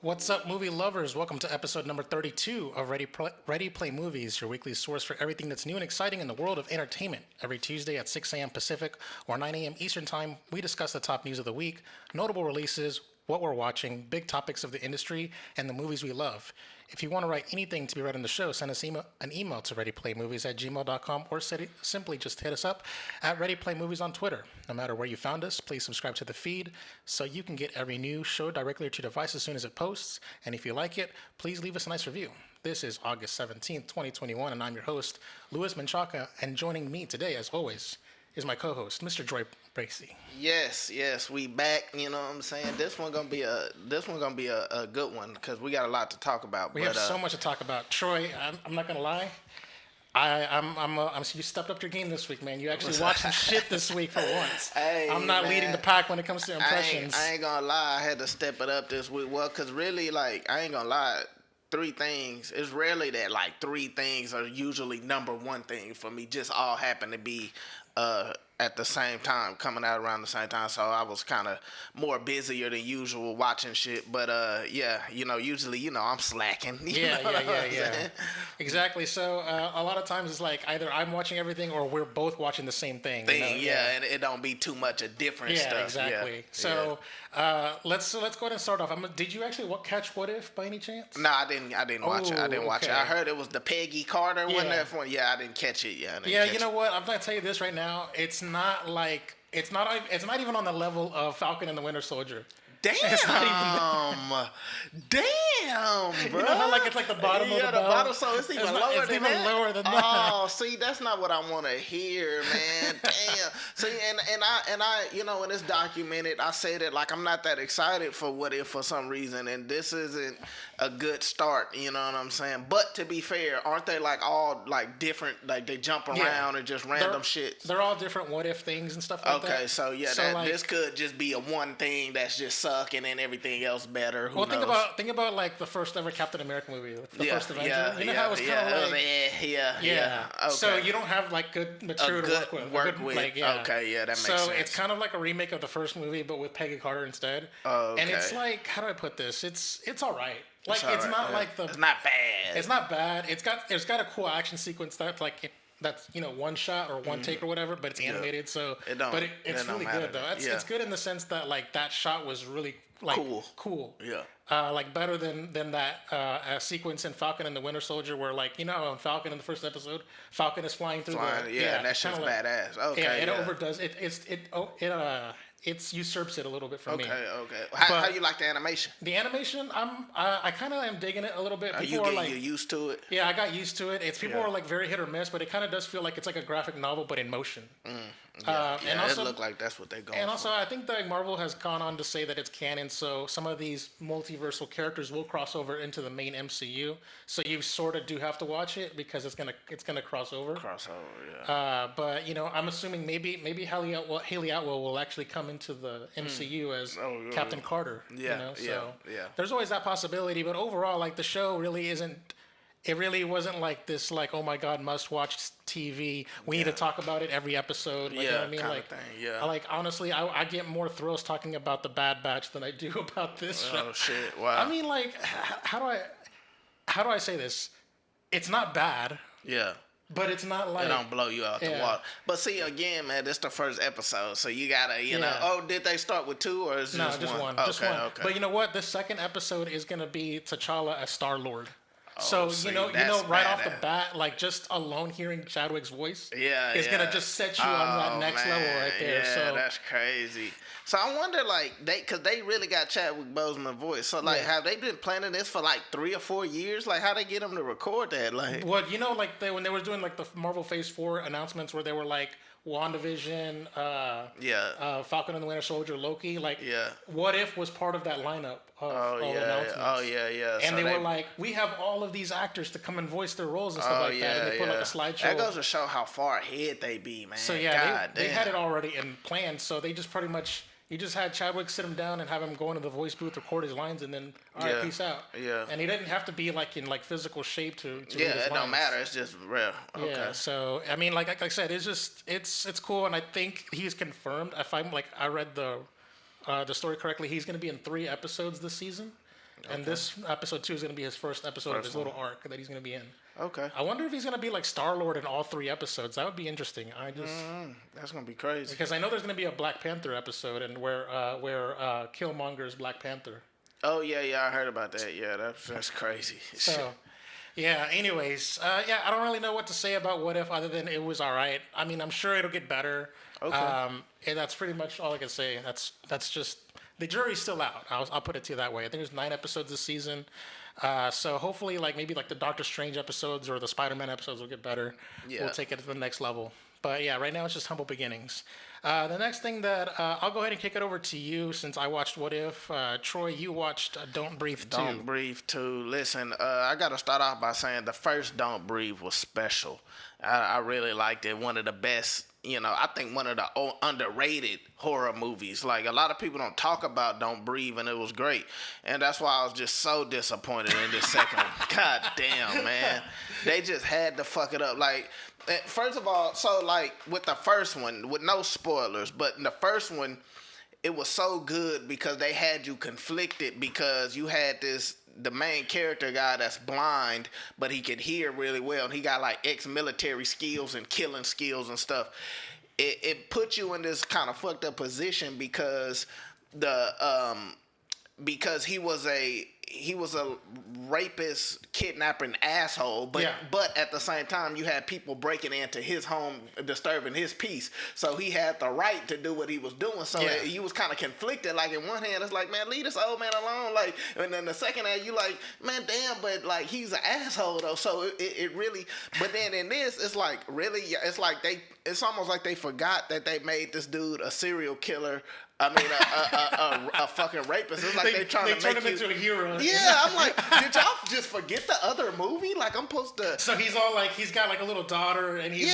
What's up, movie lovers? Welcome to episode number 32 of Ready Play Movies, your weekly source for everything that's new and exciting in the world of entertainment. Every Tuesday at 6 a.m. Pacific or 9 a.m. Eastern Time, we discuss the top news of the week, notable releases, what we're watching, big topics of the industry, and the movies we love. If you want to write anything to be read on the show, send us an email to readyplaymovies@gmail.com or simply just hit us up at Ready Play Movies on Twitter. No matter where you found us, please subscribe to the feed so you can get every new show directly to your device as soon as it posts. And if you like it, please leave us a nice review. This is August 17th, 2021, and I'm your host, Louis Menchaca, and joining me today, as always, is my co-host, Mr. Joy Bracey. Yes, we back. You know what I'm saying? This one gonna be a good one because we got a lot to talk about. We have so much to talk about. Troy, I'm not gonna lie. You stepped up your game this week, man. You actually watched some shit this week for once. Hey, I'm not man, leading the pack when it comes to impressions. I ain't gonna lie. I had to step it up this week. Well, cause really, I ain't gonna lie. Three things. It's rarely that three things are usually number one thing for me. Just all happen to be at the same time, coming out around the same time. So I was kind of more busier than usual watching shit. But usually, I'm slacking. Yeah. Exactly. So a lot of times it's like either I'm watching everything or we're both watching the same thing. And it don't be too much of different stuff. Exactly. So let's go ahead and start off. Did you actually catch What If by any chance? No, I didn't watch it. I didn't watch it. I heard it was the Peggy Carter one. Yeah, I didn't catch it. You know what? I'm gonna tell you this right now. It's not even on the level of Falcon and the Winter Soldier. Damn, it's not even damn, bro. You know how it's like the bottom of the bell? bottom, so it's even lower than that. Lower than that. Oh, see, that's not what I want to hear, man. Damn. See, and I, when it's documented, I say that I'm not that excited for What If for some reason, and this isn't a good start. You know what I'm saying? But to be fair, aren't they all different? They jump around and just random shit. They're all different What If things and stuff like that. Okay, so this could just be a one thing that's just suck, and then everything else better. Who knows? Think about the first ever Captain America movie, the first Avenger. You know how it was kind of Okay. So you don't have good material to work with. Okay, that makes sense. So it's kind of like a remake of the first movie, but with Peggy Carter instead. Okay. And it's how do I put this? It's all right. It's not It's not bad. It's not bad. It's got a cool action sequence that's one shot or one take or whatever, but it's animated, so it's really good though. It's good in the sense that that shot was really cool. Yeah. Better than that sequence in Falcon and the Winter Soldier where in Falcon in the first episode, Falcon is flying through and that shit's badass. Okay. It overdoes it usurps it a little bit for me. Okay. How you like the animation? The animation, I kind of am digging it a little bit. Are you getting used to it? Yeah, I got used to it. People are very hit or miss, but it kind of does feel like it's like a graphic novel, but in motion. And also, it looked like that's what they're going for. And also, I think that Marvel has gone on to say that it's canon, so some of these multiversal characters will cross over into the main MCU. So you sort of do have to watch it because it's gonna cross over. But I'm assuming maybe Haley Atwell will actually come into the MCU as Captain Carter. There's always that possibility, but overall, the show really isn't. It really wasn't this oh my god, must watch TV. We need to talk about it every episode. You know what I mean? Kind of thing, honestly, I get more thrills talking about the Bad Batch than I do about this show. Oh shit! Wow. I mean, how do I say this? It's not bad. Yeah. But it's not it don't blow you out the water. But see, again, man, this is the first episode, so you gotta, did they start with two or is just one? Just one. Okay. But you know what? The second episode is gonna be T'Challa as Star-Lord. So right off the bat, just alone hearing Chadwick's voice is gonna just set you on that next level right there. Yeah, so that's crazy. So I wonder, because they really got Chadwick Boseman's voice. So have they been planning this for 3 or 4 years? How they get him to record that? When they were doing the Marvel Phase 4 announcements where they were WandaVision, Falcon and the Winter Soldier, Loki. What If was part of that lineup of announcements. And so they were we have all of these actors to come and voice their roles and stuff that. And they put a slideshow. That goes to show how far ahead they be, man. So they had it already in planned. So they just pretty much. You just had Chadwick sit him down and have him go into the voice booth, record his lines, and then peace out. Yeah. And he didn't have to be in physical shape to read his it lines. don't matter. It's just real. Okay. Yeah. So I mean, like I said, it's just it's cool, and I think he's confirmed. If I read the story correctly, he's going to be in 3 episodes this season. And this episode 2 is going to be his first episode of his little arc that he's going to be in. Okay. I wonder if he's going to be like Star-Lord in all 3 episodes. That would be interesting. That's gonna be crazy. Because I know there's going to be a Black Panther episode, and where Killmonger's Black Panther. Oh yeah, I heard about that. Yeah, that's crazy. So, yeah. Anyways, yeah, I don't really know what to say about What If other than it was all right. I mean, I'm sure it'll get better. Okay. And that's pretty much all I can say. That's just the jury's still out. I'll put it to you that way. I think there's 9 episodes this season. So hopefully, maybe the Doctor Strange episodes or the Spider-Man episodes will get better. Yeah. We'll take it to the next level. But yeah, right now it's just humble beginnings. The next thing that I'll go ahead and kick it over to you since I watched What If. Troy, you watched Don't Breathe 2. Don't Breathe 2. Listen, I got to start off by saying the first Don't Breathe was special. I really liked it. One of the best, I think one of the underrated horror movies. Like, a lot of people don't talk about Don't Breathe, and it was great. And that's why I was just so disappointed in this second one. God damn, man. They just had to fuck it up. Like, first of all, so, like, with the first one, with no spoilers, but in the first one, it was so good because they had you conflicted because you had the main character guy that's blind, but he could hear really well, and he got like ex-military skills and killing skills and stuff. It put you in this kind of fucked up position because because he was a rapist, kidnapping asshole, but at the same time you had people breaking into his home, disturbing his peace. So he had the right to do what he was doing. So he was kind of conflicted. Like, in one hand, it's like, man, leave this old man alone. Like, and then the second hand, you like, man, damn, but like he's an asshole though. So it really. But then in this, it's like really, it's like it's almost like they forgot that they made this dude a serial killer. I mean, a fucking rapist. It's like they trying to make him into a hero. Yeah, I'm like, did y'all just forget the other movie? Like, I'm supposed to. So he's all like, he's got like a little daughter, and he's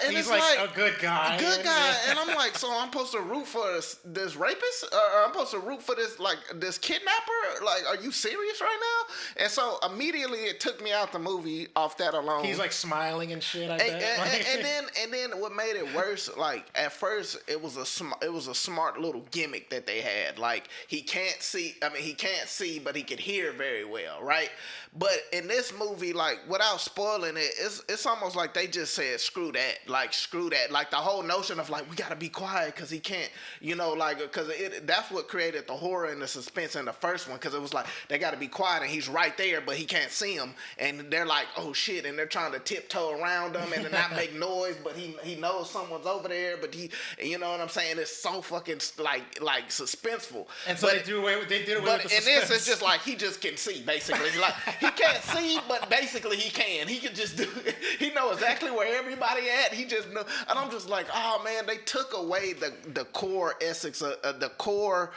he's like a good guy. A good guy, and I'm like, so I'm supposed to root for this rapist, or I'm supposed to root for this kidnapper? Like, are you serious right now? And so immediately it took me out the movie off that alone. He's like smiling and shit. I bet. And then what made it worse? Like, at first it was a smart little gimmick that they had. Like, he can't see, but he can hear very well, right? But in this movie, like, without spoiling it, it's almost like they just said screw that. Like, the whole notion of like, we gotta be quiet because he can't, because that's what created the horror and the suspense in the first one, because it was like they gotta be quiet and he's right there but he can't see him, and they're like, oh shit, and they're trying to tiptoe around him and not make noise, but he knows someone's over there, but you know what I'm saying? It's so fucking like suspenseful. And so they did away with the suspense. But in this, it's just like he just can see, basically. Like, he can't see, but basically he can. He can just do it. He knows exactly where everybody at. He just know. And I'm just like, oh man, they took away the core essence, the core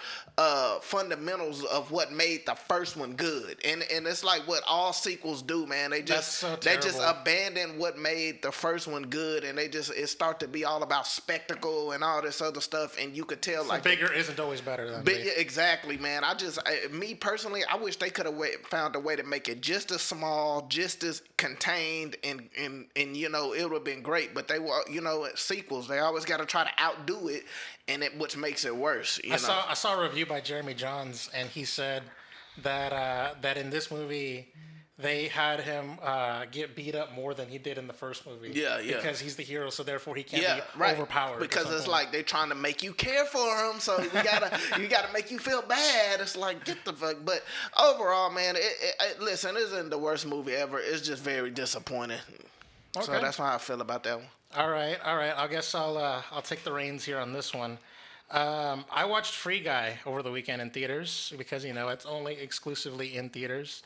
fundamentals of what made the first one good. And it's like what all sequels do, man. They just abandon what made the first one good, and it start to be all about spectacle and all this other stuff. And you could tell, like, bigger isn't always better than big. Exactly, man. Me personally, I wish they could have found a way to make it just as small, just as contained, and it would have been great. But they were, sequels. They always got to try to outdo it, which makes it worse. I saw a review by Jeremy Johns, and he said that in this movie they had him get beat up more than he did in the first movie. Yeah. Because he's the hero, so therefore he can't be overpowered. Because it's like they're trying to make you care for him, so you gotta make you feel bad. It's like, get the fuck. But overall, man, listen, it isn't the worst movie ever. It's just very disappointing. Okay. So that's how I feel about that one. All right. I guess I'll take the reins here on this one. I watched Free Guy over the weekend in theaters because it's only exclusively in theaters.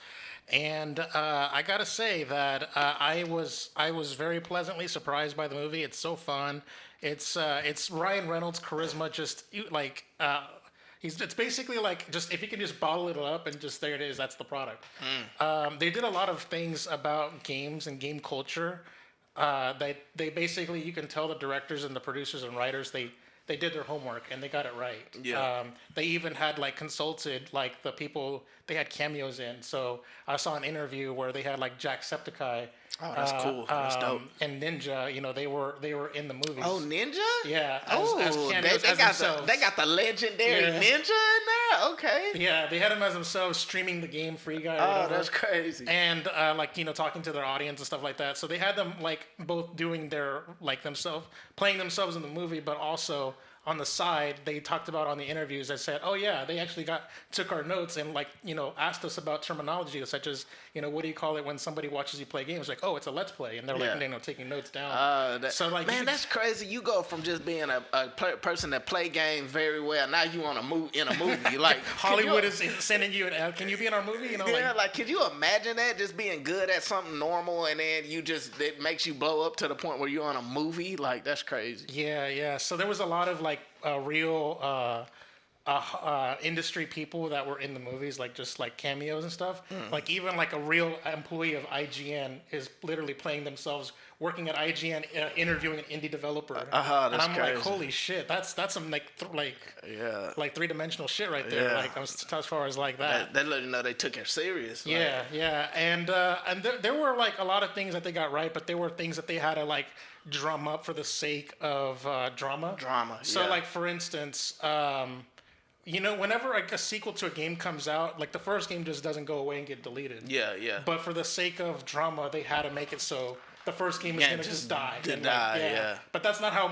And I gotta say that I was very pleasantly surprised by the movie. It's so fun. It's Ryan Reynolds' charisma, just like it's basically like, just if you can just bottle it up and just there it is, that's the product. They did a lot of things about games and game culture. They basically, you can tell the directors and the producers and writers, they did their homework and they got it right. Yeah. They even had like consulted like the people they had cameos in. So I saw an interview where they had like Jacksepticeye. Oh, that's cool. That's dope. And Ninja, you know, they were in the movies. Oh, Ninja? Yeah. As cameos they as got themselves. they got the legendary Yeah. Ninja in there. Okay. Yeah, they had them as themselves streaming the game Free Guy. Or Oh, whatever. that's crazy. And like, you know, talking to their audience and stuff like that. So they had them like both doing their like themselves, playing themselves in the movie, but also on the side they talked about on the interviews that said, oh yeah, they actually took our notes and like, you know, asked us about terminology such as, you know, what do you call it when somebody watches you play games? Like, oh, it's a let's play, and they're like, you know, taking notes down. So like, man, that's crazy. You go from just being a person that play games very well, now you on a movie like Hollywood is sending you can you be in our movie? You know, yeah, like can you imagine that, just being good at something normal and then it makes you blow up to the point where you're on a movie? Like, that's crazy. Yeah. So there was a lot of like real industry people that were in the movies, like just like cameos and stuff. Like even like a real employee of IGN is literally playing themselves working at IGN, interviewing an indie developer. And I'm crazy. like, holy shit, that's some like three-dimensional shit right there. Yeah. Like as far as like that. That let you know they took it serious. Yeah. And there were like a lot of things that they got right, but there were things that they had to like drum up for the sake of drama. So yeah. like for instance, you know, whenever like a sequel to a game comes out, like the first game just doesn't go away and get deleted. Yeah. But for the sake of drama, they had to make it so the first game is gonna just die. Yeah. But that's not how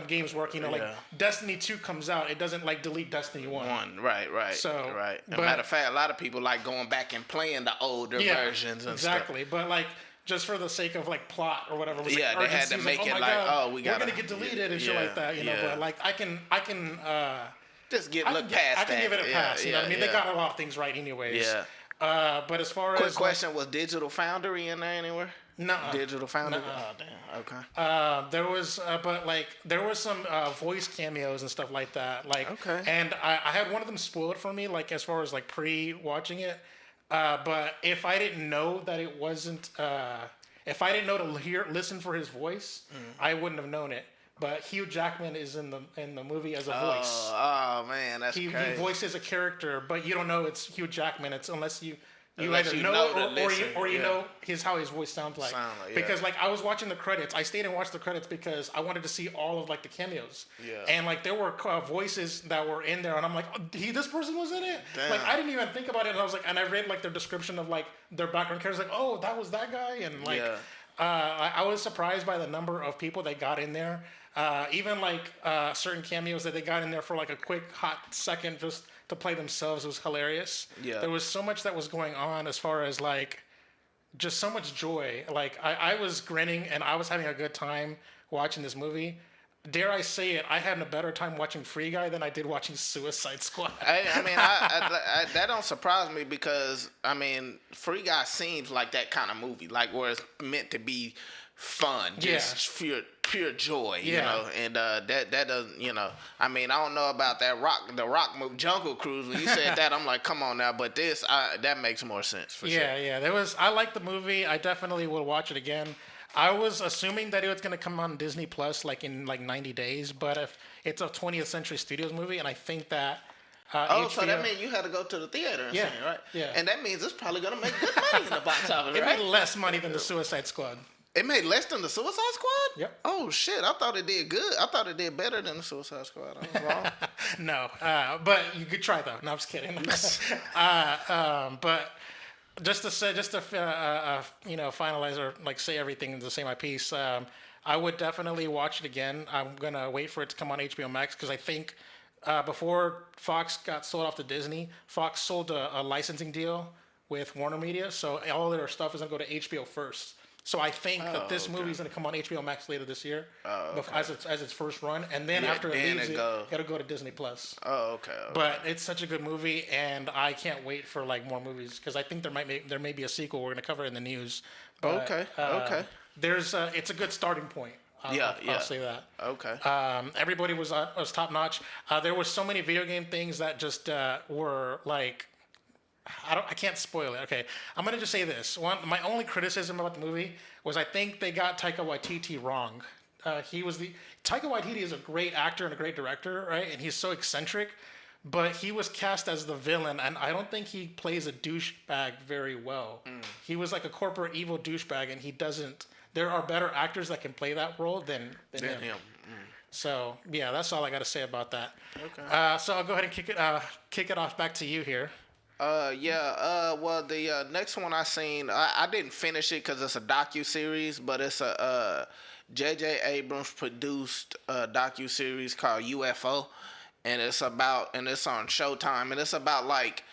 games work. You know, like Destiny 2 comes out, it doesn't like delete Destiny 1. Right. So, right. but, Matter of fact, a lot of people like going back and playing the older versions and exactly. But like, just for the sake of like plot or whatever. They had to make it like, we're gonna get deleted and shit like that. You know, but like I can. Just look past that. I can give it a pass. You know what I mean? They got a lot of things right anyways. Yeah. But as far Quick as question, was Digital Foundry in there anywhere? No. Digital Foundry? Nuh-uh. Oh, damn. Okay. There was, but like there was some voice cameos and stuff like that. Like, okay. And I had one of them spoiled for me, like as far as like pre-watching it. But if I didn't know that it wasn't, if I didn't know to listen for his voice, I wouldn't have known it. But Hugh Jackman is in the movie as a voice. Oh man, that's crazy. He voices a character, but you don't know it's Hugh Jackman. It's unless you Unless either you know know or you know how his voice sounds like. Because like I was watching the credits, I stayed and watched the credits because I wanted to see all of like the cameos. Yeah. And like there were voices that were in there, and I'm like, oh, this person was in it. Damn. Like I didn't even think about it, and I was like, and I read like their description of like their background characters, like, oh, that was that guy, and like. I was surprised by the number of people they got in there. Even like certain cameos that they got in there for like a quick hot second just to play themselves was hilarious. Yeah. There was so much that was going on as far as like just so much joy. Like I was grinning and I was having a good time watching this movie. Dare I say it, I had a better time watching Free Guy than I did watching Suicide Squad. I mean, that don't surprise me because, I mean, Free Guy seems like that kind of movie, like where it's meant to be fun, just pure joy, you know, and that doesn't, you know, I mean, I don't know about the Rock movie, Jungle Cruise. When you said that, I'm like, come on now, but this, that makes more sense for sure. Yeah, I liked the movie. I definitely will watch it again. I was assuming that it was going to come on Disney Plus like in like 90 days, but if it's a 20th Century Studios movie, and I think that HBO, so that means you had to go to the theater and see it, right? Yeah. And that means it's probably going to make good money in the box office, it right? made less money than the Suicide Squad. It made less than the Suicide Squad? Yep. Oh, shit. I thought it did good. I thought it did better than the Suicide Squad. I was wrong. No, but you could try, though. No, I'm just kidding. But just to finalize or like say everything to say my piece, I would definitely watch it again. I'm going to wait for it to come on HBO Max because I think before Fox got sold off to Disney, Fox sold a licensing deal with Warner Media, so all of their stuff is going to go to HBO first. So I think that this movie is going to come on HBO Max later this year as its first run, and then after it leaves, it'll go to Disney Plus. Oh, okay. But it's such a good movie, and I can't wait for like more movies because I think there may be a sequel. We're going to cover it in the news. But, okay. It's a good starting point. I'll say that. Okay. Everybody was top notch. There were so many video game things that just were like. I can't spoil it. Okay, I'm gonna just say this. My only criticism about the movie was I think they got Taika Waititi wrong he was the Taika Waititi is a great actor and a great director, right? And he's so eccentric, but he was cast as the villain, and I don't think he plays a douchebag very well. He was like a corporate evil douchebag, and he doesn't. There are better actors that can play that role than him. So yeah, that's all I got to say about that. Okay. So I'll go ahead and kick it off back to you here. Well, the next one I seen, I didn't finish it because it's a docu-series, but it's a J.J. Abrams produced docu-series called UFO, and it's on Showtime, and it's about like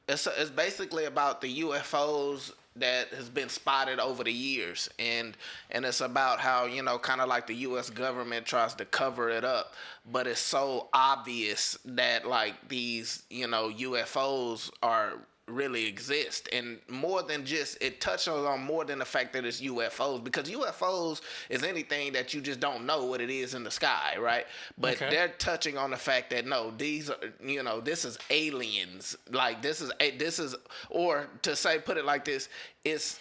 it's basically about the UFOs that has been spotted over the years, and it's about how, you know, kind of like the U.S. government tries to cover it up, but it's so obvious that like these, you know, UFOs are really exist, and more than just, it touches on more than the fact that it's UFOs, because UFOs is anything that you just don't know what it is in the sky, right? But they're touching on the fact that no, these are, you know, this is aliens, like this is, or to say, put it like this, it's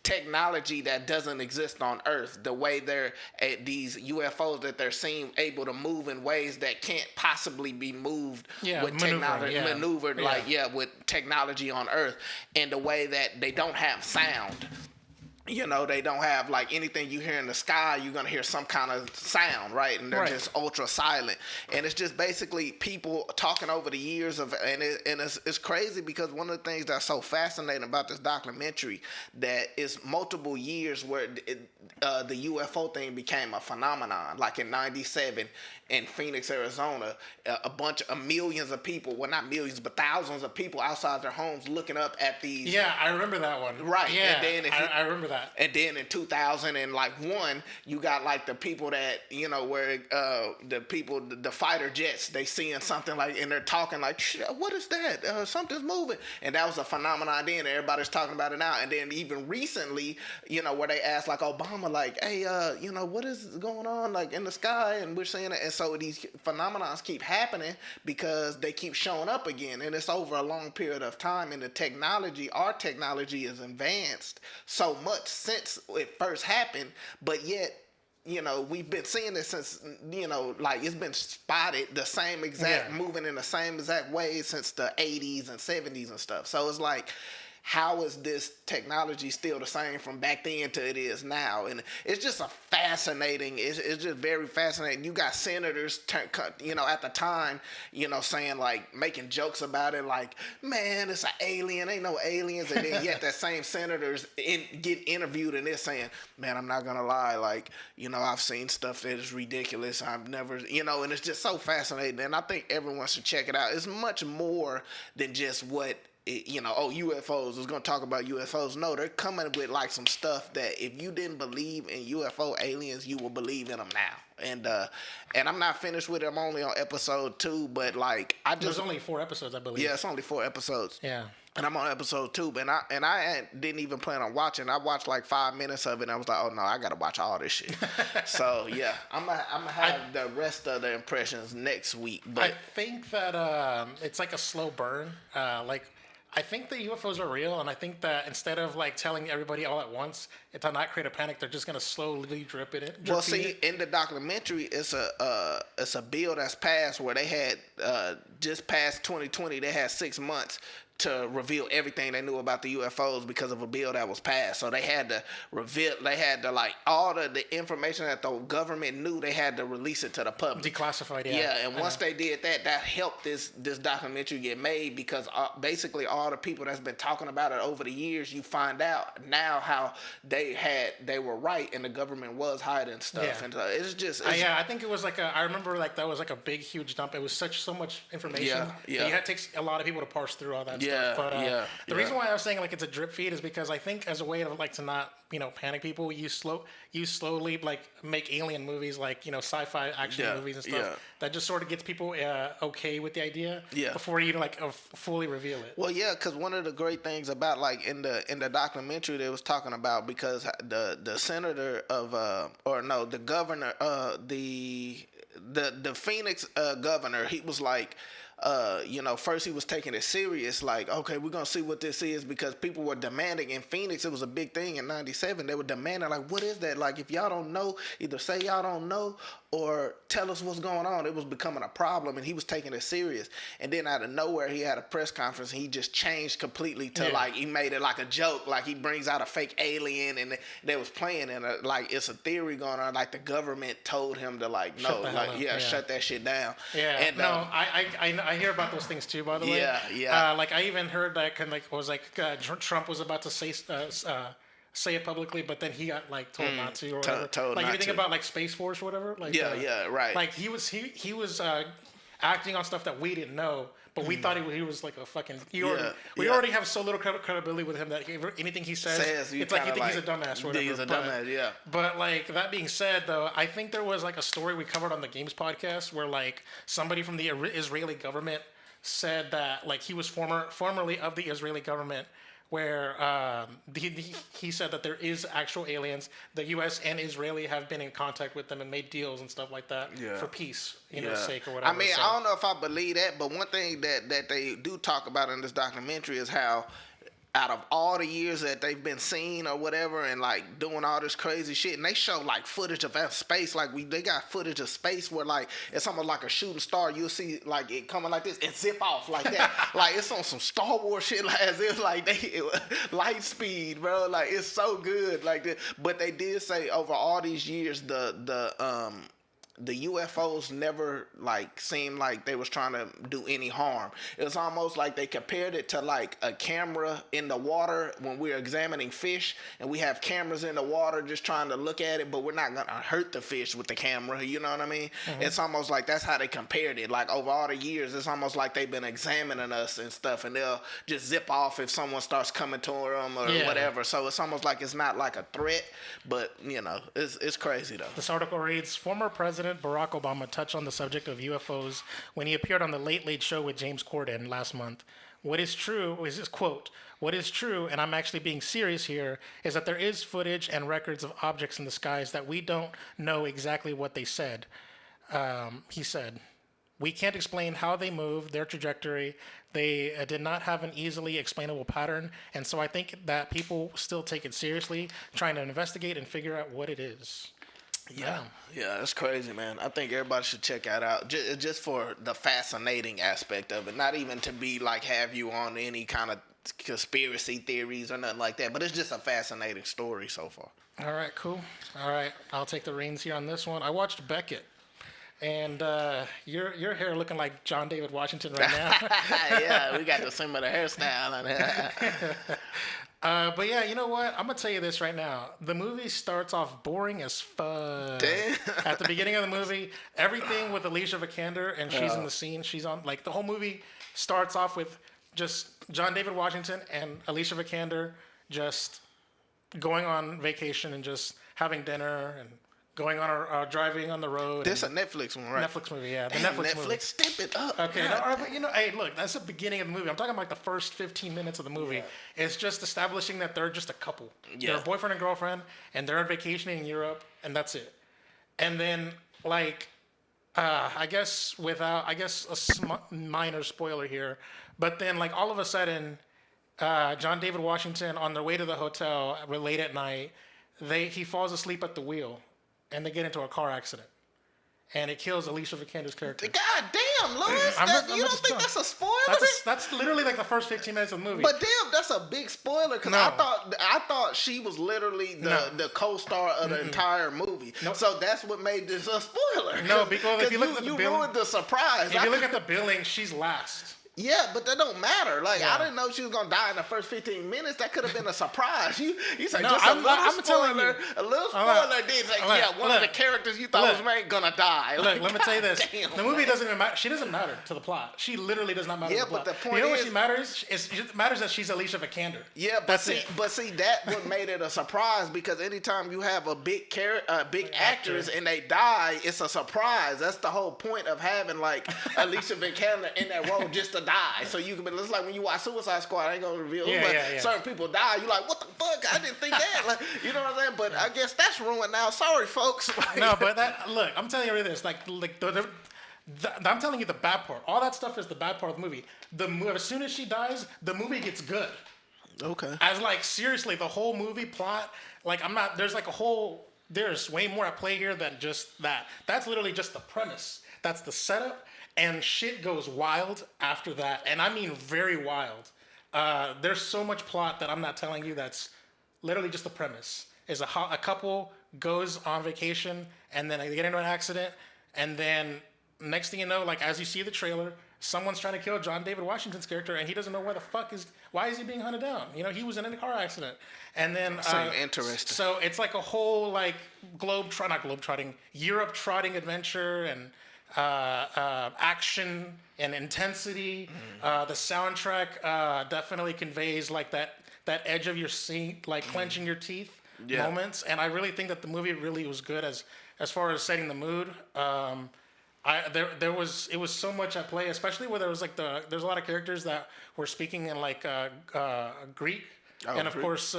technology that doesn't exist on Earth. The way they're these UFOs that they're seeing able to move in ways that can't possibly be moved with technology, maneuvered with technology on Earth, and the way that they don't have sound. You know, they don't have like anything you hear in the sky, you're going to hear some kind of sound, right? And they're just ultra silent. And it's just basically people talking over the years of, and it's crazy because one of the things that's so fascinating about this documentary, that is multiple years where the UFO thing became a phenomenon. Like in '97 in Phoenix, Arizona, millions of people, well, not millions, but thousands of people outside their homes looking up at these. Yeah, I remember that one. Right. Yeah, and then I remember that. And then in 2001, you got like the people that, you know, where the fighter jets, they seeing something like, and they're talking like, what is that? Something's moving. And that was a phenomenon then. Everybody's talking about it now. And then even recently, you know, where they asked like Obama, like, hey, you know, what is going on like in the sky? And we're seeing it. And so these phenomenons keep happening because they keep showing up again. And it's over a long period of time. And our technology is advanced so much since it first happened, but yet, you know, we've been seeing this since, you know, like it's been spotted the same exact, moving in the same exact way since the 80s and 70s and stuff. So it's like, how is this technology still the same from back then to it is now? And it's just a fascinating, it's just very fascinating. You got senators, you know, at the time, you know, saying like, making jokes about it, like, man, it's an alien, ain't no aliens. And then yet that same senators get interviewed and they're saying, man, I'm not gonna lie, like, you know, I've seen stuff that is ridiculous. I've never, you know, and it's just so fascinating. And I think everyone should check it out. It's much more than just what, you know, UFOs, was going to talk about UFOs. No, they're coming with like some stuff that if you didn't believe in UFO aliens, you will believe in them now. And I'm not finished with it. I'm only on episode 2, but like there's only 4 episodes, I believe. Yeah, it's only 4 episodes. Yeah. And I'm on episode 2, but I didn't even plan on watching. I watched like 5 minutes of it, and I was like, oh no, I gotta watch all this shit. So yeah, I'm gonna have the rest of the impressions next week. But I think that it's like a slow burn. I think the UFOs are real, and I think that instead of like telling everybody all at once, to not create a panic, they're just gonna slowly drip it in. Well, see, in the documentary, it's a bill that's passed where they had just past 2020, they had 6 months to reveal everything they knew about the UFOs because of a bill that was passed. So they had to like all the information that the government knew, they had to release it to the public. Declassified, yeah. Yeah, and once they did that, that helped this documentary get made, because basically all the people that's been talking about it over the years, you find out now how they were right and the government was hiding stuff. Yeah. And it's just... I think it was like I remember like that was like a big, huge dump. It was so much information. Yeah. It takes a lot of people to parse through all that stuff. But the reason why I was saying like it's a drip feed is because I think as a way of like to not, you know, panic people, you slowly like make alien movies, like, you know, sci-fi action movies and stuff that just sort of gets people okay with the idea before you like fully reveal it. Well, yeah, because one of the great things about like in the documentary they was talking about, because the senator of the governor, the Phoenix governor, he was like, first he was taking it serious, like, okay, we're gonna see what this is, because people were demanding in Phoenix. It was a big thing in '97. They were demanding, like, what is that? Like, if y'all don't know, either say y'all don't know or tell us what's going on. It was becoming a problem, and he was taking it serious. And then out of nowhere, he had a press conference, and he just changed completely to like, he made it like a joke, like he brings out a fake alien, and they was playing, and like it's a theory going on, like the government told him to like, no, like, shut that shit down. Yeah, and, no, I hear about those things too, by the way. Yeah. Like I even heard that Trump was about to say it publicly, but then he got like told not to, or whatever. Like if you think about like Space Force or whatever, like right. Like he was acting on stuff that we didn't know, but we thought he was like a fucking. We already have so little credibility with him that anything he says it's like you think he's a dumbass or whatever. He's a dumbass, yeah. But like that being said, though, I think there was like a story we covered on the Games podcast where like somebody from the Israeli government said that like he was formerly of the Israeli government, where he said that there is actual aliens. The U.S. and Israeli have been in contact with them and made deals and stuff like that for peace, sake or whatever. I mean, I don't know if I believe that, but one thing that they do talk about in this documentary is how out of all the years that they've been seen or whatever and like doing all this crazy shit, and they show like footage of space, like they got footage of space where like it's almost like a shooting star. You'll see like it coming like this and zip off like that. Like it's on some Star Wars shit, like as if like light speed, bro. Like it's so good like that. But they did say over all these years the UFOs never like seemed like they was trying to do any harm. It was almost like they compared it to like a camera in the water when we're examining fish, and we have cameras in the water just trying to look at it, but we're not gonna hurt the fish with the camera. You know what I mean? Mm-hmm. It's almost like that's how they compared it. Like over all the years, it's almost like they've been examining us and stuff, and they'll just zip off if someone starts coming to them or whatever. So it's almost like it's not like a threat, but it's crazy though. This article reads: Former President Barack Obama touched on the subject of UFOs when he appeared on the Late Late Show with James Corden last month. What is true is this quote: "What is true, and I'm actually being serious here, is that there is footage and records of objects in the skies that we don't know exactly what they said." He said, "We can't explain how they moved, their trajectory. They did not have an easily explainable pattern, and so I think that people still take it seriously, trying to investigate and figure out what it is." Yeah, that's crazy, man. I think everybody should check that out, just for the fascinating aspect of it. Not even to be like have you on any kind of conspiracy theories or nothing like that, but it's just a fascinating story so far. All right, cool. All right, I'll take the reins here on this one. I watched Beckett, and your hair looking like John David Washington right now. Yeah, we got the similar hairstyle on it. But yeah, you know what? I'm gonna tell you this right now. The movie starts off boring as fuck. Damn. At the beginning of the movie, everything with Alicia Vikander, and she's in the scene. She's on, like, the whole movie starts off with just John David Washington and Alicia Vikander just going on vacation and just having dinner and going on driving on the road. This a Netflix one, right? Netflix movie, yeah. The Damn, Netflix movie. Step it up. Okay, hey, look, that's the beginning of the movie. I'm talking about like the first 15 minutes of the movie. Yeah. It's just establishing that they're just a couple. Yeah. They're a boyfriend and girlfriend, and they're on vacation in Europe, and that's it. And then, like, I guess a minor spoiler here, but then, like, all of a sudden, John David Washington, on their way to the hotel late at night, he falls asleep at the wheel. And they get into a car accident. And it kills Alicia Vikander's character. God damn, Lewis. You don't think that's a spoiler? That's literally like the first 15 minutes of the movie. But damn, that's a big spoiler. Because I thought she was literally the co-star of the entire movie. Nope. So that's what made this a spoiler. No, because if you look at the billing, you ruined the surprise. If you look at the billing, she's last. Yeah, but that don't matter. Like, I didn't know she was gonna die in the first 15 minutes. That could have been a surprise. You said just a little spoiler. A little spoiler. One of the characters you thought was gonna die. Look, let me tell you this. The movie doesn't even matter. She doesn't matter to the plot. She literally does not matter to the plot. But the point you know what she matters? It matters that she's Alicia Vikander. Yeah, but see, that what made it a surprise, because anytime you have a big actress and they die, it's a surprise. That's the whole point of having like Alicia Vikander in that role, just to die. So you can be, it's like when you watch Suicide Squad, I ain't gonna reveal certain people die. You like, what the fuck? I didn't think that. Like, you know what I'm saying? But I guess that's ruined now. Sorry, folks. No, but look, I'm telling you this. Like I'm telling you the bad part. All that stuff is the bad part of the movie. As soon as she dies, the movie gets good. Okay. As like seriously, the whole movie plot, like I'm not. There's like a whole. There's way more at play here than just that. That's literally just the premise. That's the setup, and shit goes wild after that, and I mean very wild. There's so much plot that I'm not telling you. That's literally just the premise. Is a couple goes on vacation and then they get into an accident, and then next thing you know, like as you see the trailer, someone's trying to kill John David Washington's character, and he doesn't know why is he being hunted down? You know, he was in a car accident, and then interesting. So it's like a whole like Europe trotting adventure and action and intensity. The soundtrack definitely conveys like that edge of your seat, like clenching your teeth moments, and I really think that the movie really was good as far as setting the mood. It was so much at play, especially where there was like there's a lot of characters that were speaking in like Greek, and of course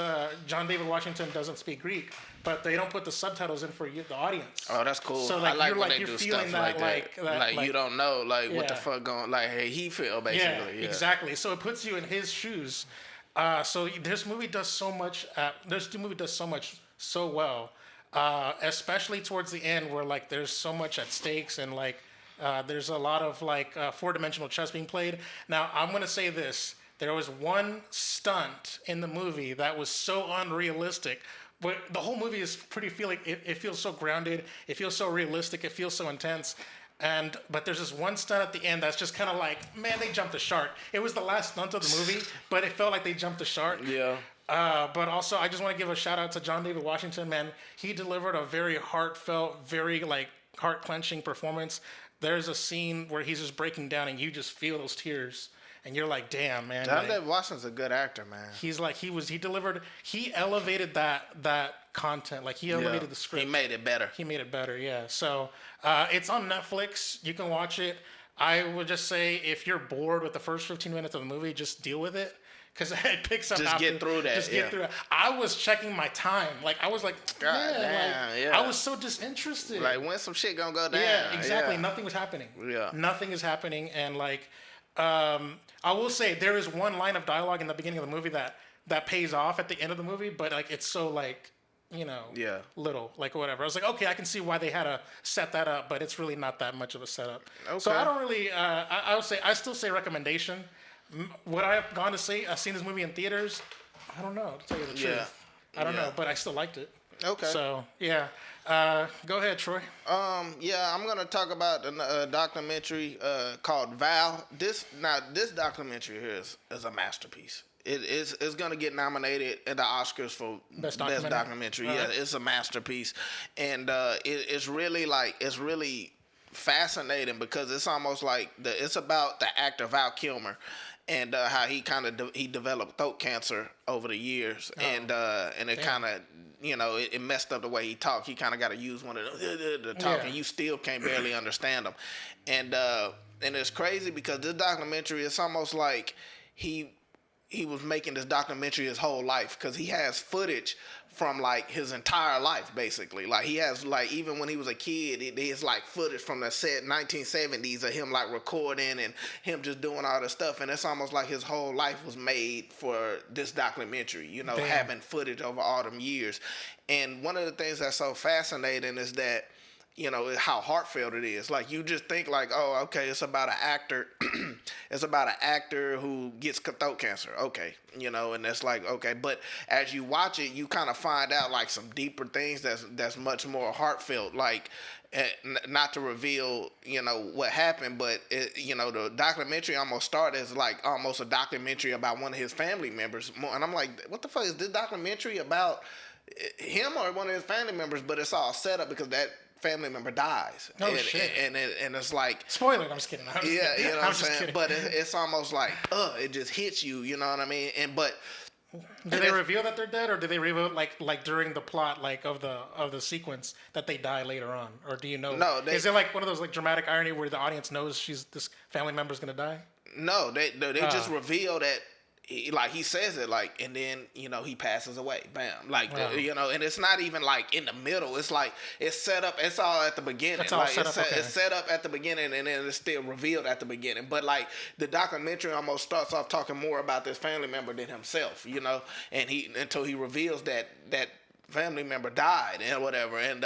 John David Washington doesn't speak Greek, but they don't put the subtitles in for the audience. Oh, that's cool. So like, I like you're when like they you're do feeling stuff that, like you don't know what the Yeah. fuck going like hey he feel basically. Yeah, exactly. So it puts you in his shoes. So this movie does so much. This movie does so much so well, especially towards the end where like there's so much at stakes and like there's a lot of like four-dimensional chess being played. Now I'm gonna say this: there was one stunt in the movie that was so unrealistic. But the whole movie is pretty feeling. It feels so grounded. It feels so realistic. It feels so intense. But there's this one stunt at the end that's just kind of like, man, they jumped the shark. It was the last stunt of the movie, but it felt like they jumped the shark. Yeah. But also, I just want to give a shout out to John David Washington, man. He delivered a very heartfelt, very like heart-clenching performance. There's a scene where he's just breaking down, and you just feel those tears, and you're like, damn, man. John David Washington's a good actor, man. He elevated that content, like he elevated the script. He made it better. Yeah. So it's on Netflix. You can watch it. I would just say if you're bored with the first 15 minutes of the movie, just deal with it. Because it picks up. Just get through that. Just get through it. I was checking my time. Like I was like, I was so disinterested. Like when some shit gonna go down. Yeah, exactly. Yeah. Nothing was happening. Yeah. Nothing is happening, and like, I will say there is one line of dialogue in the beginning of the movie that pays off at the end of the movie, but like it's so like, little, like whatever. I was like, okay, I can see why they had to set that up, but it's really not that much of a setup. Okay. So I don't really. I still say recommendation. Would I have gone to see? I've seen this movie in theaters. I don't know, to tell you the truth. I don't know, but I still liked it. Okay. So yeah, go ahead, Troy. I'm gonna talk about a documentary called Val. This documentary here is a masterpiece. It's gonna get nominated at the Oscars for best documentary. Yeah, right. It's a masterpiece, and it's really fascinating because it's almost like it's about the actor Val Kilmer. And how he developed throat cancer over the years, and it kind of it messed up the way he talked. He kind of got to use one of the talk, and you still can't barely understand him. And it's crazy because this documentary, it's almost like he was making this documentary his whole life because he has footage from like his entire life basically. Like he has like even when he was a kid, there's like footage from the set 1970s of him like recording and him just doing all this stuff, and it's almost like his whole life was made for this documentary, having footage over all them years. And one of the things that's so fascinating is that how heartfelt it is. Like you just think like, oh, okay, it's about an actor. It's about an actor who gets throat cancer. Okay, and it's like, okay. But as you watch it, you kind of find out like some deeper things that's much more heartfelt. Like, not to reveal, what happened, but the documentary almost started as like almost a documentary about one of his family members. And I'm like, what the fuck is this documentary about? Him or one of his family members? But it's all set up because that family member dies. Oh, shit. And it's like... Spoiler, I'm just kidding. You know what I'm saying? But it's almost like, it just hits you, you know what I mean? Do they reveal that they're dead, or do they reveal like during the plot like of the sequence that they die later on? Or do you know? No. Is it like one of those like dramatic irony where the audience knows this family member's gonna die? No, they just reveal that he says it like, and then he passes away, bam, like Wow. and it's not even like in the middle. It's like it's set up. It's all at the beginning. It's all like set up, okay. it's set up at the beginning, and then it's still revealed at the beginning. But like the documentary almost starts off talking more about this family member than himself, and until he reveals that family member died and whatever, and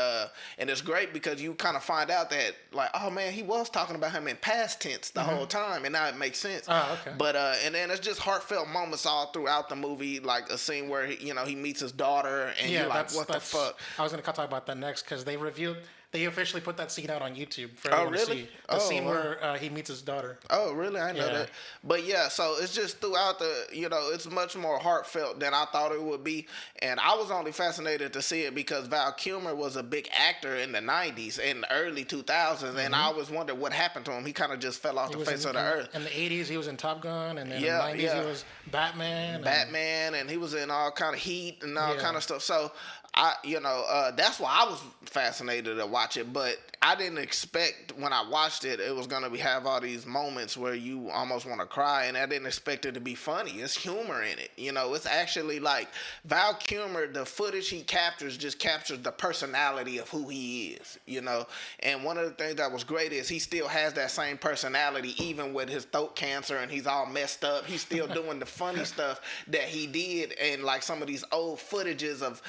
it's great because you kind of find out that like, oh man, he was talking about him in past tense the whole time, and now it makes sense. Oh, okay. But and then it's just heartfelt moments all throughout the movie, like a scene where he meets his daughter, and you're like, what the fuck? I was gonna talk about that next because they officially put that scene out on YouTube for everyone to see. The scene where he meets his daughter. Oh, really? I know that. But yeah, so it's just throughout it's much more heartfelt than I thought it would be. And I was only fascinated to see it because Val Kilmer was a big actor in the 90s and early 2000s. And I always wondered what happened to him. He kind of just fell off the face of the earth. In the 80s, he was in Top Gun. And then in the 90s, he was Batman. And he was in all kind of Heat and all kind of stuff. So that's why I was fascinated to watch it, but I didn't expect when I watched it was gonna have all these moments where you almost want to cry, and I didn't expect it to be funny. It's humor in it, it's actually like Val Kilmer. The footage he captures just captures the personality of who he is, And one of the things that was great is he still has that same personality even with his throat cancer and he's all messed up. He's still doing the funny stuff that he did, and like some of these old footages of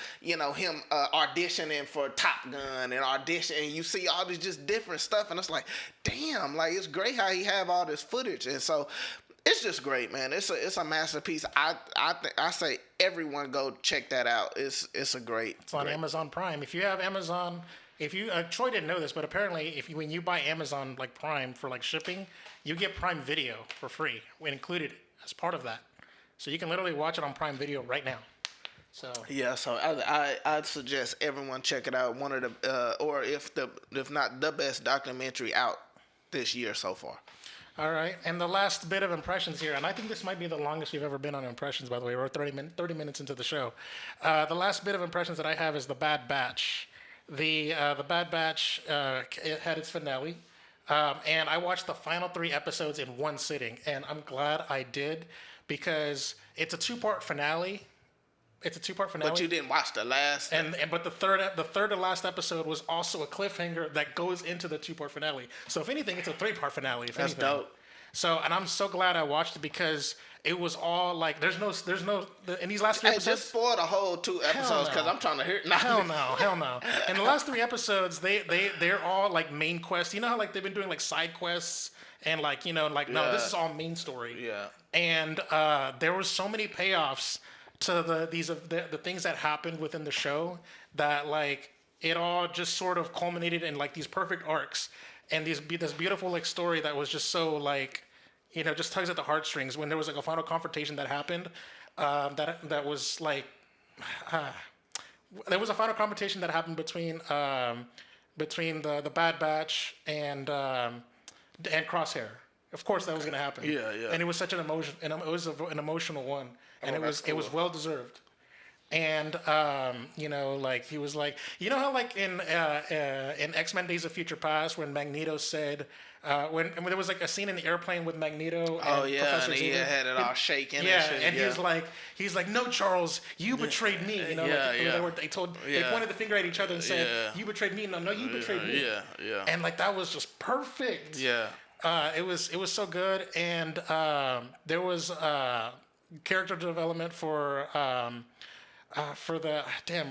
him auditioning for Top Gun and and you see all this just different stuff, and it's like, damn, like it's great how he have all this footage, and so it's just great, man. It's a masterpiece. I say everyone go check that out. It's a great. It's on Amazon Prime. If you have Amazon, Troy didn't know this, but apparently when you buy Amazon like Prime for like shipping, you get Prime Video for free. We included as part of that, so you can literally watch it on Prime Video right now. So I'd suggest everyone check it out. One of the or if not the best documentary out this year so far. All right, and the last bit of impressions here, and I think this might be the longest we've ever been on impressions. By the way, we're 30 minutes into the show. The last bit of impressions that I have is the Bad Batch. The Bad Batch it had its finale, and I watched the final 3 episodes in one sitting, and I'm glad I did because it's a 2-part finale. It's a 2-part finale. But you didn't watch the last. But the third to last episode was also a cliffhanger that goes into the 2-part finale. So if anything, it's a 3-part finale. That's dope. So, and I'm so glad I watched it because it was all like, there's no, in these last 3 episodes. Just spoil the whole 2 episodes because I'm trying to hear. Hell no. In the last 3 episodes, they're all like main quests. You know how like they've been doing like side quests and like, no, this is all main story. Yeah. And there were so many payoffs to the things that happened within the show that like it all just sort of culminated in like these perfect arcs and this beautiful like story that was just so like just tugs at the heartstrings when there was like a final confrontation that happened that was like there was a final confrontation that happened between the Bad Batch and Crosshair. Of course that was going to happen. Yeah. And it was such an emotion, and it was an emotional one. And it was well deserved. And like he was like, how like in X-Men Days of Future Past when Magneto said when there was like a scene in the airplane with Magneto and Professor and he Xavier, had it all shaking. Yeah, and shit, he's like, no, Charles, you betrayed me. They pointed the finger at each other and said, you betrayed me. No, you betrayed me. Yeah. And like that was just perfect. Yeah. It was so good, and there was character development for the I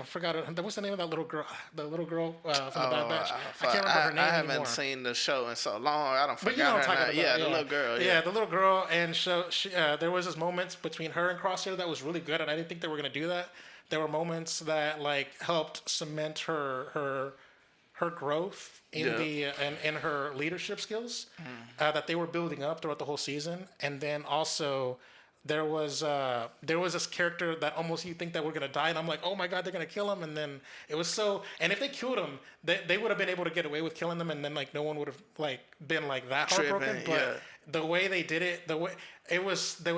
forgot it. What's the name of that little girl? The little girl from the Bad Batch. I can't remember her name anymore. I haven't seen the show in so long. I don't forget her name. Yeah, the little girl. Yeah, the little girl, and so there was this moments between her and Crosshair that was really good, and I didn't think they were gonna do that. There were moments that like helped cement her growth in in her leadership skills that they were building up throughout the whole season, and then also there was this character that almost you think that we're gonna die, and I'm like, oh my god, they're gonna kill him, and then it was so, and if they killed him, they would have been able to get away with killing them, and then like no one would have like been like that heartbroken, but the way they did it, the way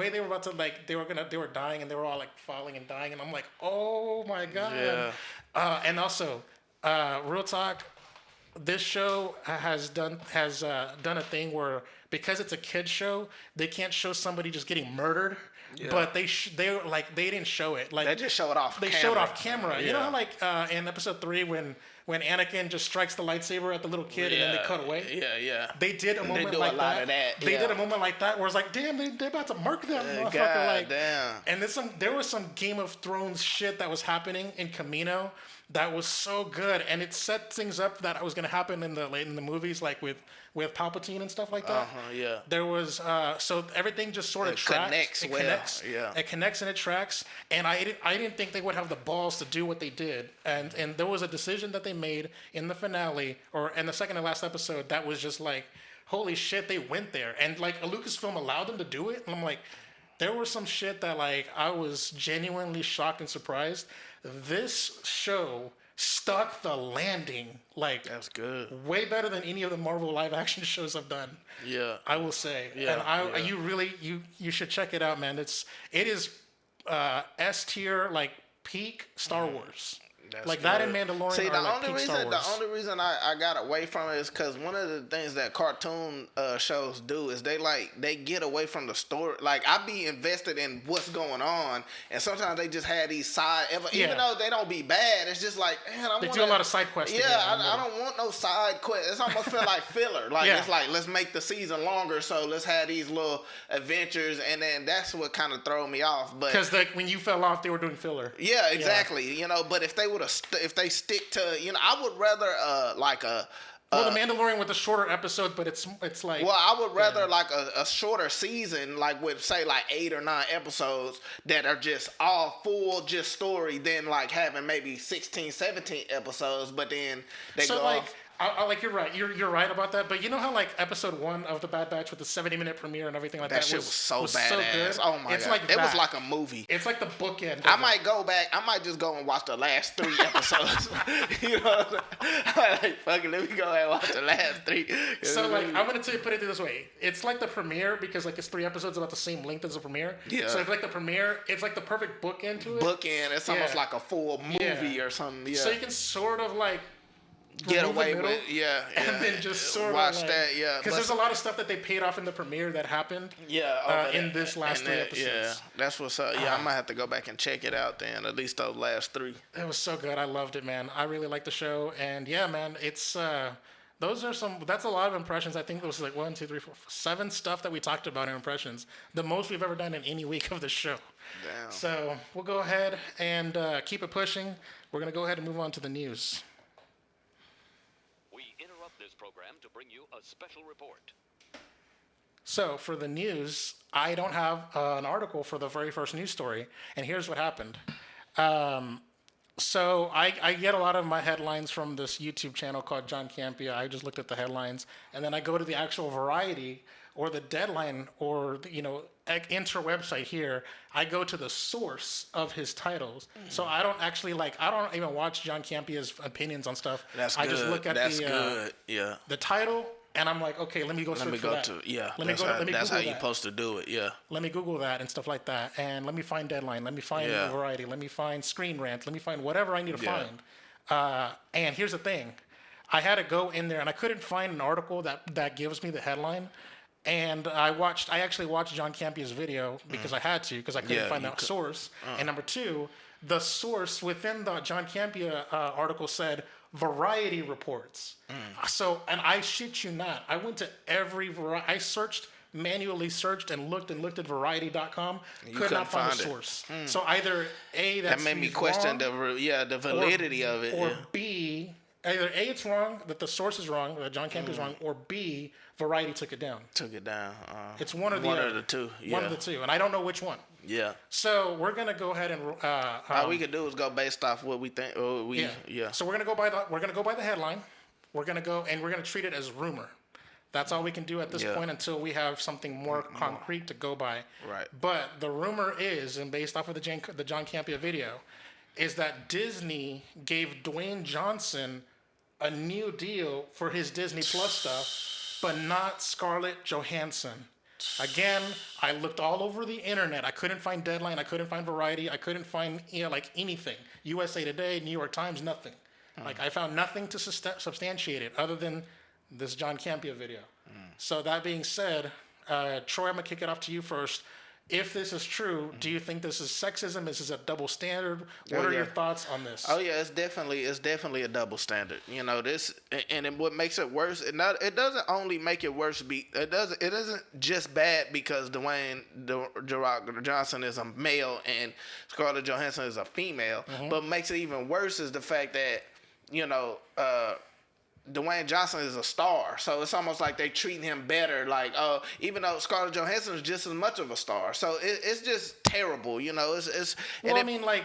they were about to like they were dying, and they were all like falling and dying, and I'm like, oh my god, and also real talk. This show has done a thing where because it's a kid's show, they can't show somebody just getting murdered but they were like they didn't show it. Like They just showed off. They showed off camera. You know how like in episode 3 when Anakin just strikes the lightsaber at the little kid and then they cut away. Yeah. They did a moment like that. They did a moment like that where it's like, damn, they're about to murk them, motherfucker. God like, damn. And there was some Game of Thrones shit that was happening in Camino that was so good, and it set things up that was going to happen in the movies, like with Palpatine and stuff like that. Yeah. There was so everything just sort of tracks. It connects. Yeah. It connects and it tracks, and I didn't think they would have the balls to do what they did, and there was a decision that they made in the finale or in the second to last episode that was just like, holy shit, they went there, and like a Lucasfilm allowed them to do it, and I'm like, there was some shit that like I was genuinely shocked and surprised. This show stuck the landing, like that's good, way better than any of the Marvel live action shows I've done. Yeah, I will say. Yeah, and you really should check it out, man. It is S tier, like peak Star Wars. That's like good. That and Mandalorian. See, the only reason I got away from it is because one of the things that cartoon shows do is they get away from the story. Like I be invested in what's going on, and sometimes they just have these even though they don't be bad, it's just like, man, they do a lot of side quests. Yeah, I don't want no side quests. It's almost feel like filler. Like it's like, let's make the season longer, so let's have these little adventures, and then that's what kind of throw me off. But because when you fell off, they were doing filler. Yeah, exactly. You know, but if they stick to, I would rather the Mandalorian with the shorter episodes, but it's like, well, I would rather like a shorter season, like with say like 8 or 9 episodes that are just all full just story than like having maybe 16, 17 episodes, but then they go off. I like you're right. You're right about that. But you know how like episode 1 of the Bad Batch with the 70-minute premiere and everything like that shit was so badass. Oh my god, like it was like a movie. It's like the bookend. I might go back. I might just go and watch the last 3 episodes. You know what I'm saying? Like fucking, let me go and watch the last 3. So like I'm gonna put it this way. It's like the premiere because like it's 3 episodes about the same length as the premiere. Yeah. So it's like the premiere. It's like the perfect bookend to it. Bookend. It's almost like a full movie or something. Yeah. So you can sort of like get away with and then just sort watch of like, that because there's a lot of stuff that they paid off in the premiere that happened in this last 3 episodes. That's what's up. I might have to go back and check it out then, at least those last 3. It was so good. I loved it, man. I really liked the show, and yeah, man, it's that's a lot of impressions. I think it was like 1, 2, 3, 4, 7 stuff that we talked about in impressions, the most we've ever done in any week of the show. Damn. So we'll go ahead and keep it pushing. We're gonna go ahead and move on to the news. This program to bring you a special report. So for the news, I don't have an article for the very first news story, and here's what happened. So I get a lot of my headlines from this YouTube channel called John Campia. I just looked at the headlines, and then I go to the actual Variety or the Deadline or enter website here. I go to the source of his titles. So I don't actually I don't even watch John Campia's opinions on stuff. That's I good. just look at the title, and I'm like, okay, let me go search for that. That's how you're supposed to do it. Yeah. Let me Google that and stuff like that, and let me find Deadline. Let me find Variety. Let me find Screen Rant. Let me find whatever I need to find. And here's the thing, I had to go in there, and I couldn't find an article that gives me the headline. And I actually watched John Campia's video because I had to, because I couldn't find that source. And number 2, the source within the John Campia article said Variety reports. So, and I shit you not, I went to every I manually searched and looked at Variety.com. Could not find a source. So either A, that made me question the validity of it, or B, either A, it's wrong, that the source is wrong, that John Campia's wrong, or B, Variety took it down. It's one of the 2. Yeah. One of the 2, and I don't know which one. Yeah. So we're gonna go ahead and all we could do is go based off what we think. So we're gonna go by the headline. We're gonna treat it as rumor. That's all we can do at this point until we have something more concrete to go by. Right. But the rumor is, and based off of the John Campia video, is that Disney gave Dwayne Johnson a new deal for his Disney Plus stuff, but not Scarlett Johannson. Again, I looked all over the internet. I couldn't find Deadline. I couldn't find Variety. I couldn't find anything. USA Today, New York Times, nothing. I found nothing to substantiate it other than this John Campia video. So that being said, Troy, I'm gonna kick it off to you first. if this is true, do you think this is sexism? Is this a double standard? What Oh, are yeah. your thoughts on this? Oh yeah, it's definitely a double standard. You know this, and then what makes it worse? It doesn't only make it worse. It isn't just bad because Dwayne The Rock Johnson is a male and Scarlett Johansson is a female. But what makes it even worse is the fact that Dwayne Johnson is a star, so it's almost like they treating him better. Like, even though Scarlett Johansson is just as much of a star, so it's just terrible. It's. Well, I mean, like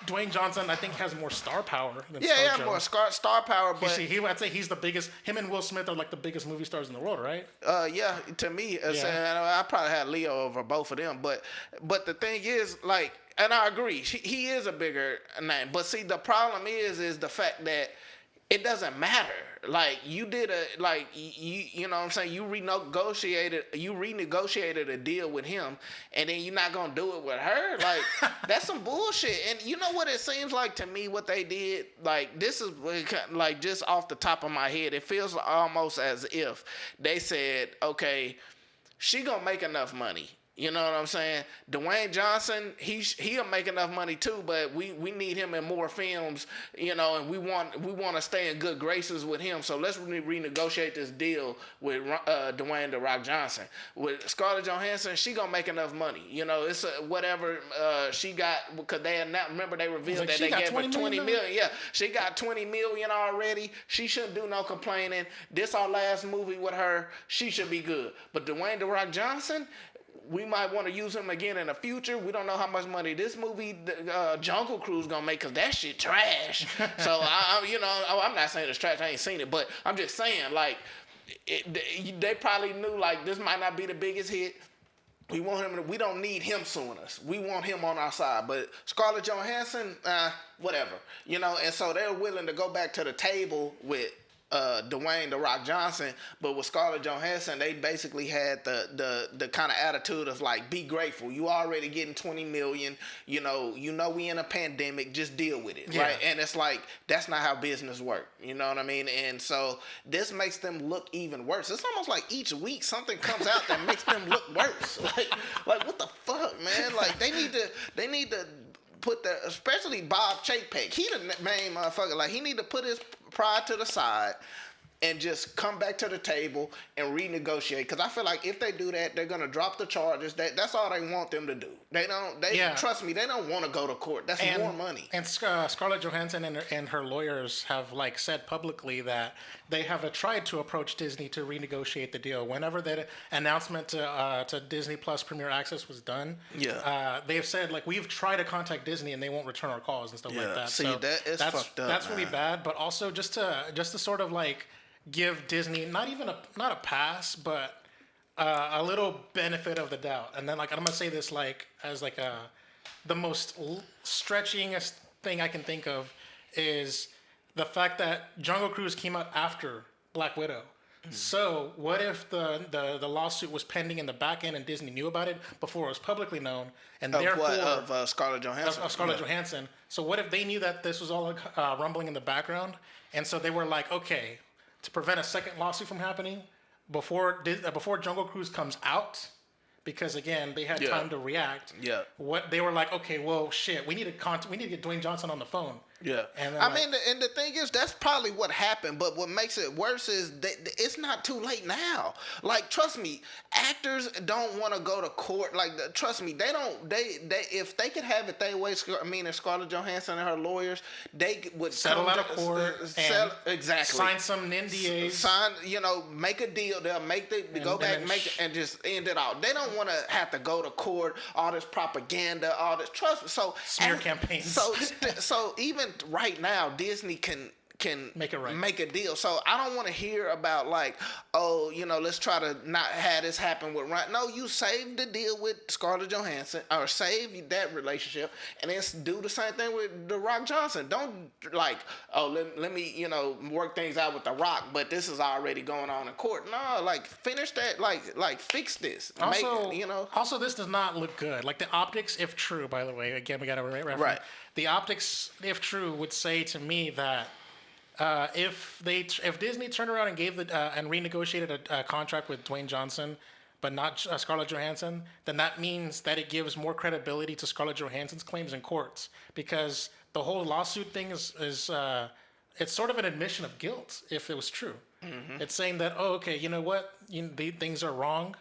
Dwayne Johnson, I think has more star power than Yeah, ScarJo. more star power, but I'd say he's the biggest. Him and Will Smith are like the biggest movie stars in the world, right? yeah, to me, I probably had Leo over both of them, but the thing is, like, and I agree, he is a bigger name, but see, the problem is the fact that it doesn't matter. Like, you did you know what I'm saying? You renegotiated a deal with him, and then you're not gonna do it with her. Like, that's some bullshit. And you know what it seems like to me? What they did, like, this is like just off the top of my head, it feels almost as if they said, okay, she gonna make enough money. You know what I'm saying? Dwayne Johnson, he'll make enough money too, but we need him in more films, and we want to stay in good graces with him. So let's renegotiate this deal with Dwayne The Rock Johnson. With Scarlett Johansson, she gonna make enough money. It's whatever she got, because they remember they revealed that they gave her 20 million. Yeah, she got 20 million already. She shouldn't do no complaining. This our last movie with her. She should be good. But Dwayne The Rock Johnson, we might want to use him again in the future. We don't know how much money this movie, Jungle Cruise, gonna make, because that shit trash. So I'm not saying it's trash. I ain't seen it, but I'm just saying, like, they probably knew, like, this might not be the biggest hit. We want him. We don't need him suing us. We want him on our side. But Scarlett Johansson, whatever, And so they're willing to go back to the table with Dwayne The Rock Johnson, but with Scarlett Johansson, they basically had the kind of attitude of, like, be grateful. You already getting 20 million. We in a pandemic. Just deal with it, right? And it's like, that's not how business work. You know what I mean? And so this makes them look even worse. It's almost like each week something comes out that makes them look worse. Like what the fuck, man? Like, they need to put especially Bob Chapek. He the main motherfucker. Like, he need to put his pride to the side and just come back to the table and renegotiate. Because I feel like if they do that, they're gonna drop the charges. That's all they want them to do. Trust me, they don't want to go to court. That's more money. And Scarlett Johansson and her lawyers have, like, said publicly that they have tried to approach Disney to renegotiate the deal. Whenever that announcement to Disney Plus Premier Access was done, they have said, like, we've tried to contact Disney and they won't return our calls and stuff like that. See, so that's fucked up. That's really bad. But also just to sort of, like, give Disney not a pass, but a little benefit of the doubt. And then, like, I'm gonna say this, like, as like the most stretchingest thing I can think of is the fact that Jungle Cruise came out after Black Widow. So what if the lawsuit was pending in the back end and Disney knew about it before it was publicly known, and therefore Scarlett Johansson? Of Scarlett Johansson. So what if they knew that this was all rumbling in the background, and so they were like, okay, to prevent a second lawsuit from happening before Jungle Cruise comes out, because again they had time to react. Yeah. What they were like, okay, well, shit, we need to get Dwayne Johnson on the phone. Yeah. And and the thing is, that's probably what happened. But what makes it worse is that it's not too late now. Like, trust me, actors don't want to go to court. Like, trust me, they don't. They if they could have it their way, if Scarlett Johansson and her lawyers, they would settle out of court, exactly, sign some NDAs, make a deal. They'll go back, and just end it out. They don't want to have to go to court. All this propaganda, all this. Trust me. So smear campaigns. So even right now, Disney can make it right, make a deal. So I don't want to hear about, like, let's try to not have this happen with Ryan. No, you save the deal with Scarlett Johansson, or save that relationship, and then do the same thing with The Rock Johnson. Don't, like, let me work things out with The Rock, but this is already going on in court. No, like, finish that, like fix this. Also, this does not look good. Like, the optics, if true, by the way, again, we got to reference. Right. The optics, if true, would say to me that if Disney turned around and gave and renegotiated a contract with Dwayne Johnson but not Scarlett Johansson, then that means that it gives more credibility to Scarlett Johansson's claims in courts, because the whole lawsuit thing is it's sort of an admission of guilt if it was true. It's saying that, oh, okay, you know what, the things are wrong.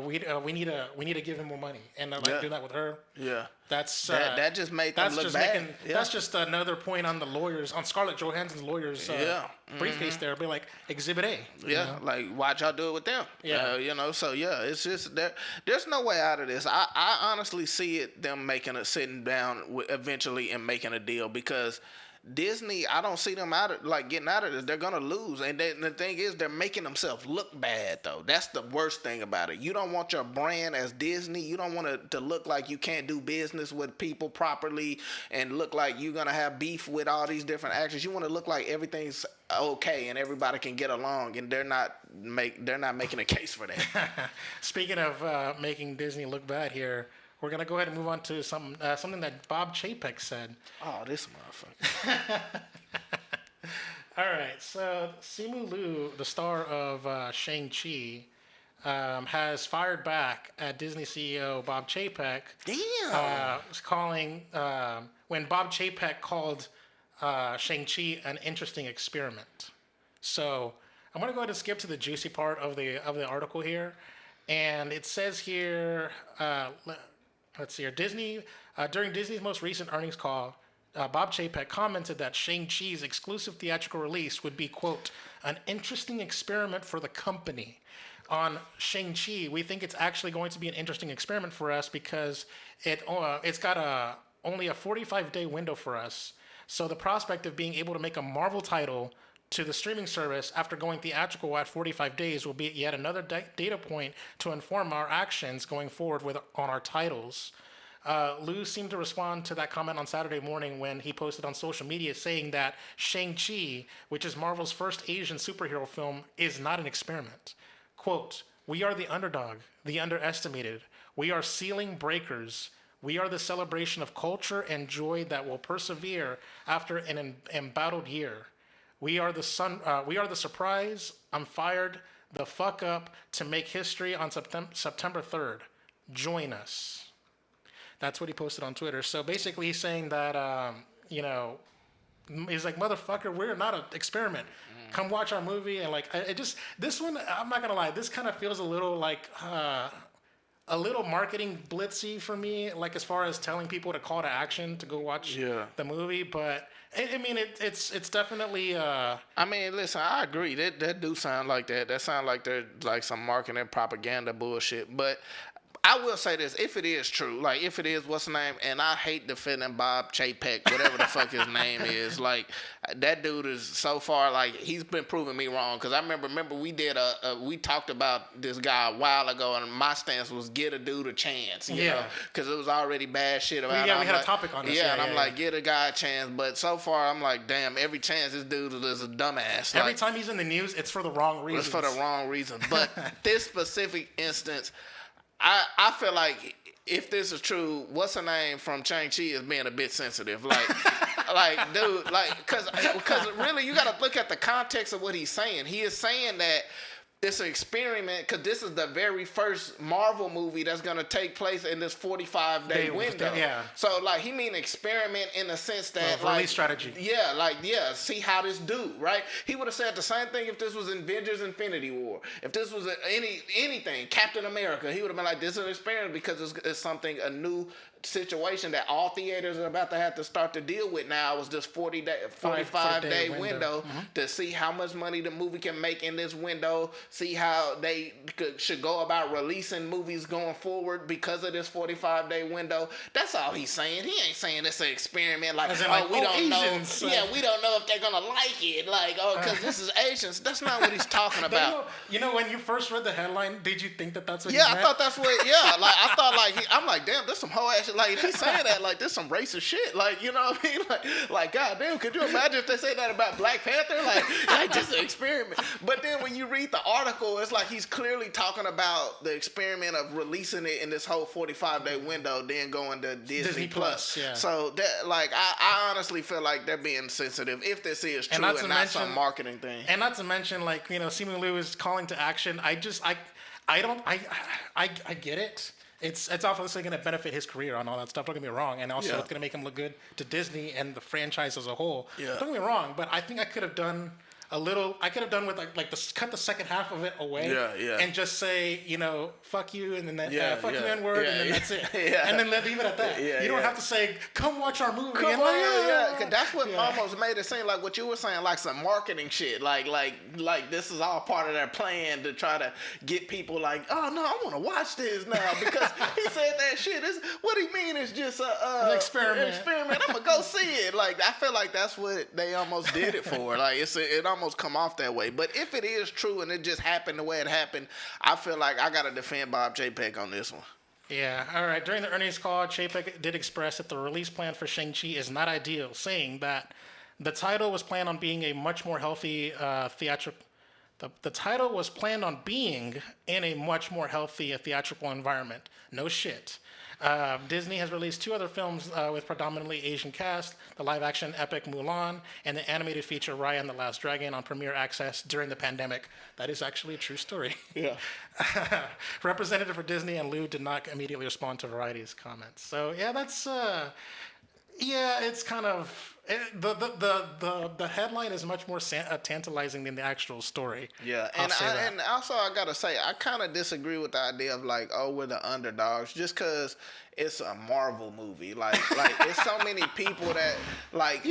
We need to give him more money, and do that with her. Yeah, That's that just made them look bad. That's just another point on the lawyers, on Scarlett Johansson's lawyers. Briefcase there, be like Exhibit A. Yeah, like watch y'all do it with them. Yeah, So it's just there's no way out of this. I honestly see it them sitting down eventually and making a deal, because Disney, I don't see them getting out of this. They're gonna lose, and the thing is, they're making themselves look bad though. That's the worst thing about it. You don't want your brand as Disney. You don't want it to look like you can't do business with people properly, and look like you're gonna have beef with all these different actors. You want to look like everything's okay and everybody can get along, and they're not making a case for that. Speaking of making Disney look bad here, we're going to go ahead and move on to something that Bob Chapek said. Oh, this motherfucker. All right. So Simu Liu, the star of Shang-Chi, has fired back at Disney CEO Bob Chapek. Damn. When Bob Chapek called Shang-Chi an interesting experiment. So I'm going to go ahead and skip to the juicy part of the article here. And it says here, let's see here. During Disney's most recent earnings call, Bob Chapek commented that Shang-Chi's exclusive theatrical release would be, quote, an interesting experiment for the company. On Shang-Chi, we think it's actually going to be an interesting experiment for us, because it's got only a 45-day window for us. So the prospect of being able to make a Marvel title to the streaming service after going theatrical at 45 days will be yet another data point to inform our actions going forward on our titles. Liu seemed to respond to that comment on Saturday morning when he posted on social media saying that Shang-Chi, which is Marvel's first Asian superhero film, is not an experiment. Quote, "We are the underdog, the underestimated. We are ceiling breakers. We are the celebration of culture and joy that will persevere after an embattled year. We are the surprise. I'm fired the fuck up to make history on September 3rd. Join us." That's what he posted on Twitter. So basically he's saying that, he's like, motherfucker, we're not an experiment. Come watch our movie. And this one, I'm not going to lie, this kind of feels a little like a little marketing blitzy for me, like as far as telling people to call to action to go watch the movie. But I mean, it's definitely. I mean, listen, I agree. That do sound like that. That sound like they're like some marketing propaganda bullshit. But I will say this: if it is true, like if it is, what's the name? And I hate defending Bob Chapek, whatever the fuck his name is. Like that dude is so far like he's been proving me wrong. Because I remember we did we talked about this guy a while ago, and my stance was get a dude a chance. You know, because it was already bad shit about. We had a topic on this. Yeah, and I'm like, get a guy a chance. But so far, I'm like, damn, every chance this dude is a dumbass. Every time he's in the news, it's for the wrong reasons. It's for the wrong reasons. But this specific instance, I feel like if this is true, what's her name from Shang-Chi is being a bit sensitive. Like, dude, because really you got to look at the context of what he's saying. He is saying that it's an experiment because this is the very first Marvel movie that's going to take place in this 45-day window. Yeah. So, he mean experiment in the sense that, release strategy. Yeah, see how this do, right? He would have said the same thing if this was Avengers Infinity War. If this was anything, Captain America, he would have been like, this is an experiment because it's something, a new situation that all theaters are about to have to start to deal with now. Is this 45-day window to see how much money the movie can make in this window, see how they should go about releasing movies going forward because of this 45-day window. That's all he's saying. He ain't saying it's an experiment we don't Asians, know. Yeah, we don't know if they're gonna like it. Because this is Asians. That's not what he's talking about. When you first read the headline, did you think that's what he meant? meant? I thought that's what. Yeah, I thought I'm like, damn, there's some whole ass. Like if he's saying that, there's some racist shit. You know what I mean? Like goddamn, could you imagine if they say that about Black Panther? Like just an experiment. But then when you read the article, it's like he's clearly talking about the experiment of releasing it in this whole 45-day window, then going to Disney Plus. Yeah. So that, I honestly feel like they're being sensitive if this is true and not some marketing thing. And not to mention, Simu Liu is calling to action. I don't. I get it. It's obviously going to benefit his career on all that stuff. Don't get me wrong, and also it's going to make him look good to Disney and the franchise as a whole. Yeah. Don't get me wrong, but I think I could have done a little. I could have done with cut the second half of it away. And just say, fuck you, and then fuck you N-word, and then that's it. And then leave it at that. You don't have to say, come watch our movie. Come on, cause that's what almost made it seem like what you were saying, like some marketing shit. Like this is all part of their plan to try to get people like, oh no, I want to watch this now because he said that shit. What he mean is just an experiment. I'm gonna go see it. Like I feel like that's what they almost did it for. Like it almost come off that way. But if it is true and it just happened the way it happened, I feel like I gotta defend Bob Chapek on this one. Yeah, all right. During the earnings call, Chapek did express that the release plan for Shang-Chi is not ideal, saying that the title was planned on being a much more healthy theatrical. The title was planned on being in a much more healthy theatrical environment. No shit. Disney has released 2 other films with predominantly Asian cast, the live-action epic Mulan and the animated feature Raya and the Last Dragon on Premier Access during the pandemic. That is actually a true story. Yeah. Representative for Disney and Liu did not immediately respond to Variety's comments. So, yeah, that's... it's kind of... The headline is much more tantalizing than the actual story. Yeah, and also I gotta say I kind of disagree with the idea of like, oh, we're the underdogs, just because it's a Marvel movie. Like it's so many people that like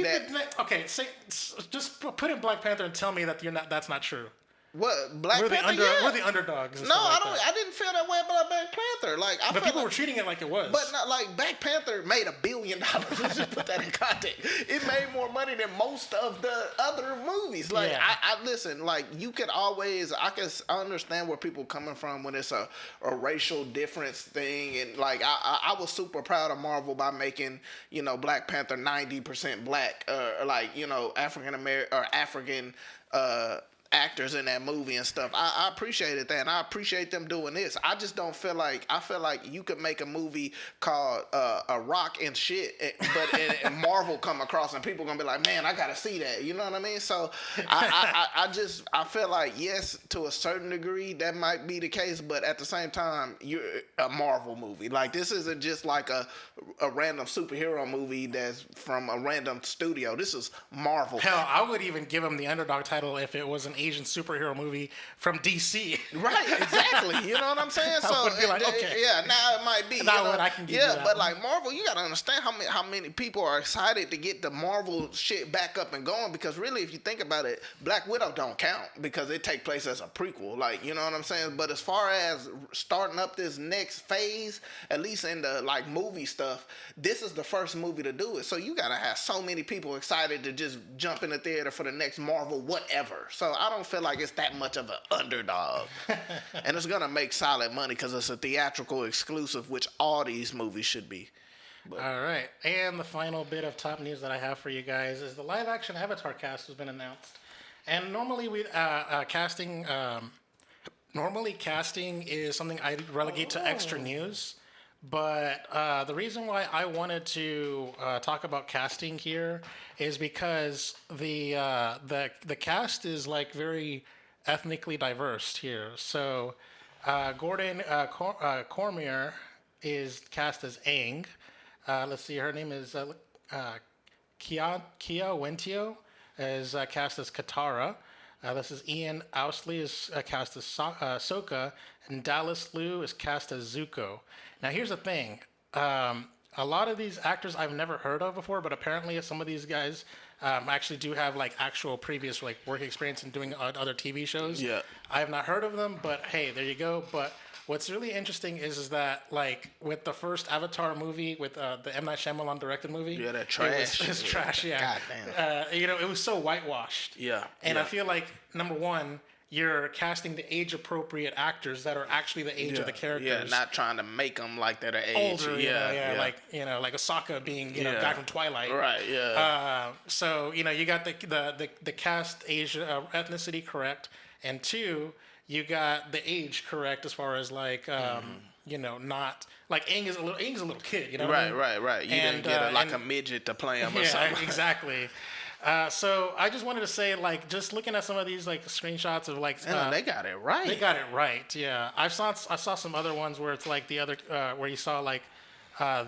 just put in Black Panther and tell me that that's not true. What Black we're Panther? We're the underdogs. No, I didn't feel that way about Black Panther. Like, but people were treating it like it was. But not like Black Panther made $1 billion. Let's just put that in context. It made more money than most of the other movies. Like, I listen. Like, you could always. I understand where people coming from when it's a racial difference thing, and like I was super proud of Marvel by making Black Panther 90% black, African American or African. Actors in that movie and stuff. I appreciated that, and I appreciate them doing this. I just don't feel like you could make a movie called A Rock and shit, but Marvel come across and people gonna be like, man, I gotta see that. You know what I mean? So I feel like yes, to a certain degree that might be the case, but at the same time, you're a Marvel movie. Like this isn't just like a random superhero movie that's from a random studio. This is Marvel. Hell, I would even give them the underdog title if it was an Asian superhero movie from DC. Right, exactly. You know what I'm saying? So I would be like, okay. Yeah, now it might be. What I can give you that but one. like Marvel, you gotta understand how many people are excited to get the Marvel shit back up and going, because really, if you think about it, Black Widow don't count because it take place as a prequel. Like, you know what I'm saying? But as far as starting up this next phase, at least in the like movie stuff, this is the first movie to do it. So you gotta have so many people excited to just jump in the theater for the next Marvel whatever. So I don't feel like it's that much of an underdog. And it's going to make solid money because it's a theatrical exclusive, which all these movies should be. But. All right. And the final bit of top news that I have for you guys is the live-action Avatar cast has been announced. And normally casting is something I relegate to extra news. But the reason why I wanted to talk about casting here is because the cast is like very ethnically diverse here. So Gordon Cormier is cast as Aang. Let's see, her name is Kia Wentio is cast as Katara. This is Ian Ousley is cast as Sokka, and Dallas Liu is cast as Zuko. Now, here's the thing. A lot of these actors I've never heard of before, but apparently some of these guys actually do have like actual previous like work experience in doing other TV shows. Yeah. I have not heard of them, but hey, there you go. But what's really interesting is that like with the first Avatar movie with the M. Night Shyamalan directed movie. Yeah, that trash. It was trash, yeah. God damn. It was so whitewashed. Yeah. And I feel like, number one, you're casting the age-appropriate actors that are actually the age of the characters. Yeah, not trying to make them like they're the age. Older, like Ahsoka being, back from Twilight. Right, yeah. So, you got the cast age ethnicity correct, and 2, you got the age correct as far as like, not like Aang's a little kid, Right. You didn't get a midget to play him or something. Exactly. So I just wanted to say, like, just looking at some of these like screenshots of like They got it right. they got it right. Yeah, I saw some other ones where it's like the other where you saw like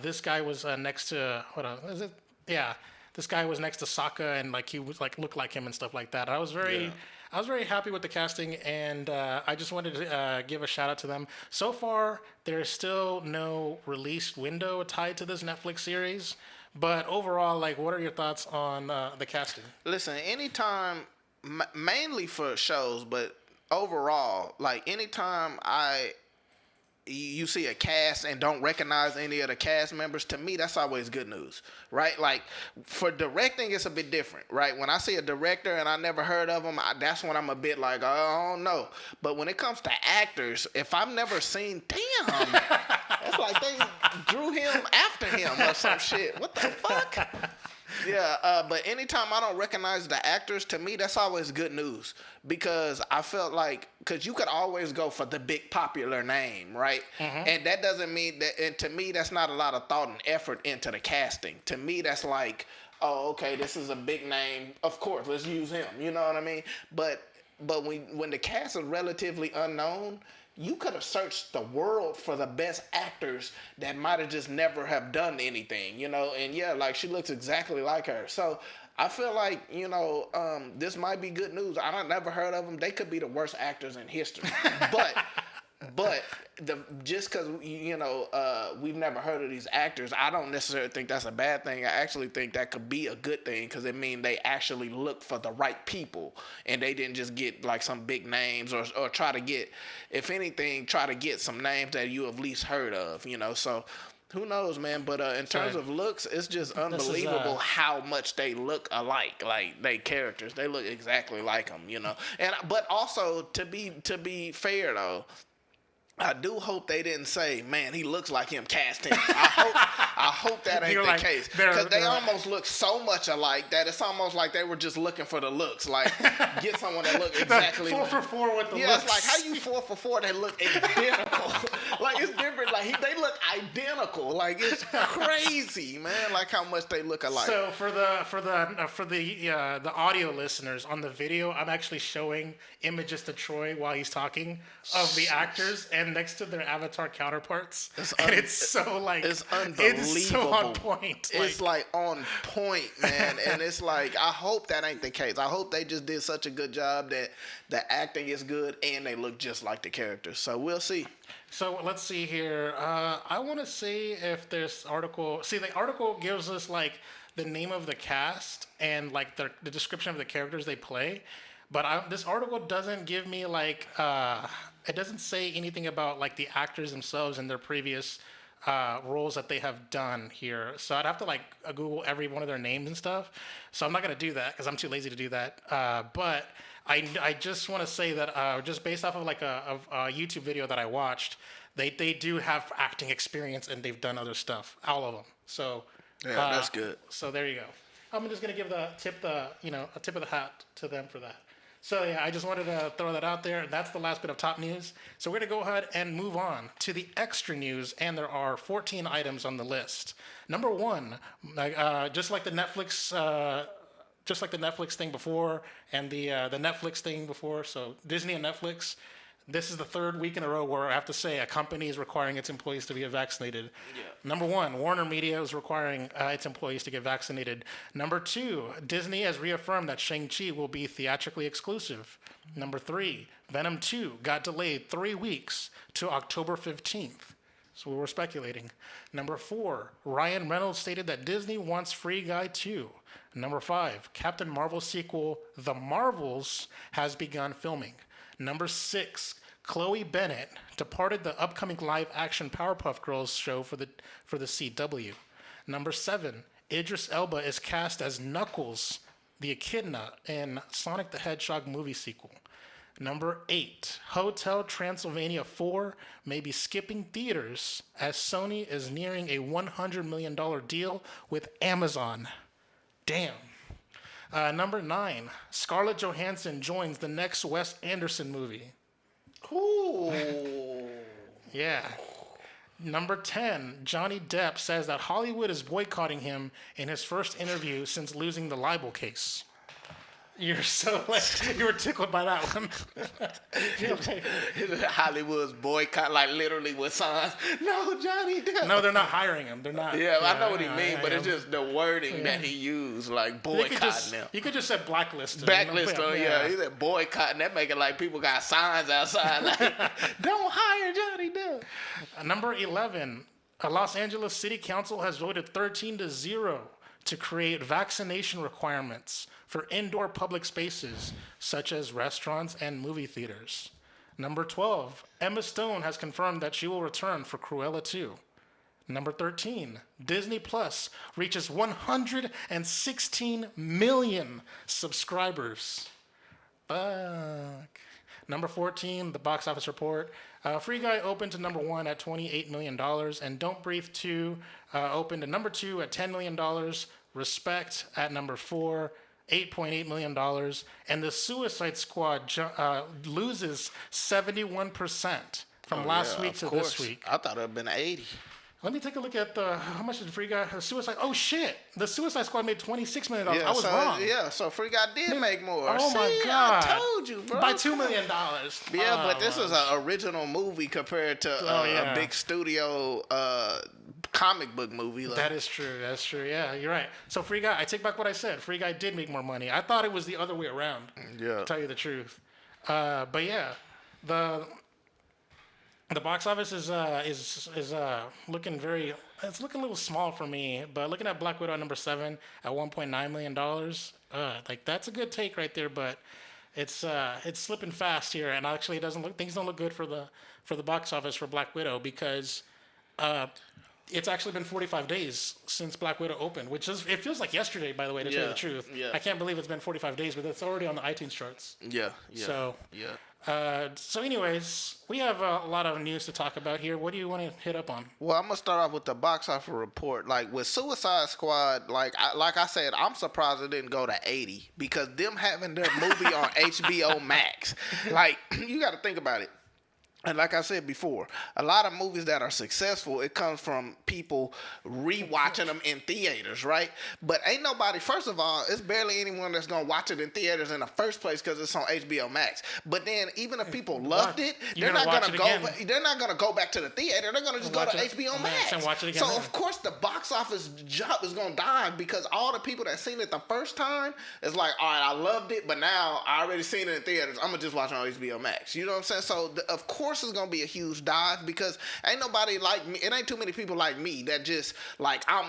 this guy was next to what is it? Yeah, this guy was next to Sokka and like he was like looked like him and stuff like that. I was very happy with the casting, and I just wanted to give a shout out to them. So far, there's still no release window tied to this Netflix series, but overall, like, what are your thoughts on the casting? Listen, anytime, mainly for shows, but overall, like anytime you see a cast and don't recognize any of the cast members, to me that's always good news, right? Like for directing, it's a bit different, right? When I see a director and I never heard of them, that's when I'm a bit like, oh, I don't know. But when it comes to actors, if I've never seen, damn, it's like they drew him after him or some shit. What the fuck? Yeah, but anytime I don't recognize the actors, to me, that's always good news. Because I felt like, because you could always go for the big popular name, right? And that doesn't mean that, and to me, that's not a lot of thought and effort into the casting. To me, that's like, oh, okay, this is a big name. Of course, let's use him. You know what I mean? But when the cast is relatively unknown, you could have searched the world for the best actors that might have just never have done anything, you know? And yeah, like she looks exactly like her. So I feel like, you know, this might be good news. I don't never heard of them. They could be the worst actors in history. But just because, you know, we've never heard of these actors, I don't necessarily think that's a bad thing. I actually think that could be a good thing because it means they actually look for the right people and they didn't just get like some big names or try to get, if anything, try to get some names that you have at least heard of, you know. So who knows, man? But in terms of looks, it's just unbelievable how much they look alike. Like they characters, they look exactly like them, you know. And but also to be fair though, I do hope they didn't say, "Man, he looks like him. Cast him." I hope that ain't the case because they almost look so much alike that it's almost like they were just looking for the looks. Like, get someone that look exactly 4 for 4 with the looks. Yeah, it's like how you 4 for 4 that look identical. Like it's different. Like they look identical. Like it's crazy, man. Like how much they look alike. So for the audio listeners on the video, I'm actually showing images to Troy while he's talking of the actors and next to their avatar counterparts. It's so like it's unbelievable. It's so on point. It's like on point, man. And it's like I hope that ain't the case. I hope they just did such a good job that the acting is good and they look just like the characters. So we'll see. So let's see here. I want to see if this article. See, the article gives us like the name of the cast and like the description of the characters they play. But this article doesn't give me like it doesn't say anything about like the actors themselves and their previous roles that they have done here. So I'd have to like Google every one of their names and stuff. So I'm not gonna do that because I'm too lazy to do that. But I just want to say that just based off of like a YouTube video that I watched, they do have acting experience and they've done other stuff, all of them. So yeah, that's good. So there you go. I'm just gonna give a tip of the hat to them for that. So yeah, I just wanted to throw that out there. That's the last bit of top news. So we're gonna go ahead and move on to the extra news, and there are 14 items on the list. Number one, just like the Netflix thing before, and the Netflix thing before. So Disney and Netflix. This is the third week in a row where I have to say a company is requiring its employees to be vaccinated. Yeah. Number one, Warner Media is requiring its employees to get vaccinated. Number two, Disney has reaffirmed that Shang-Chi will be theatrically exclusive. Number three, Venom 2 got delayed 3 weeks to October 15th. So we were speculating. Number four, Ryan Reynolds stated that Disney wants Free Guy 2. Number five, Captain Marvel sequel The Marvels has begun filming. Number six, Chloe Bennett departed the upcoming live-action Powerpuff Girls show for the CW. Number seven, Idris Elba is cast as Knuckles, the Echidna, in Sonic the Hedgehog movie sequel. Number eight, Hotel Transylvania 4 may be skipping theaters as Sony is nearing a $100 million deal with Amazon. Damn. Number nine, Scarlett Johannson joins the next Wes Anderson movie. Cool. Yeah. Number 10, Johnny Depp says that Hollywood is boycotting him in his first interview since losing the libel case. You're so you were tickled by that one. Hollywood's boycott, like literally with signs. No, Johnny Depp. No, they're not hiring him. They're not. Yeah, I know what he means, but it's just the wording that he used, like boycotting them. You could just say blacklisted. Blacklist, he said boycotting. That make it like people got signs outside, like, don't hire Johnny Depp. Number 11, Los Angeles City Council has voted 13-0 to create vaccination requirements for indoor public spaces such as restaurants and movie theaters. Number 12, Emma Stone has confirmed that she will return for Cruella 2. Number 13, Disney Plus reaches 116 million subscribers. Fuck. Number 14, the box office report. Free Guy opened to number 1 at $28 million, and Don't Breathe 2 opened to number 2 at $10 million. Respect at number 4, $8.8 million. And the Suicide Squad loses 71% from last week to this week. I thought it would have been 80. Let me take a look at how much did Free Guy Suicide? Oh shit! The Suicide Squad made $26 million. Yeah, I was wrong. Yeah, so Free Guy did make more. Oh my god! I told you, bro. By $2 million. Yeah, but this is an original movie compared to a big studio comic book movie. Like. That is true. That's true. Yeah, you're right. So Free Guy, I take back what I said. Free Guy did make more money. I thought it was the other way around. Yeah. To tell you the truth. But yeah, the box office is looking very. It's looking a little small for me, but looking at Black Widow at number 7 at $1.9 million, like that's a good take right there. But it's slipping fast here, and actually things don't look good for the box office for Black Widow because it's actually been 45 days since Black Widow opened, it feels like yesterday, by the way, to tell you the truth. Yeah. I can't believe it's been 45 days, but it's already on the iTunes charts. Yeah. So. Yeah. So anyways, we have a lot of news to talk about here. What do you want to hit up on? Well, I'm gonna start off with the box office report. Like with Suicide Squad, like I said, I'm surprised it didn't go to 80 because them having their movie on HBO Max. Like you got to think about it. And like I said before, a lot of movies that are successful, it comes from people rewatching them in theaters, right? But ain't nobody, first of all, it's barely anyone that's going to watch it in theaters in the first place because it's on HBO Max. But then even if people loved it, they're not going to go back to the theater. They're going to just go to HBO Max. And watch it again. So, of course, the box office jump is going to die because all the people that seen it the first time is like, all right, I loved it, but now I already seen it in theaters. I'm going to just watch it on HBO Max. You know what I'm saying? So, of course, it's gonna be a huge dive because ain't nobody like me. It ain't too many people like me that just like I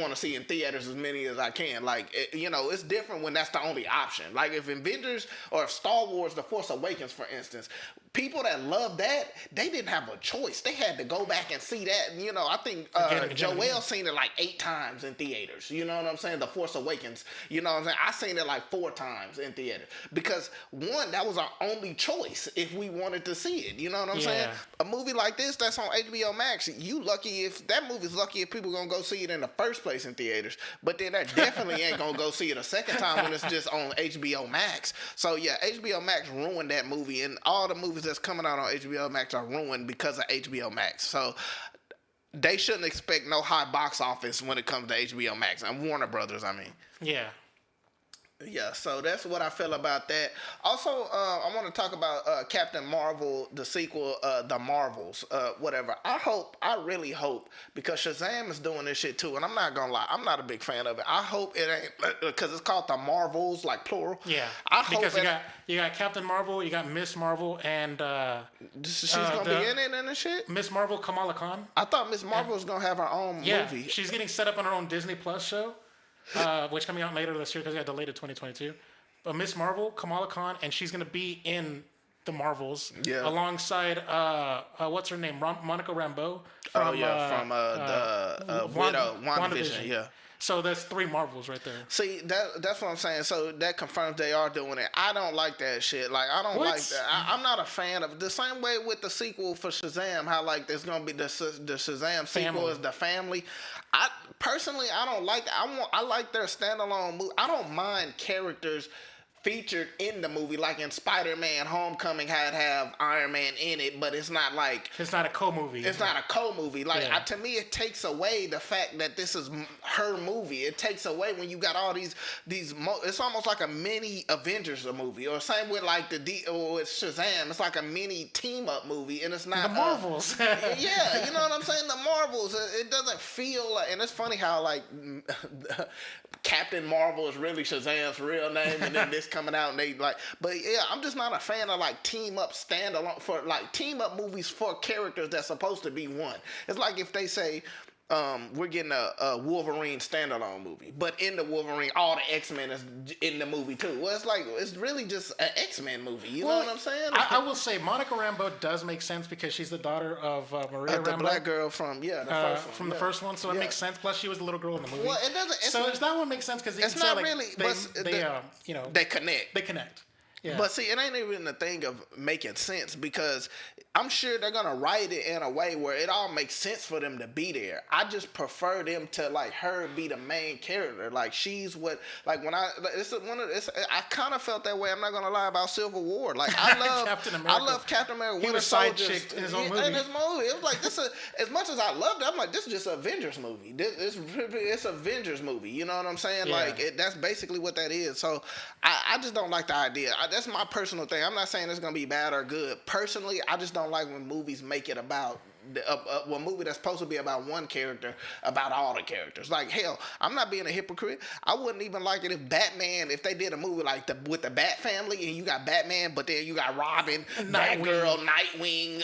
want to see in theaters as many as I can. Like it's different when that's the only option. Like if Avengers or if Star Wars: The Force Awakens, for instance, people that love that they didn't have a choice. They had to go back and see that. And, I think Joel seen it like 8 times in theaters. You know what I'm saying? The Force Awakens. You know what I'm saying? I seen it like 4 times in theater because one, that was our only choice if we wanted to see it. You know what I'm saying? A movie like this that's on HBO Max, you lucky if that movie's lucky if people gonna go see it in the first place in theaters. But then that definitely ain't gonna go see it a second time when it's just on HBO Max. So yeah, HBO Max ruined that movie, and all the movies that's coming out on HBO Max are ruined because of HBO Max. So they shouldn't expect no high box office when it comes to HBO Max and Warner Brothers. I mean. Yeah. Yeah, so that's what I feel about that. Also, I want to talk about Captain Marvel, the sequel, The Marvels, whatever. I really hope, because Shazam is doing this shit too, and I'm not gonna lie, I'm not a big fan of it. I hope it ain't, because it's called The Marvels, like plural. Yeah, because you got Captain Marvel, you got Miss Marvel, and she's gonna be in it and the shit. Miss Marvel, Kamala Khan. I thought Miss Marvel was gonna have her own movie. She's getting set up on her own Disney Plus show. Which coming out later this year because it got delayed to 2022. But Miss Marvel, Kamala Khan, and she's going to be in the Marvels alongside, what's her name? Monica Rambeau. From the Widow, WandaVision, yeah. So that's 3 Marvels right there. See, that's what I'm saying. So that confirms they are doing it. I don't like that shit. Like, I don't like that. I'm not a fan of it. The same way with the sequel for Shazam, how, like, there's going to be the Shazam sequel is The Family. Personally, I don't like that. I like their standalone movie. I don't mind characters featured in the movie, like in Spider-Man Homecoming had have Iron Man in it, but it's not like It's not a co-movie. it's not a co-movie. Like Yeah. to me, it takes away the fact that this is her movie. It takes away when you got all these. It's almost like a mini Avengers movie, or same with like or with Shazam. It's like a mini team up movie, and it's not The Marvels. yeah, you know what I'm saying? The Marvels. It doesn't feel like, and it's funny how like Captain Marvel is really Shazam's real name, and then this coming out and they like. But yeah, I'm just not a fan of like team up standalone for like team up movies for characters that's supposed to be one. It's like if they say. We're getting a Wolverine standalone movie, but in the Wolverine, all the X-Men is in the movie too. Well, it's like it's really just an X-Men movie. You know what I'm saying? I will say Monica Rambeau does make sense because she's the daughter of Maria Rambeau. The black girl from the first one. From the first one, so it makes sense. Plus, she was the little girl in the movie. Well, it doesn't. So that one makes sense because it's say, not like, really. they connect. They connect. Yeah. But see, it ain't even a thing of making sense because I'm sure they're gonna write it in a way where it all makes sense for them to be there. I just prefer them to like her be the main character. Like she's what like when I kind of felt that way. I'm not gonna lie about Civil War. Like I love Captain America. I love Captain America. He Winter was side Soldier chicked in his own movie. In his movie, it was like this. As much as I loved it, I'm like this is just an Avengers movie. It's an Avengers movie. You know what I'm saying? Yeah. Like that's basically what that is. So I just don't like the idea. That's my personal thing. I'm not saying it's gonna be bad or good. Personally, I just don't like when movies make it about a movie that's supposed to be about one character about all the characters. Like hell, I'm not being a hypocrite. I wouldn't even like it if they did a movie like with the Bat family and you got Batman, but then you got Robin, Batgirl, Nightwing,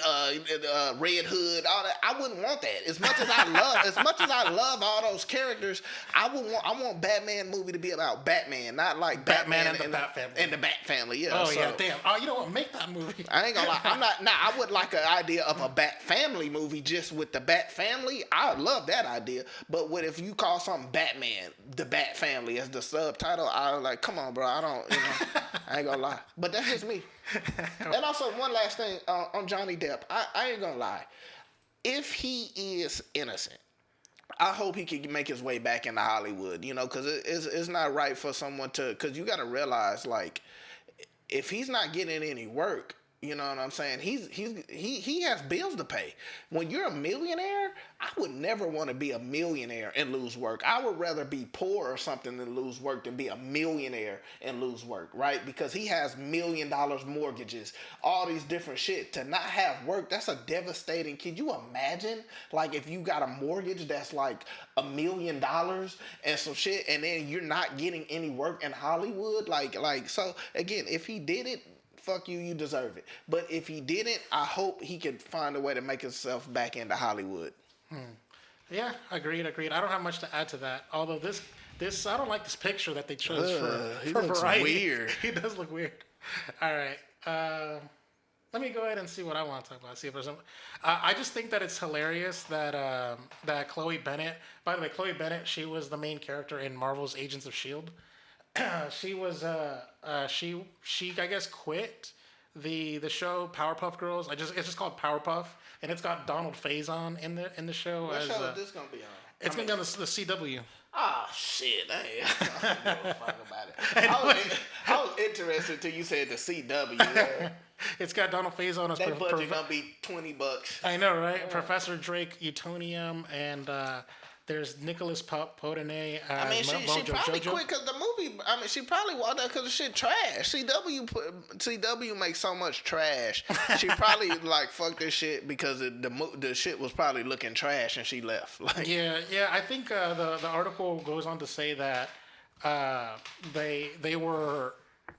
Red Hood, all that. I wouldn't want that. As much as I love all those characters, I want Batman movie to be about Batman, not like Batman and the Bat family. And the Bat family. Yeah. Oh yeah, damn. Oh, you know what? Make that movie. I ain't gonna lie. I'm not. Nah, I would like an idea of a Bat family movie just with the Bat family. I would love that idea. But what if you call something Batman, the Bat family as the subtitle? I was like, come on, bro. I don't. I ain't gonna lie. But that's just me. And also one last thing on Johnny Depp. I ain't gonna lie. If he is innocent, I hope he can make his way back into Hollywood. You know, because it's not right for someone to. Because you got to realize, like, if he's not getting any work. You know what I'm saying? He has bills to pay. When you're a millionaire, I would never want to be a millionaire and lose work. I would rather be poor or something than lose work than be a millionaire and lose work, right? Because he has $1 million mortgages, all these different shit. To not have work, that's a devastating. Can you imagine? Like if you got a mortgage that's like $1 million and some shit, and then you're not getting any work in Hollywood, like so. Again, if he did it. Fuck you, you deserve it. But if he didn't, I hope he could find a way to make himself back into Hollywood. Yeah, agreed. I don't have much to add to that. Although this I don't like this picture that they chose for looks variety. weird. He does look weird. All right. Let me go ahead and see what I want to talk about. See if there's some. I just think that it's hilarious that that Chloe Bennett. By the way, Chloe Bennett, she was the main character in Marvel's Agents of S.H.I.E.L.D. She was she I guess quit the show Powerpuff Girls. It's just called Powerpuff, and it's got Donald Faison in the show. What show is this gonna be on? It's gonna be on the CW. Ah, shit. I don't give a fuck about it. I was interested till you said the CW. It's got Donald Faison as That budget gonna be $20. I know, right? Yeah. Professor Drake Utonium and there's Nicholas Potanay. I mean, she probably quit because the movie. I mean, she probably walked out because the shit trash. CW makes so much trash. She probably like fuck this shit because the shit was probably looking trash and she left. Like yeah. I think the article goes on to say that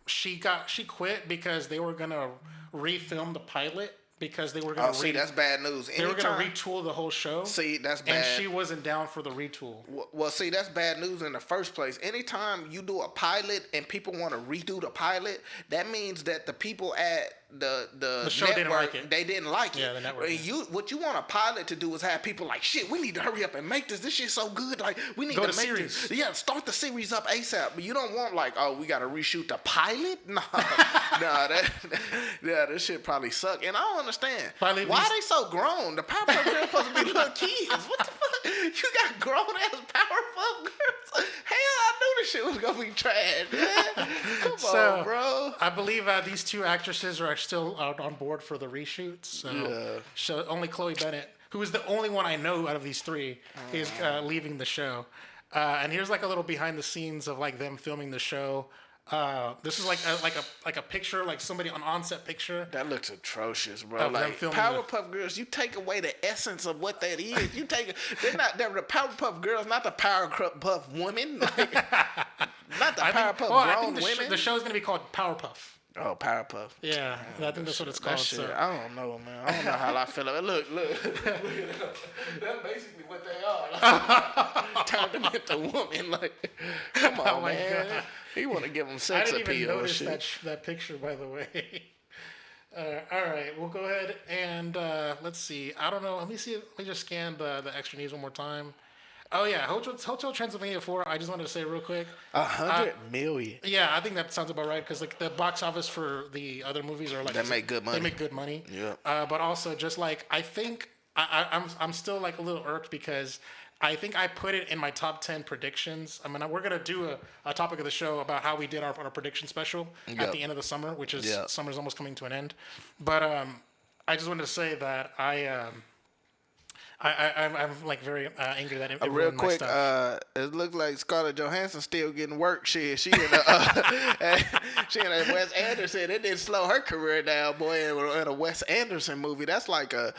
she quit because they were gonna refilm the pilot. Because they were going to that's bad news. They were going to retool the whole show. See, that's bad. And she wasn't down for the retool. Well, see, that's bad news in the first place. Anytime you do a pilot and people want to redo the pilot, that means that the people at the show network, didn't like it. They didn't like it. Yeah, the network. What you want a pilot to do is have people like, shit, we need to hurry up and make this. This shit's so good. Like, we need to make series. this. Yeah, start the series up ASAP. But you don't want like, oh, we got to reshoot the pilot? No. This shit probably suck. And I don't understand. Why are they so grown? The Powerpuff Girls supposed to be little kids. What the fuck? You got grown ass Powerpuff Girls? Hell, I knew the this shit was gonna be trash, man. Come So, on, bro. I believe these two actresses are still on board for the reshoots. So only Chloe Bennett, who is the only one I know out of these three, is leaving the show. And here's like a little behind the scenes of like them filming the show. This is like a picture, like somebody on onset picture. That looks atrocious, bro. Of them Like filming Powerpuff Girls, you take away the essence of what that is. You take they're the Powerpuff Girls, not the Powerpuff women. Like, not the Powerpuff I grown think women. the show is gonna be called Powerpuff. Oh, Powerpuff. Yeah, I think that's what it's called. That shit, So. I don't know, man. I don't know how I feel about it. Look. That's basically what they are. Turned them into women. Like, come on, man. God. He want to give them I sex didn't even appeal and notice shit. that picture, by the way. All right, we'll go ahead and let's see. I don't know. Let me see. Let me just scan the extra news one more time. Oh yeah, Hotel Transylvania 4. I just wanted to say real quick. 100 million. Yeah, I think that sounds about right because like the box office for the other movies are like They make good money. They make good money. Yeah. But also just like I think I'm still like a little irked because I think I put it in my top 10 predictions. I mean, we're gonna do a topic of the show about how we did our prediction special at the end of the summer, which is summer's almost coming to an end. But I just wanted to say that I'm like very angry that it Real ruined my quick, stuff. it looks like Scarlett Johannson still getting work. She in a Wes Anderson. It didn't slow her career down, boy. In a Wes Anderson movie, that's a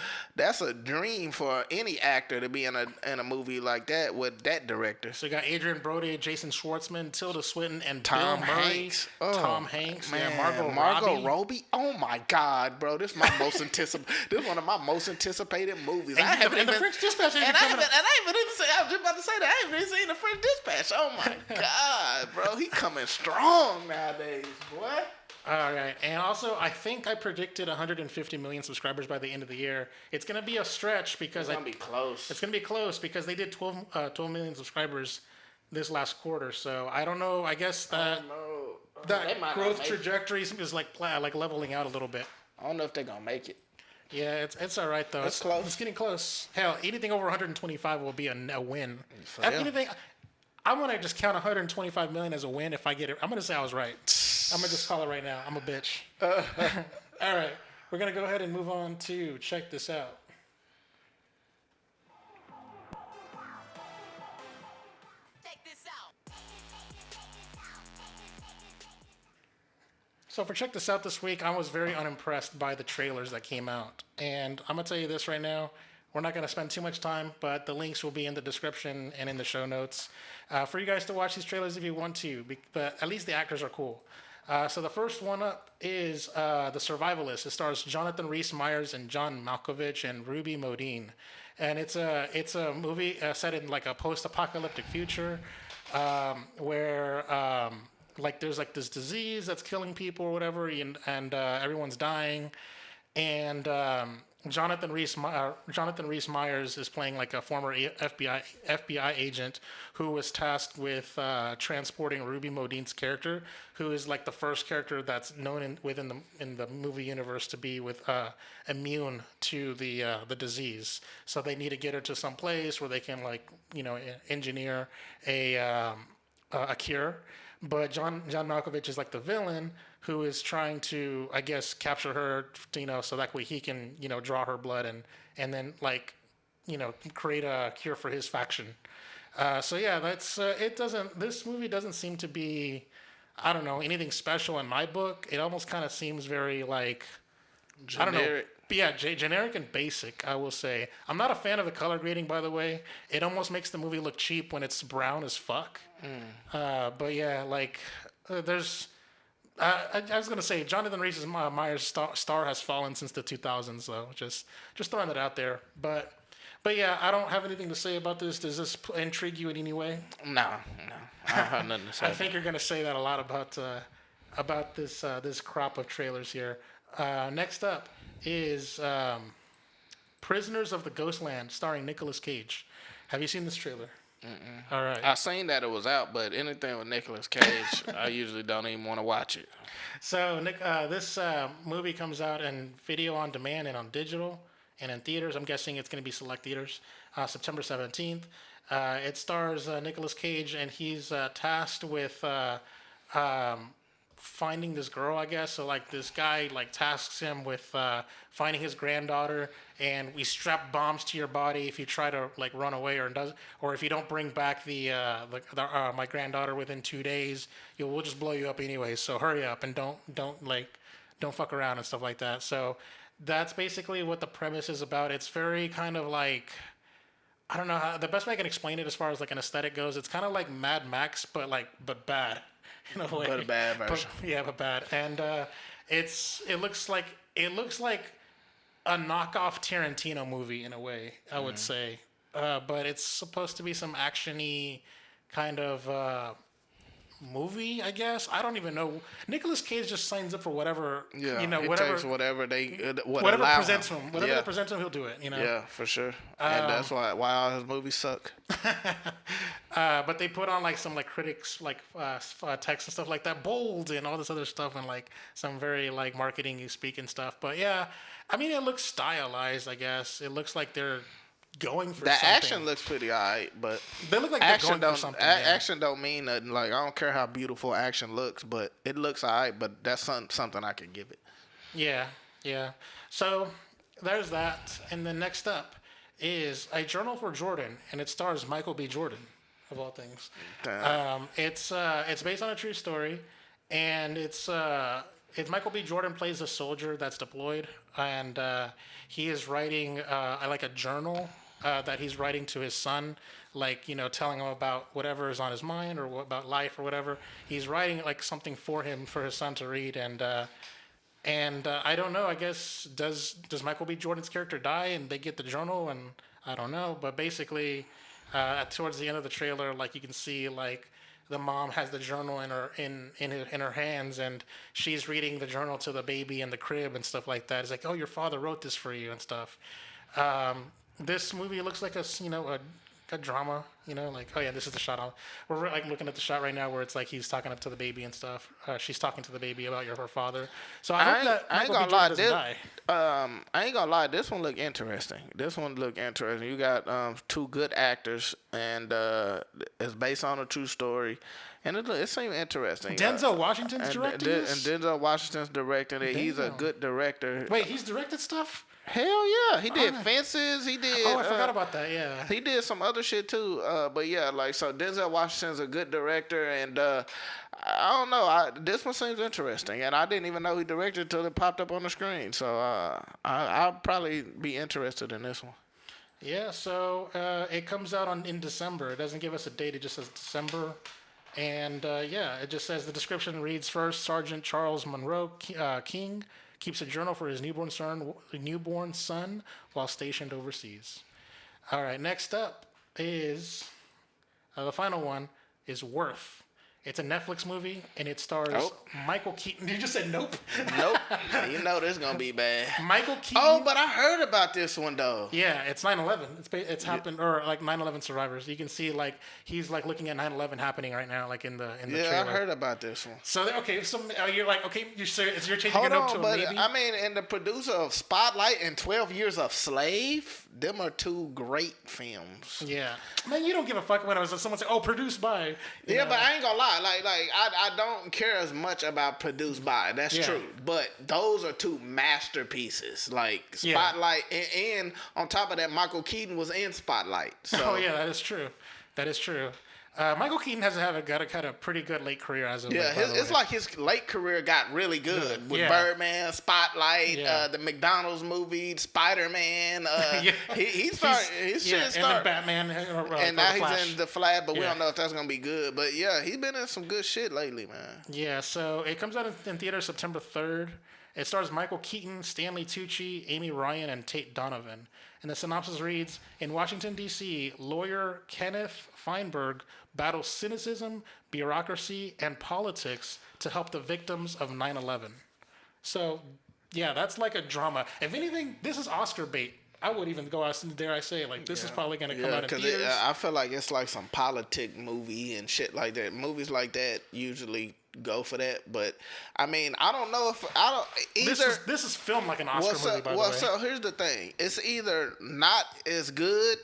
dream for any actor to be in a movie like that with that director. So you got Adrian Brody, Jason Schwartzman, Tilda Swinton, and Tom Bill Murray. Hanks. Oh, Tom Hanks. Man, Yeah, Margot Robbie. Oh my God, bro! This is my most This is one of my most anticipated movies. And the French Dispatch ain't And I coming haven't, and I even say, I was just about to say that I haven't even seen the French Dispatch. Oh my God, bro, he coming strong nowadays, boy. All right, and also I think I predicted 150 million subscribers by the end of the year. It's gonna be a stretch because It's gonna be close. It's gonna be close because they did 12 million subscribers this last quarter. So I don't know. I guess that that growth trajectory is like leveling out a little bit. I don't know if they're gonna make it. Yeah, it's all right though. It's close. It's getting close. Hell, anything over 125 will be a win. So, If yeah. anything, I'm gonna just count 125 million as a win if I get it. I'm gonna say I was right. I'm gonna just call it right now. I'm a bitch. All right, we're gonna go ahead and move on to check this out. Check this out. So for Check This Out this week, I was very unimpressed by the trailers that came out. And I'm going to tell you this right now. We're not going to spend too much time, but the links will be in the description and in the show notes for you guys to watch these trailers if you want to. But at least the actors are cool. So the first one up is The Survivalist. It stars Jonathan Rhys-Meyers and John Malkovich and Ruby Modine. And it's a movie set in like a post-apocalyptic future where like there's like this disease that's killing people or whatever, and everyone's dying, and Jonathan Rhys-Meyers is playing like a former FBI agent who was tasked with transporting Ruby Modine's character, who is like the first character that's known within the movie universe to be immune to the disease. So they need to get her to some place where they can engineer a cure. But John Malkovich is like the villain who is trying to, I guess, capture her, so that way he can, draw her blood and then create a cure for his faction. So yeah, that's this movie doesn't seem to be, I don't know, anything special in my book. It almost kind of seems very like, Generic. I don't know. But yeah, generic and basic, I will say. I'm not a fan of the color grading, by the way. It almost makes the movie look cheap when it's brown as fuck. But yeah, there's... I was going to say, Jonathan Rhys-Meyers' star has fallen since the 2000s, though. Just throwing that out there. But yeah, I don't have anything to say about this. Does this intrigue you in any way? No. I don't have nothing to say. I think you're going to say that a lot about this crop of trailers here. Next up is Prisoners of the Ghostland, starring Nicolas Cage. Have you seen this trailer? Mm-mm. All right. I seen that it was out, but anything with Nicolas Cage, I usually don't even want to watch it. So this movie comes out in video on demand and on digital and in theaters. I'm guessing it's going to be select theaters, September 17th. It stars Nicolas Cage, and he's tasked with um, finding this girl, I guess. So like this guy like tasks him with finding his granddaughter, and we strap bombs to your body if you try to like run away or if you don't bring back my granddaughter within 2 days, we'll just blow you up anyway. So hurry up and don't fuck around and stuff like that. So that's basically what the premise is about. It's very kind of like, I don't know how the best way I can explain it as far as like an aesthetic goes. It's kind of like Mad Max, but bad in a way. But a bad version. But bad. And it looks like a knockoff Tarantino movie in a way, I would say. But it's supposed to be some actiony kind of movie, I guess. I don't even know. Nicolas Cage just signs up for whatever. Yeah, whatever takes whatever whatever presents him. Whatever presents him, he'll do it. Yeah, for sure. And that's why all his movies suck. But they put on like some like critics like text and stuff like that, bold and all this other stuff, and like some very like marketing speak and stuff. But yeah, I mean it looks stylized. I guess it looks like they're going for the something. action looks pretty alright, but they look like they're going for something. Action don't mean nothing. Like I don't care how beautiful action looks, but it looks alright. But that's something I can give it. Yeah. So there's that, and then next up is A Journal for Jordan, and it stars Michael B. Jordan, of all things. It's based on a true story, and it's Michael B. Jordan plays a soldier that's deployed, and he is writing like a journal that he's writing to his son, like telling him about whatever is on his mind or about life or whatever. He's writing like something for his son to read, and I don't know. I guess does Michael B. Jordan's character die and they get the journal? And I don't know. But basically, towards the end of the trailer, like you can see, like the mom has the journal in her hands, and she's reading the journal to the baby in the crib and stuff like that. It's like, oh, your father wrote this for you and stuff. This movie looks like a drama, like, oh yeah, this is the shot. We're like looking at the shot right now where it's like he's talking up to the baby and stuff. She's talking to the baby about her father. So I hope that Michael B. Jordan doesn't die. I ain't gonna lie, this one look interesting. You got two good actors, and it's based on a true story, and it seemed interesting. Denzel Washington's directing this? And Denzel Washington's directing it. He's a good director. Wait, he's directed stuff? Hell yeah, he did Fences. He did. Oh, I forgot about that. Yeah, he did some other shit too. But yeah, like so, Denzel Washington's a good director, and I don't know. This one seems interesting, and I didn't even know he directed until it popped up on the screen. So I'll probably be interested in this one. Yeah. So it comes out in December. It doesn't give us a date. It just says December. And it just says the description reads: First Sergeant Charles Monroe King keeps a journal for his newborn son while stationed overseas. All right, next up is the final one is Worth. It's a Netflix movie, and it stars Michael Keaton. You just said nope? Nope. You know this is going to be bad. Michael Keaton. Oh, but I heard about this one, though. Yeah, it's 9/11. It's happened, or like 9/11 survivors. You can see, like, he's, like, looking at 9/11 happening right now, like, in the trailer. Yeah, I heard about this one. So, okay, you're like, okay, you're changing your note to a maybe? I mean, and the producer of Spotlight and 12 Years a Slave, them are two great films. Yeah. Man, you don't give a fuck when someone say, oh, produced by. Yeah, but I ain't gonna lie. Like I don't care as much about produced by. That's true. But those are two masterpieces. Like Spotlight, and on top of that, Michael Keaton was in Spotlight. So. Oh yeah, that is true. Michael Keaton has got a kind of pretty good late career as of it's like his late career got really good with Birdman, Spotlight, the McDonald's movie, Spider-Man. He started his shit started. And Batman, and now he's in the Flash, but we don't know if that's gonna be good. But yeah, he's been in some good shit lately, man. Yeah, so it comes out in theaters September 3rd. It stars Michael Keaton, Stanley Tucci, Amy Ryan, and Tate Donovan. And the synopsis reads, in Washington, D.C., lawyer Kenneth Feinberg battles cynicism, bureaucracy, and politics to help the victims of 9/11. So, yeah, that's like a drama. If anything, this is Oscar bait. I would even go out, dare I say, like, this is probably going to come out in theaters. I feel like it's like some politic movie and shit like that. Movies like that usually go for that, but I mean, I don't know if this is filmed like an Oscar movie. By the way, so here's the thing: it's either not as good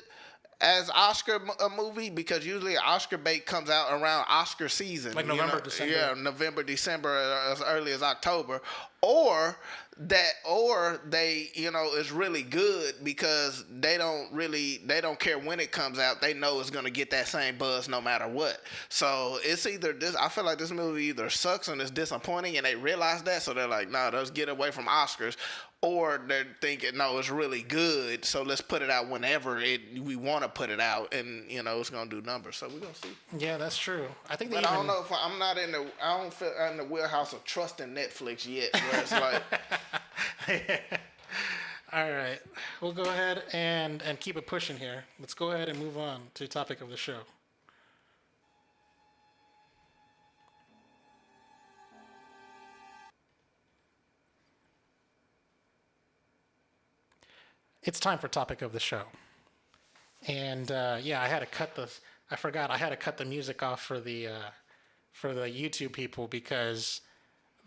as a movie, because usually Oscar bait comes out around Oscar season, Like November, December. Yeah, November, December, as early as October, or they, is really good because they don't care when it comes out. They know it's gonna get that same buzz no matter what. So it's either this. I feel like this movie either sucks and it's disappointing, and they realize that, so they're like, nah, let's get away from Oscars. Or they're thinking, no, it's really good, so let's put it out whenever we want to put it out, and it's gonna do numbers. So we're gonna see. Yeah, that's true. I think. But I don't know if I'm not in the. I don't feel in the wheelhouse of trusting Netflix yet, where it's like. All right, we'll go ahead and keep it pushing here. Let's go ahead and move on to the topic of the show. It's time for topic of the show. And yeah, I had to cut the. I forgot I had to cut the music off for the YouTube people because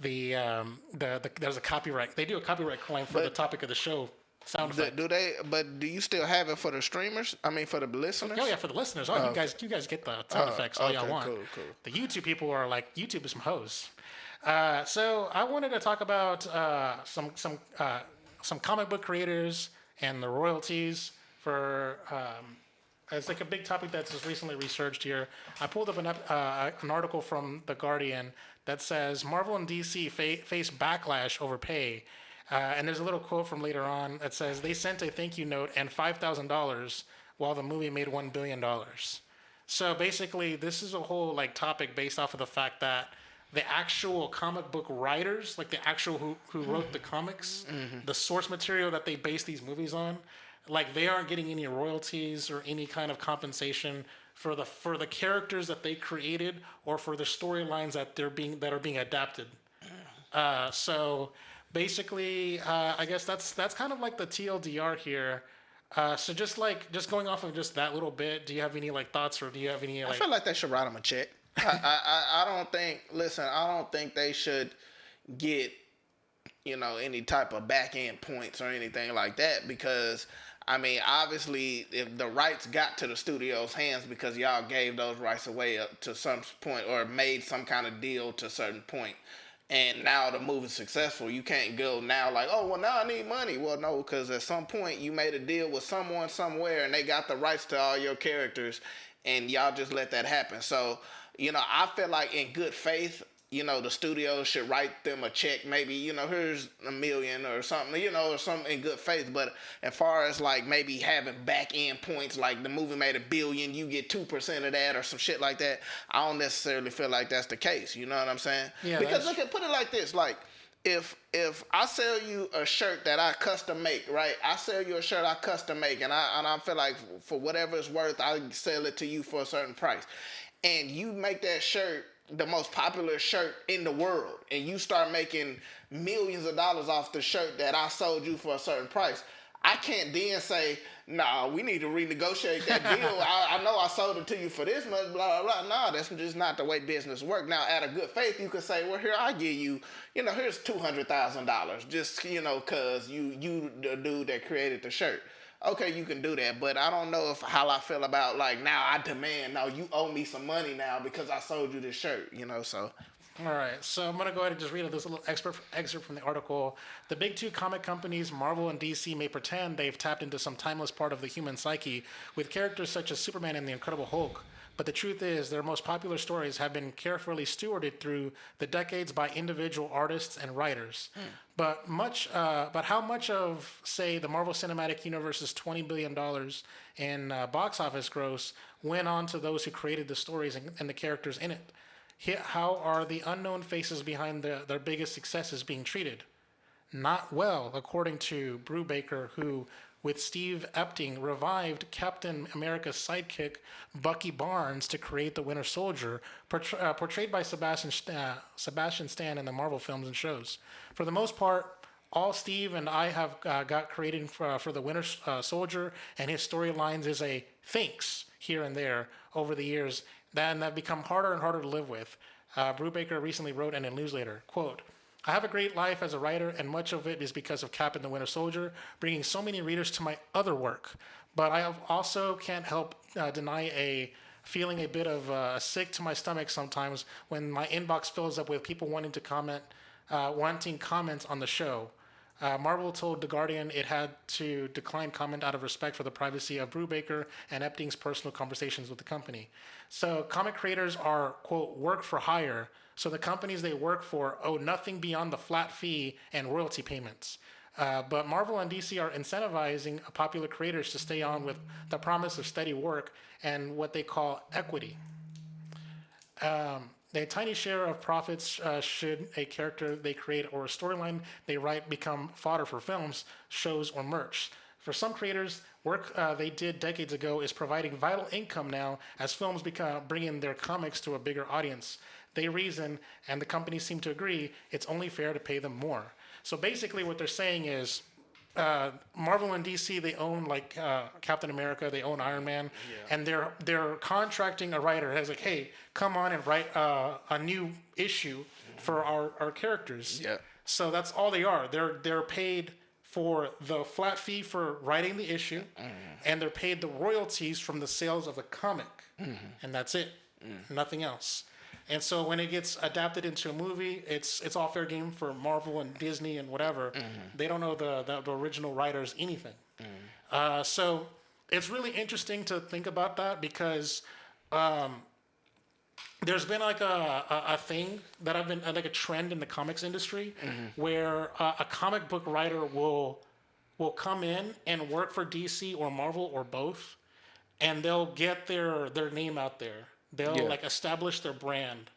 there's a copyright. They do a copyright claim for the topic of the show sound effect. Do they? But do you still have it for the streamers? I mean, for the listeners? Oh yeah, for the listeners. Oh, you guys get the sound effects all y'all want. Cool. The YouTube people are like, YouTube is some hoes. So I wanted to talk about some comic book creators and the royalties for. It's like a big topic that's just recently researched here. I pulled up an article from The Guardian that says Marvel and DC face backlash over pay. And there's a little quote from later on that says they sent a thank you note and $5,000 while the movie made $1 billion. So basically, this is a whole topic based off of the fact that the actual comic book writers, like the actual who wrote the comics, the source material that they base these movies on, they aren't getting any royalties or any kind of compensation for the characters that they created or for the storylines that are being adapted. So basically, I guess that's kind of like the TLDR here. So just going off of just that little bit, do you have any thoughts, or do you have any I feel like they should write them a check. I don't think. Listen, I don't think they should get any type of back end points or anything like that, because I mean, obviously, if the rights got to the studio's hands because y'all gave those rights away up to some point or made some kind of deal to a certain point, and now the movie's successful, you can't go now oh, well, now I need money. Well, no, because at some point you made a deal with someone somewhere and they got the rights to all your characters, and y'all just let that happen. So, I feel like in good faith, the studio should write them a check, maybe, here's $1 million or something, or something in good faith. But as far as maybe having back end points, like the movie made $1 billion, you get 2% of that or some shit like that, I don't necessarily feel like that's the case. You know what I'm saying? Yeah. Because put it like this, if I sell you a shirt that I custom make, right? I sell you a shirt I custom make, and I feel like for whatever it's worth, I sell it to you for a certain price, and you make that shirt the most popular shirt in the world, and you start making millions of dollars off the shirt that I sold you for a certain price, I can't then say, nah, we need to renegotiate that deal. I know I sold it to you for this much, blah, blah, blah. No, that's just not the way business works. Now, out of good faith, you could say, well, here, I give you, here's $200,000, just, because you the dude that created the shirt. Okay, you can do that, but I don't know how I feel about now I demand, no, you owe me some money now because I sold you this shirt, so. All right, so I'm going to go ahead and just read this little excerpt from the article. The big two comic companies, Marvel and DC, may pretend they've tapped into some timeless part of the human psyche with characters such as Superman and the Incredible Hulk. But the truth is, their most popular stories have been carefully stewarded through the decades by individual artists and writers. But how much of, say, the Marvel Cinematic Universe's $20 billion in box office gross went on to those who created the stories and the characters in it? How are the unknown faces behind their biggest successes being treated? Not well, according to Brubaker, who, with Steve Epting, revived Captain America's sidekick, Bucky Barnes, to create the Winter Soldier, portrayed by Sebastian Stan in the Marvel films and shows. For the most part, all Steve and I have got created for the Winter Soldier and his storylines is a thanks here and there over the years that have become harder and harder to live with. Brubaker recently wrote in a newsletter, quote, I have a great life as a writer, and much of it is because of Cap and the Winter Soldier, bringing so many readers to my other work. But I also can't help deny feeling a bit of sick to my stomach sometimes when my inbox fills up with people wanting comments on the show. Marvel told The Guardian it had to decline comment out of respect for the privacy of Brubaker and Epstein's personal conversations with the company. So comic creators are, quote, work for hire, so the companies they work for owe nothing beyond the flat fee and royalty payments. But Marvel and DC are incentivizing popular creators to stay on with the promise of steady work and what they call equity. A tiny share of profits should a character they create or a storyline they write become fodder for films, shows, or merch. For some creators, work they did decades ago is providing vital income now as films bring in their comics to a bigger audience. They reason, and the companies seem to agree, it's only fair to pay them more. So basically what they're saying is Marvel and DC, they own like Captain America, they own Iron Man, and they're contracting a writer who's like, hey, come on and write a new issue for our characters. Yeah. So that's all they are. They're paid for the flat fee for writing the issue, and they're paid the royalties from the sales of the comic, and that's it, nothing else. And so when it gets adapted into a movie, it's all fair game for Marvel and Disney and whatever. They don't know the original writers anything. So it's really interesting to think about that because there's been like a thing that I've been like a trend in the comics industry where a comic book writer will come in and work for DC or Marvel or both, and they'll get their name out there. They'll like establish their brand.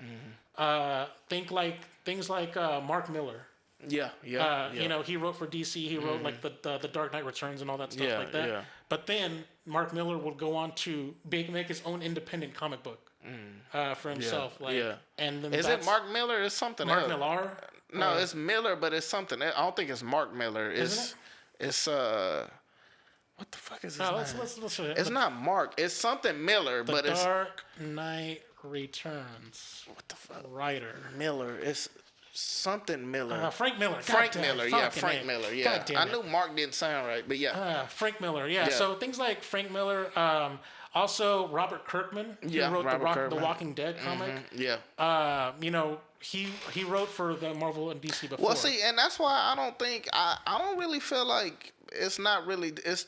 Things like Mark Miller. You know, he wrote for DC. He wrote like the Dark Knight Returns and all that stuff like that. Yeah. But then Mark Miller would go on to make his own independent comic book for himself. And then is it Mark Miller? It's something Mark else. Millar? No, it's Miller, but it's something. I don't think it's Mark Miller. It's what the fuck is his name? Let's it's not Mark. It's something Miller, but it's Dark Knight Returns. What the fuck? Writer Miller. It's something Miller. Frank Miller. Frank Miller. Yeah, Frank Miller. Yeah. I knew Mark didn't sound right, but yeah. Frank Miller. Yeah. So things like Frank Miller. Also Robert Kirkman. He wrote the Walking Dead comic. You know, he wrote for the Marvel and DC before. Well, see, and that's why I don't think I don't really feel like it's not really it's.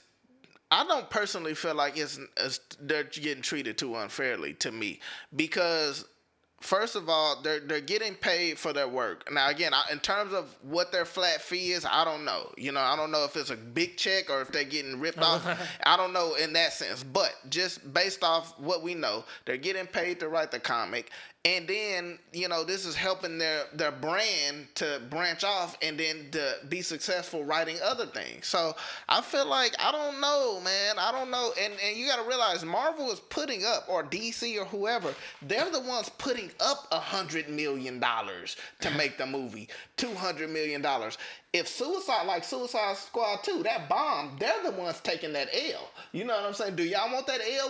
I don't personally feel like it's they're getting treated too unfairly to me because first of all, they're getting paid for their work. Now, again, in terms of what their flat fee is, I don't know. You know, I don't know if it's a big check or if they're getting ripped off. I don't know in that sense. But just based off what we know, they're getting paid to write the comic. And then, you know, this is helping their brand to branch off and then to be successful writing other things. So I feel like, I don't know, man. I don't know. And you got to realize Marvel is putting up, or DC or whoever, they're the ones putting up $100 million to make the movie. $200 million. If Suicide Squad 2, that bomb, they're the ones taking that L. You know what I'm saying? Do y'all want that L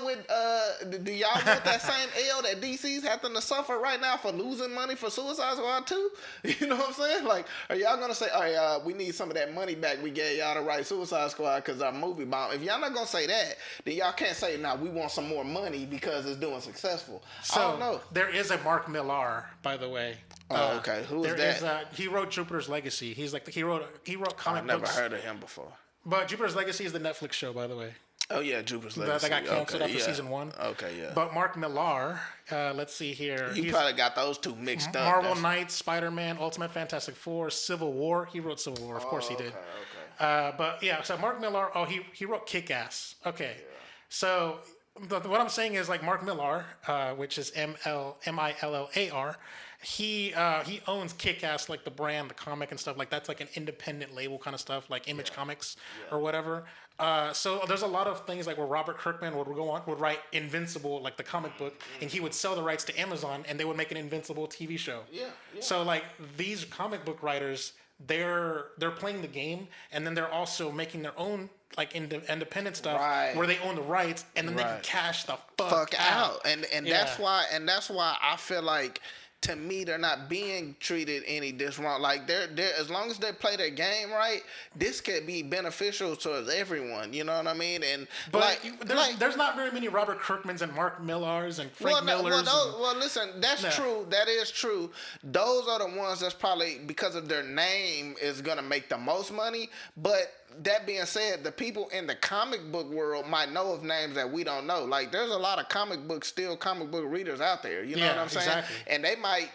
do y'all want that same L that DC's having to suffer right now for losing money for Suicide Squad 2? You know what I'm saying? Like, are y'all going to say, all right, we need some of that money back we gave y'all to write Suicide Squad because our movie bomb? If y'all not going to say that, then y'all can't say, nah, we want some more money because it's doing successful. So, I don't know. There is a Mark Millar, by the way. Oh, okay. Who is that? He wrote Jupiter's Legacy. He's like he wrote comic books. I've never heard of him before. But Jupiter's Legacy is the Netflix show, by the way. Oh yeah, Jupiter's Legacy. That got canceled after season 1. Okay, yeah. But Mark Millar, let's see here. You probably got those two mixed up. Marvel Knights, Spider-Man, Ultimate Fantastic Four, Civil War. He wrote Civil War, of course he did. Okay. But yeah, so Mark Millar. Oh, he wrote Kick-Ass. Okay, yeah. So what I'm saying is like Mark Millar, which is Millar. He owns Kick-Ass, like the brand, the comic and stuff. Like that's like an independent label kind of stuff, like Image Comics or whatever. So there's a lot of things like where Robert Kirkman would write Invincible, like the comic book, and he would sell the rights to Amazon, and they would make an Invincible TV show. Yeah. So like these comic book writers, they're playing the game, and then they're also making their own like independent stuff where they own the rights, and then they can cash the fuck out. And that's why I feel like to me, they're not being treated any this wrong. Like they're as long as they play their game right, this could be beneficial to everyone. You know what I mean? And But there's not very many Robert Kirkmans and Mark Millars and Frank Millers. Well, listen, that's true. That is true. Those are the ones that's probably because of their name is gonna make the most money. But that being said, the people in the comic book world might know of names that we don't know. Like there's a lot of comic book readers out there. You know what I'm saying? Exactly. And they might,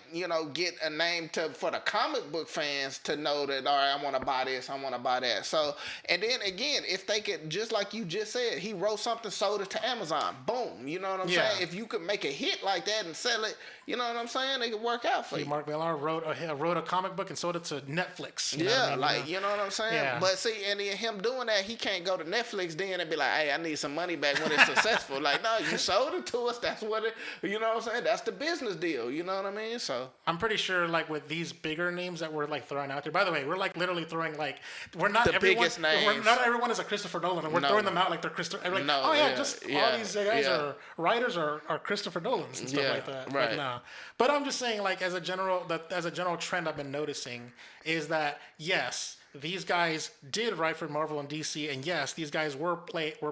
get a name for the comic book fans to know that, all right, I want to buy this, I want to buy that. So, and then again, if they could, just like you just said, he wrote something, sold it to Amazon. Boom. You know what I'm saying? If you could make a hit like that and sell it, you know what I'm saying? It could work out for you. Mark Millar wrote a comic book and sold it to Netflix. You know what I'm saying? Yeah. But see, and then him doing that, he can't go to Netflix then and be like, hey, I need some money back when it's successful. Like, no, you sold it to us. That's what you know what I'm saying? That's the business deal. You know what I mean? So I'm pretty sure, like with these bigger names that we're like throwing out there. By the way, we're like literally throwing we're not the everyone. biggest names. Not everyone is a Christopher Nolan, and we're throwing them out like they're Christopher. Like, all these guys are writers are Christopher Nolans and stuff like that. Right. Like, nah. But I'm just saying, like as a general trend I've been noticing is that yes, these guys did write for Marvel and DC, and yes, these guys were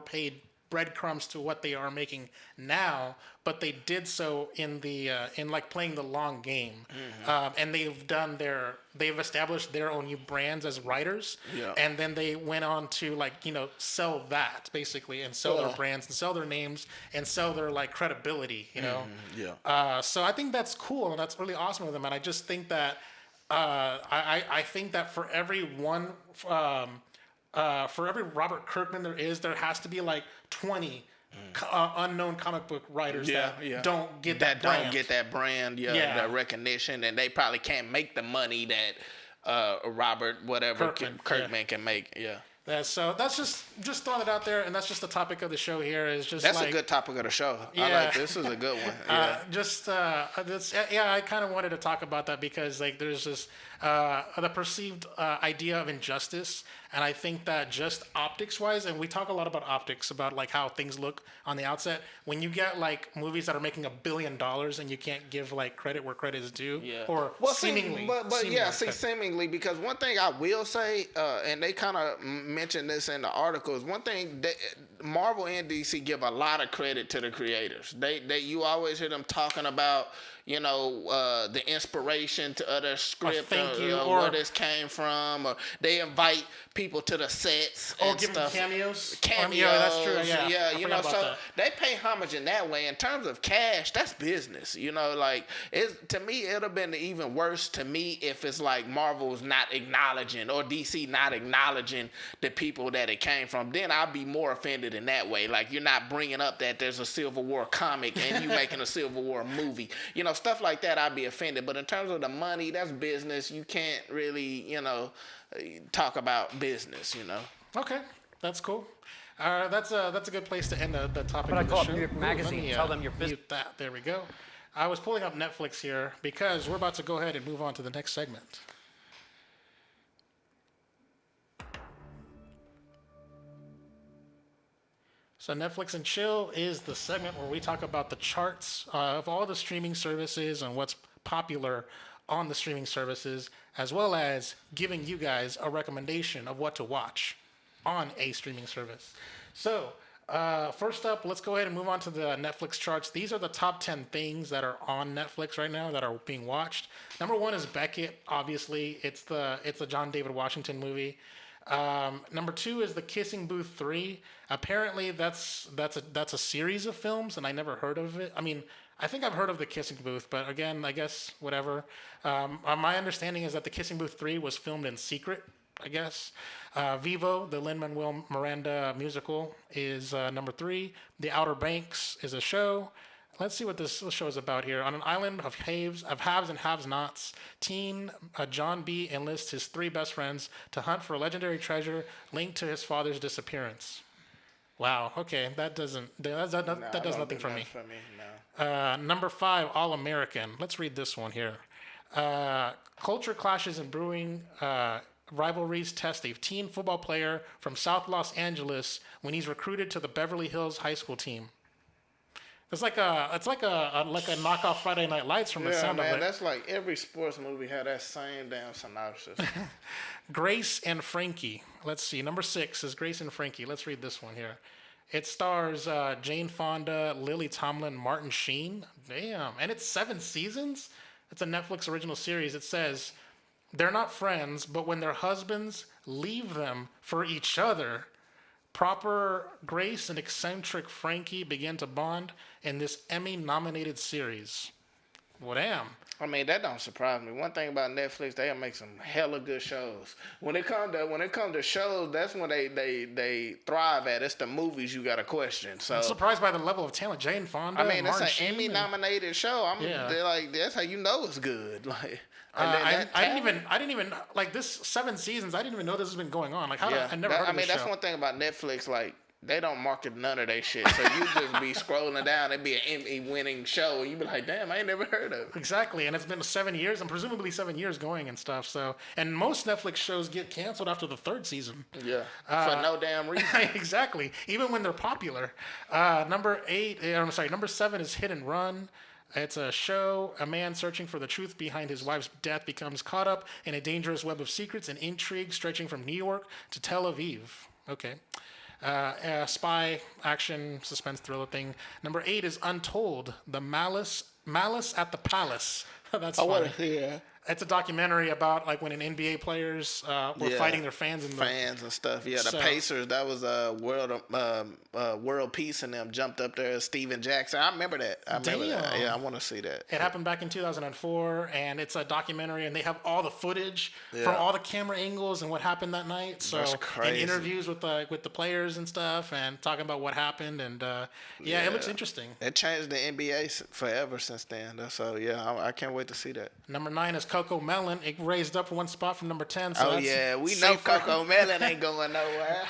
paid breadcrumbs to what they are making now, but they did so in playing the long game, and they've established their own new brands as writers, and then they went on to sell that basically and sell their brands and sell their names and sell their credibility, so I think that's cool and that's really awesome of them, and I just think that I think that for every Robert Kirkman there has to be 20 unknown comic book writers that don't get that brand, that recognition, and they probably can't make the money that Robert Kirkman can make. So that's just throwing it out there, and that's just the topic of the show here. Is just that's a good topic of the show. I like this. Is a good one. I kind of wanted to talk about that because there's this the perceived idea of injustice, and I think that just optics wise, and we talk a lot about optics, about how things look on the outset. When you get movies that are making $1 billion and you can't give credit where credit is due, or seemingly, seemingly, because one thing I will say, and they kind of mentioned this in the articles. One thing Marvel and DC give a lot of credit to the creators. You always hear them talking about the inspiration to other script or where this came from, or they invite people to the sets and give stuff. Them cameos. That's true. So they pay homage in that way. In terms of cash, that's business. To me, it'd have been even worse to me if it's Marvel's not acknowledging or DC not acknowledging the people that it came from. Then I'd be more offended in that way. You're not bringing up that there's a Civil War comic and you making a Civil War movie. Stuff like that, I'd be offended. But in terms of the money, that's business. You can't really, talk about business. Okay, that's cool. That's a good place to end the topic. But I of call the up show. New York Magazine. Tell them your business. Mute that. There we go. I was pulling up Netflix here because we're about to go ahead and move on to the next segment. So Netflix and Chill is the segment where we talk about the charts of all the streaming services and what's popular on the streaming services, as well as giving you guys a recommendation of what to watch on a streaming service. So first up, let's go ahead and move on to the Netflix charts. These are the top 10 things that are on Netflix right now that are being watched. Number 1 is Beckett. Obviously, it's the John David Washington movie. Number 2 is The Kissing Booth 3. Apparently, that's a series of films, and I never heard of it. I mean, I think I've heard of The Kissing Booth, but again, I guess whatever. My understanding is that The Kissing Booth 3 was filmed in secret, I guess. Vivo, the Lin-Manuel Miranda musical, is number 3. The Outer Banks is a show. Let's see what this show is about here. On an island of haves and have-nots, teen John B. enlists his 3 best friends to hunt for a legendary treasure linked to his father's disappearance. Wow. Okay, that does nothing for me. Number 5, All American. Let's read this one here. Culture clashes and brewing rivalries test a teen football player from South Los Angeles when he's recruited to the Beverly Hills high school team. It's like a knockoff Friday Night Lights from the Yeah, sound man, of it. that's like every sports movie had that same damn synopsis. Grace and Frankie. Let's see. Number 6 is Grace and Frankie. Let's read this one here. It stars Jane Fonda, Lily Tomlin, Martin Sheen. Damn. And it's 7 seasons? It's a Netflix original series. It says, they're not friends, but when their husbands leave them for each other, proper Grace and eccentric Frankie begin to bond in this Emmy-nominated series. Well, damn. I mean, that don't surprise me. One thing about Netflix, they'll make some hella good shows. When it come to shows, that's when they thrive at. It's the movies you got to question. So I'm surprised by the level of talent. Jane Fonda. I mean, it's Martin an Sheen, Emmy-nominated show. Yeah. They're like, that's how you know it's good. Like, I didn't even like this 7 seasons. I didn't even know this has been going on. Like, I never heard of this that's show. one thing about Netflix. Like, they don't market none of their shit. So you just be scrolling down. It'd be an Emmy-winning show, and you be like, damn, I ain't never heard of it. Exactly, and it's been 7 years, and presumably 7 years going and stuff. So, and most Netflix shows get canceled after the 3rd season. Yeah, for no damn reason. Exactly, even when they're popular. Number 7 is Hit and Run. It's a show. A man searching for the truth behind his wife's death becomes caught up in a dangerous web of secrets and intrigue stretching from New York to Tel Aviv. Okay. Spy, action, suspense, thriller thing. Number 8 is Untold, the Malice at the Palace. That's funny. Yeah. It's a documentary about like when an NBA players were fighting their fans and stuff. Yeah, the Pacers. That was world peace, and them jumped up there. Steven Jackson. I remember that. Yeah, I want to see that. It happened back in 2004, and it's a documentary, and they have all the footage from all the camera angles and what happened that night. So, that's crazy. And interviews with the players and stuff, and talking about what happened, and it looks interesting. It changed the NBA forever since then. So I can't wait to see that. Number 9 is Coco Melon. It raised up 1 spot from number 10. So we know Coco Melon ain't going nowhere.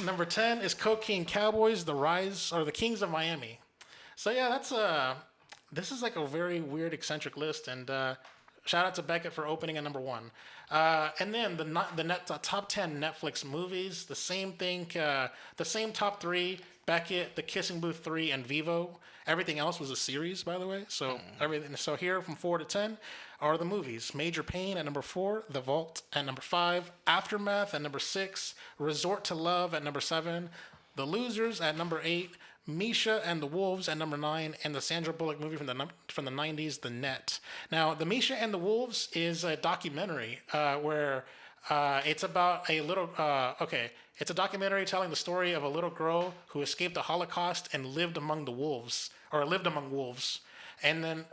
Number 10 is Cocaine Cowboys, The Rise, or The Kings of Miami. So yeah, this is like a very weird, eccentric list, and shout out to Beckett for opening at number 1. And then the top 10 Netflix movies, the same thing, the same top 3, Beckett, The Kissing Booth 3, and Vivo. Everything else was a series, by the way. So So here from 4 to 10 are the movies: Major Pain at number 4, The Vault at number 5, Aftermath at number 6, Resort to Love at number 7, The Losers at number 8, Misha and the Wolves at number 9, and the Sandra Bullock movie from the 90s, The Net. Now, The Misha and the Wolves is a documentary where it's about a little. It's a documentary telling the story of a little girl who escaped the Holocaust and lived among wolves, and then,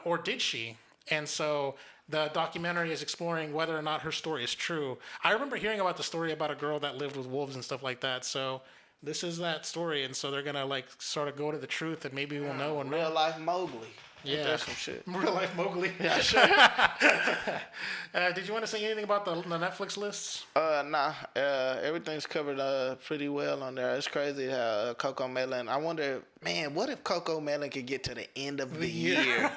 or did she? And so the documentary is exploring whether or not her story is true. I remember hearing about the story about a girl that lived with wolves and stuff like that. So this is that story, and so they're gonna like sort of go to the truth, and maybe we'll know. Real life Mowgli. Yeah, that's some shit. Real life Mowgli. Yeah, sure. Did you want to say anything about the Netflix lists? Nah. Everything's covered pretty well on there. It's crazy how Coco Melon. I wonder, man, what if Coco Melon could get to the end of the year?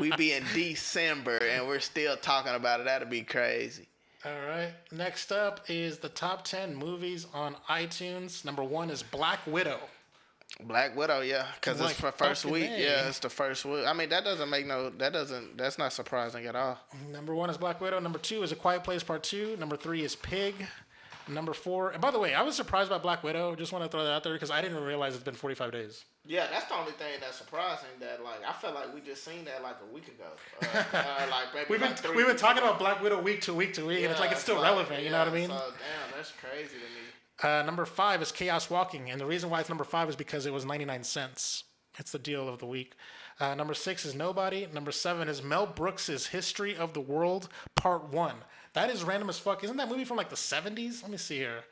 We be in December and we're still talking about it. That'd be crazy. All right. Next up is the top 10 movies on iTunes. Number 1 is Black Widow. Black Widow, yeah, because it's for first week. A. Yeah, it's the first week. I mean, that's not surprising at all. Number 1 is Black Widow. Number 2 is A Quiet Place Part 2. Number 3 is Pig. Number 4, and by the way, I was surprised by Black Widow. Just want to throw that out there because I didn't realize it's been 45 days. Yeah, that's the only thing that's surprising. That like I felt like we just seen that like a week ago. We've been talking about Black Widow week to week, and it's like it's still relevant. You know what I mean? So damn, that's crazy to me. Number 5 is Chaos Walking, and the reason why it's number 5 is because it was 99 cents. It's the deal of the week. Number 6 is Nobody. Number 7 is Mel Brooks' History of the World Part 1. That is random as fuck. Isn't that movie from like the 70s? Let me see here.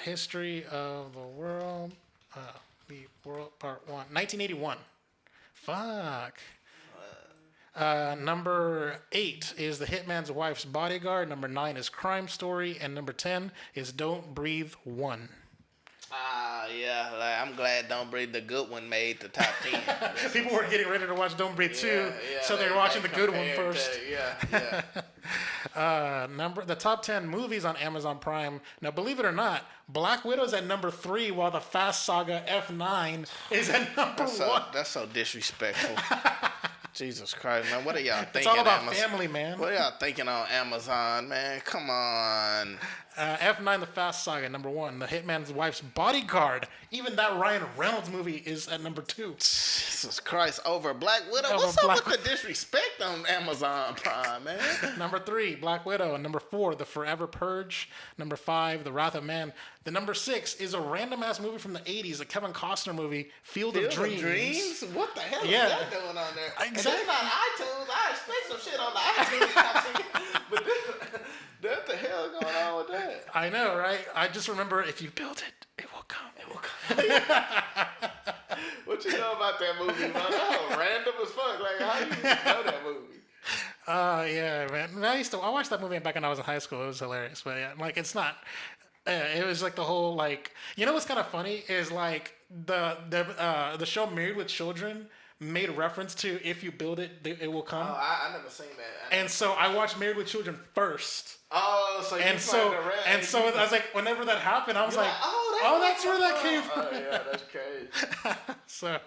History of the World, Part 1. 1981. Fuck. Number 8 is The Hitman's Wife's Bodyguard. Number 9 is Crime Story. And number 10 is Don't Breathe 1. Yeah, like, I'm glad Don't Breathe the good one made the top 10. People were getting ready to watch Don't Breathe 2, so they were watching the good one first. The top 10 movies on Amazon Prime. Now, believe it or not, Black Widow's at number 3, while the Fast Saga F9 is at number 1. That's so disrespectful. Jesus Christ, man. What are y'all thinking? It's all about Amazon? family, man. What are y'all thinking on Amazon, man? Come on. F9, the Fast Saga, number 1. The Hitman's Wife's Bodyguard. Even that Ryan Reynolds movie is at number 2. Jesus Christ, over Black Widow? Over What's Black up with the disrespect on Amazon Prime, man? Number 3, Black Widow. Number 4, The Forever Purge. Number 5, The Wrath of Man. The number 6 is a random-ass movie from the 80s, a Kevin Costner movie, Field of Dreams. What the hell is that doing on there? Exactly. And that's not iTunes. I expect some shit on the iTunes. But what the hell going on with that? I know, right? I just remember, if you build it, it will come. It will come. What you know about that movie, man? That was random as fuck. Like, how do you know that movie? Yeah, man. I watched that movie back when I was in high school. It was hilarious. But yeah, like, it's not. It was like the whole, like, you know what's kind of funny is like the show Married with Children made reference to if you build it, it will come. Oh, I never seen that. And so I watched Married with Children first. Oh, so and so I was like, whenever that happened, I was like, oh, that's where that came from. Oh yeah, that's crazy. So,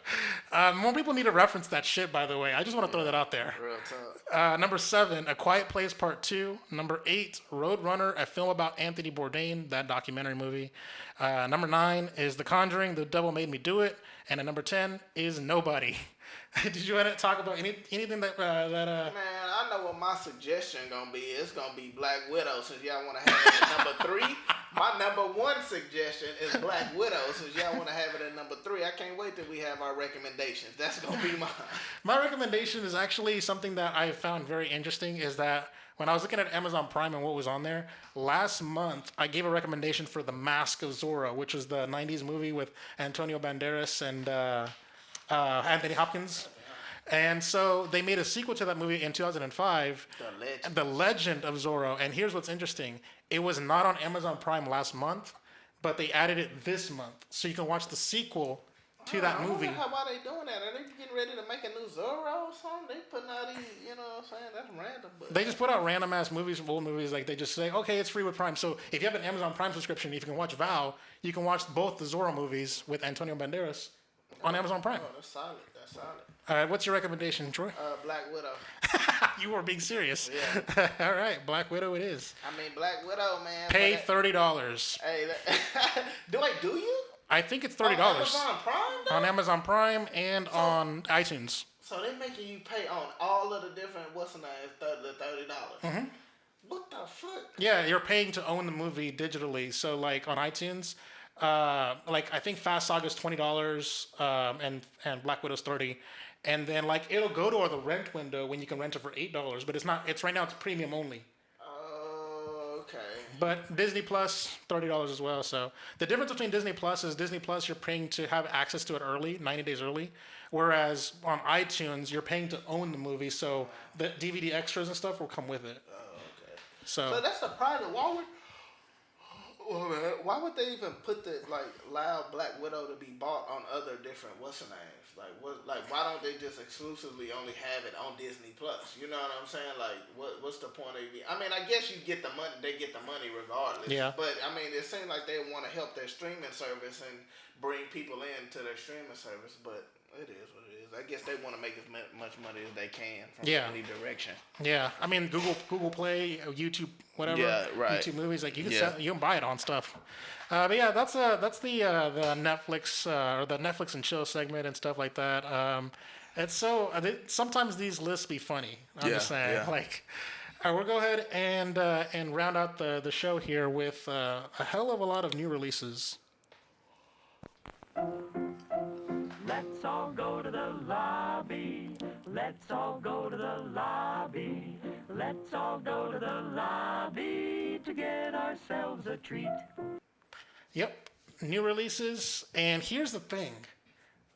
more people need to reference that shit. By the way, I just want to throw that out there. Real tough. Number 7, A Quiet Place Part 2. Number 8, Roadrunner, a film about Anthony Bourdain, that documentary movie. Number 9 is The Conjuring, The Devil Made Me Do It. And at number 10 is Nobody. Did you want to talk about anything that Man, I know what my suggestion gonna be. It's gonna be Black Widow, since y'all want to have it at number 3. My number 1 suggestion is Black Widow, since y'all want to have it at number 3. I can't wait till we have our recommendations. That's gonna be mine. My recommendation is actually something that I found very interesting. Is that when I was looking at Amazon Prime and what was on there last month, I gave a recommendation for The Mask of Zorro, which was the '90s movie with Antonio Banderas and Anthony Hopkins. And so they made a sequel to that movie in 2005, The Legend of Zorro. And here's what's interesting. It was not on Amazon Prime last month, but they added it this month. So you can watch the sequel to that movie. Why they doing that? Are they getting ready to make a new Zorro or something? They putting out these, you know what I'm saying? That's random. But they just put out random ass movies, old movies. Like they just say, okay, it's free with Prime. So if you have an Amazon Prime subscription, if you can watch Val, you can watch both the Zorro movies with Antonio Banderas on Amazon Prime. Oh, that's solid. That's solid. All right, what's your recommendation, Troy? Black Widow. You were being serious. Yeah. All right, Black Widow it is. I mean, Black Widow, man. Pay $30. Hey, do you? I think it's $30 on Amazon Prime, though? on Amazon Prime and on iTunes. So they're making you pay on all of the different the $30. Mm-hmm. What the fuck? Yeah, you're paying to own the movie digitally. So like on iTunes, like I think Fast Saga's $20, and Black Widow's $30, and then like it'll go to the rent window when you can rent it for $8, but it's not. It's right now it's premium only. Okay. But Disney Plus, $30 as well. So the difference between Disney Plus is Disney Plus, you're paying to have access to it early, 90 days early. Whereas on iTunes, you're paying to own the movie. So the DVD extras and stuff will come with it. Oh, okay. So that's the private. Why would they even put allow Black Widow to be bought on other different names? Why don't they just exclusively only have it on Disney Plus? You know what I'm saying? Like, what's the point of it? I mean, I guess you get the money. They get the money regardless. Yeah. But I mean, it seems like they want to help their streaming service and bring people into their streaming service. But it is what it is. I guess they want to make as much money as they can from any direction. Yeah, I mean Google Play, YouTube, whatever. Yeah, right. YouTube movies, like you can buy it on stuff. But yeah, that's the Netflix or the Netflix and chill segment and stuff like that. It's so sometimes these lists be funny. I'm just saying. Yeah. Like, all right, we'll go ahead and round out the show here with a hell of a lot of new releases. Let's all go to the lobby. Let's all go to the lobby. Let's all go to the lobby to get ourselves a treat. Yep, new releases, and here's the thing: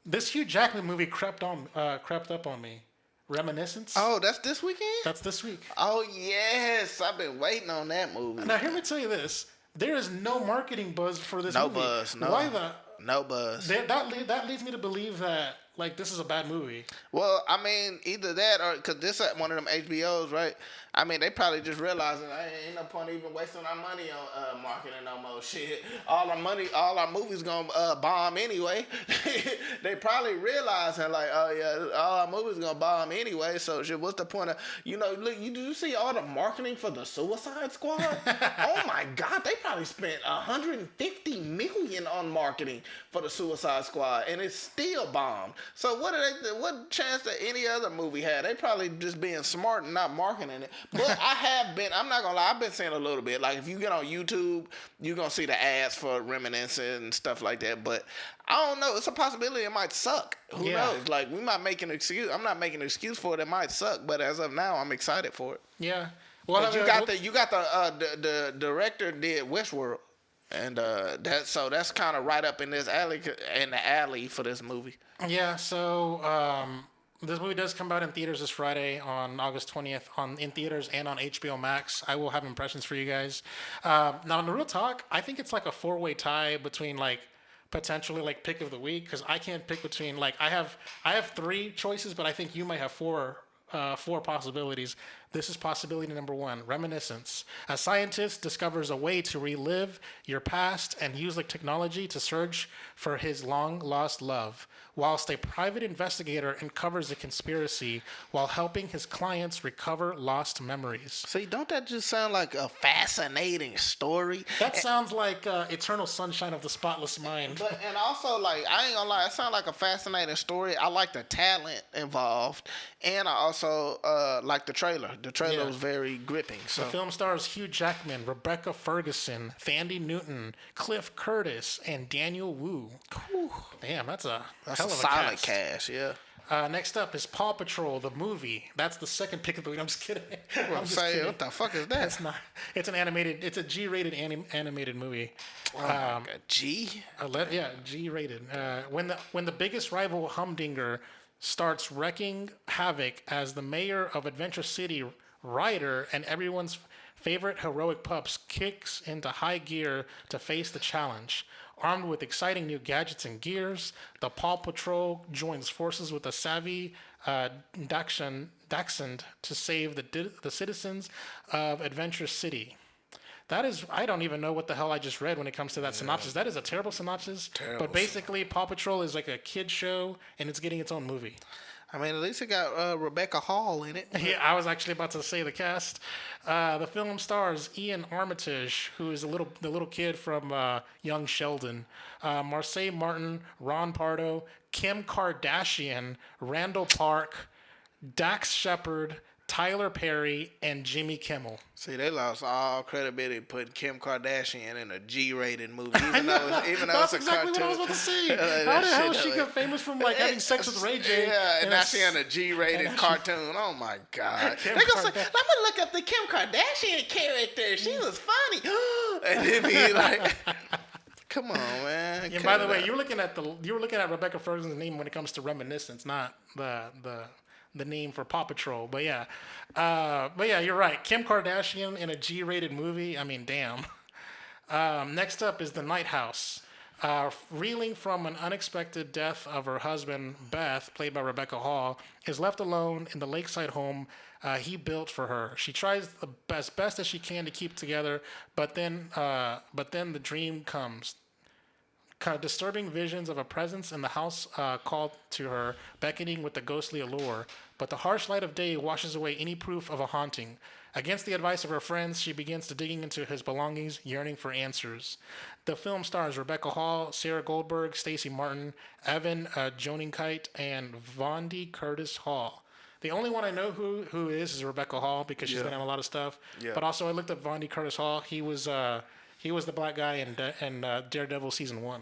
this Hugh Jackman movie crept up on me. Reminiscence. Oh, that's this weekend? That's this week. Oh yes, I've been waiting on that movie. Now, hear me tell you this: there is no marketing buzz for this movie. No buzz. No. No buzz. That leads me to believe that like this is a bad movie. Well, I mean, either that or because this is one of them HBOs, right? I mean, they probably just realizing ain't no point even wasting our money on marketing no more shit. All our movies gonna bomb anyway. They probably realizing like, oh yeah, all our movies gonna bomb anyway. So shit, what's the point of look? Did you see all the marketing for the Suicide Squad? Oh my God, they probably spent $150 million on marketing for the Suicide Squad, and it's still bombed. So what chance that any other movie had? They probably just being smart and not marketing it. But I'm not gonna lie, I've been seeing a little bit. Like if you get on YouTube, you're gonna see the ads for Reminiscence and stuff like that. But I don't know. It's a possibility it might suck. Who knows? Like we might make an excuse. I'm not making an excuse for it. It might suck. But as of now, I'm excited for it. Yeah. Well, you got the director did Westworld. And that's kind of right up in the alley for this movie. Yeah, so this movie does come out in theaters this Friday on August 20th in theaters and on HBO Max. I will have impressions for you guys. Now, in the real talk, I think it's like a four-way tie between like potentially like pick of the week because I can't pick between like I have three choices, but I think you might have four possibilities. This is possibility number one, Reminiscence. A scientist discovers a way to relive your past and use like technology to search for his long-lost love, whilst a private investigator uncovers a conspiracy while helping his clients recover lost memories. See, don't that just sound like a fascinating story? That sounds like Eternal Sunshine of the Spotless Mind. And also, like, I ain't gonna lie, it sounds like a fascinating story. I like the talent involved, and I also like the trailer. The trailer was very gripping. So. The film stars Hugh Jackman, Rebecca Ferguson, Thandie Newton, Cliff Curtis, and Daniel Wu. Whew. Damn, that's a hell of a solid cast. Yeah. Next up is Paw Patrol, the movie. That's the second pick of the week. I'm just kidding. I'm just kidding. What the fuck is that? It's not. It's an animated. It's a G-rated animated movie. Oh my God. G? G-rated. When the biggest rival Humdinger starts wreaking havoc as the mayor of Adventure City, Ryder, and everyone's favorite heroic pups kicks into high gear to face the challenge. Armed with exciting new gadgets and gears, the Paw Patrol joins forces with a savvy Dachshund to save the citizens of Adventure City. That is, I don't even know what the hell I just read when it comes to that synopsis. That is a terrible synopsis. But basically, Paw Patrol is like a kid show, and it's getting its own movie. I mean, at least it got Rebecca Hall in it. Yeah, I was actually about to say the cast. The film stars Ian Armitage, who is the little kid from Young Sheldon, Marseille Martin, Ron Pardo, Kim Kardashian, Randall Park, Dax Shepard, Tyler Perry, and Jimmy Kimmel. See, they lost all credibility putting Kim Kardashian in a G-rated movie, even though it's a exactly cartoon. what I was about to say. How the hell she got famous from like having sex with Ray J? Yeah, and now she in a G-rated cartoon. Oh my God! They gonna say, "Let me look up the Kim Kardashian character. She was funny," and then be like. Come on, man. Yeah. By the way, you were looking at Rebecca Ferguson's name when it comes to Reminiscence, not the name for Paw Patrol. But yeah, you're right. Kim Kardashian in a G-rated movie. I mean, damn. Next up is The Night House. Reeling from an unexpected death of her husband, Beth, played by Rebecca Hall, is left alone in the lakeside home he built for her. She tries the best as she can to keep together, but then the dream comes. Kind of disturbing visions of a presence in the house called to her, beckoning with the ghostly allure. But the harsh light of day washes away any proof of a haunting. Against the advice of her friends, she begins to digging into his belongings, yearning for answers. The film stars Rebecca Hall, Sarah Goldberg, Stacey Martin, Evan Joningkite, and Vondi Curtis Hall. The only one I know who is Rebecca Hall because she's been on a lot of stuff. Yeah. But also I looked up Vondi Curtis Hall. He was the black guy in Daredevil season 1.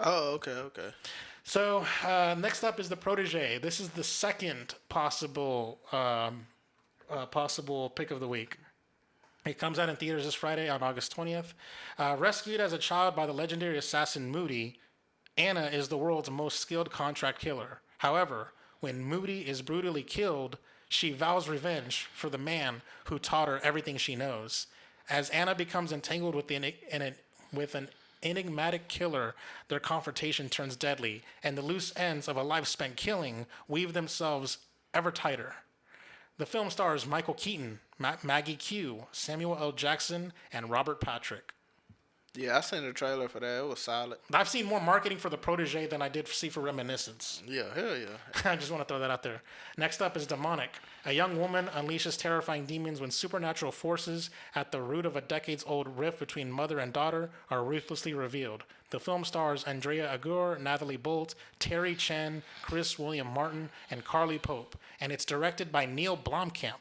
Oh, okay. So next up is the Protege. This is the second possible pick of the week. It comes out in theaters this Friday on August 20th. Rescued as a child by the legendary assassin Moody, Anna is the world's most skilled contract killer. However, when Moody is brutally killed, she vows revenge for the man who taught her everything she knows. As Anna becomes entangled with an enigmatic killer, their confrontation turns deadly, and the loose ends of a life spent killing weave themselves ever tighter. The film stars Michael Keaton, Maggie Q, Samuel L. Jackson, and Robert Patrick. Yeah, I seen the trailer for that. It was solid. I've seen more marketing for the Protege than I did see for Reminiscence. Yeah, hell yeah. I just want to throw that out there. Next up is Demonic. A young woman unleashes terrifying demons when supernatural forces at the root of a decades-old rift between mother and daughter are ruthlessly revealed. The film stars Andrea Agur, Natalie Bolt, Terry Chen, Chris William Martin, and Carly Pope, and it's directed by Neil Blomkamp.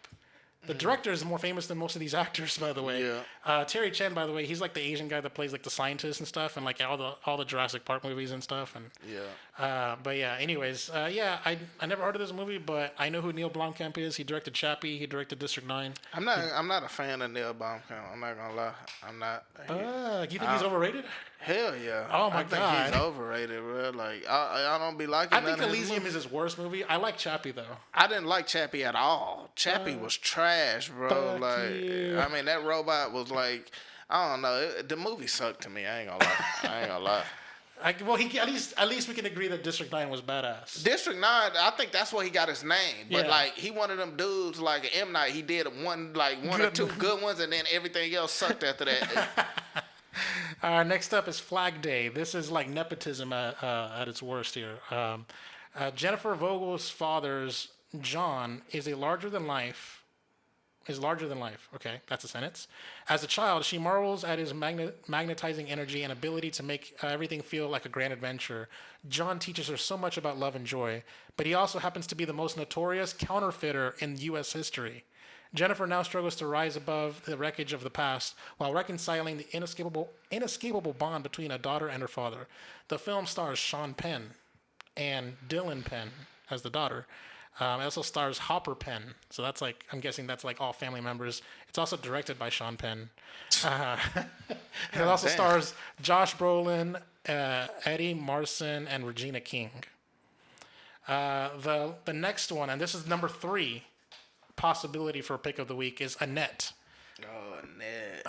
The director is more famous than most of these actors, by the way. Yeah. Terry Chen, by the way, he's like the Asian guy that plays like the scientist and stuff, and like all the Jurassic Park movies and stuff. And but yeah, anyways, yeah, I never heard of this movie, but I know who Neil Blomkamp is. He directed Chappie. He directed District 9. I'm not a fan of Neil Blomkamp. I'm not gonna lie. I'm not. You think he's overrated? Hell yeah. Oh my I think God. he's overrated, bro. Like I don't be liking. I think none of his Elysium movies. is his worst movie. I like Chappie though. I didn't like Chappie at all. Chappie was trash, bro. fuck Like you. I mean, that robot was like, I don't know. The movie sucked to me. I ain't gonna lie. I ain't gonna lie. Well, at least we can agree that District 9 was badass. District 9, I think that's where he got his name. But Yeah. like he one of them dudes like M Night. He did one or two good ones, and then everything else sucked after that. Next up is Flag Day. This is like nepotism at its worst here. Jennifer Vogel's father's John is larger than life. Okay, that's a sentence. As a child, she marvels at his magnetizing energy and ability to make everything feel like a grand adventure. John teaches her so much about love and joy, but he also happens to be the most notorious counterfeiter in U.S. history. Jennifer now struggles to rise above the wreckage of the past while reconciling the inescapable bond between a daughter and her father. The film stars Sean Penn and Dylan Penn as the daughter. It also stars Hopper Penn, so that's like, I'm guessing that's like all family members. It's also directed by Sean Penn. It also stars Josh Brolin, Eddie Marsan, and Regina King. The next one, and this is number 3 possibility for pick of the week, is Annette. Oh, Ned.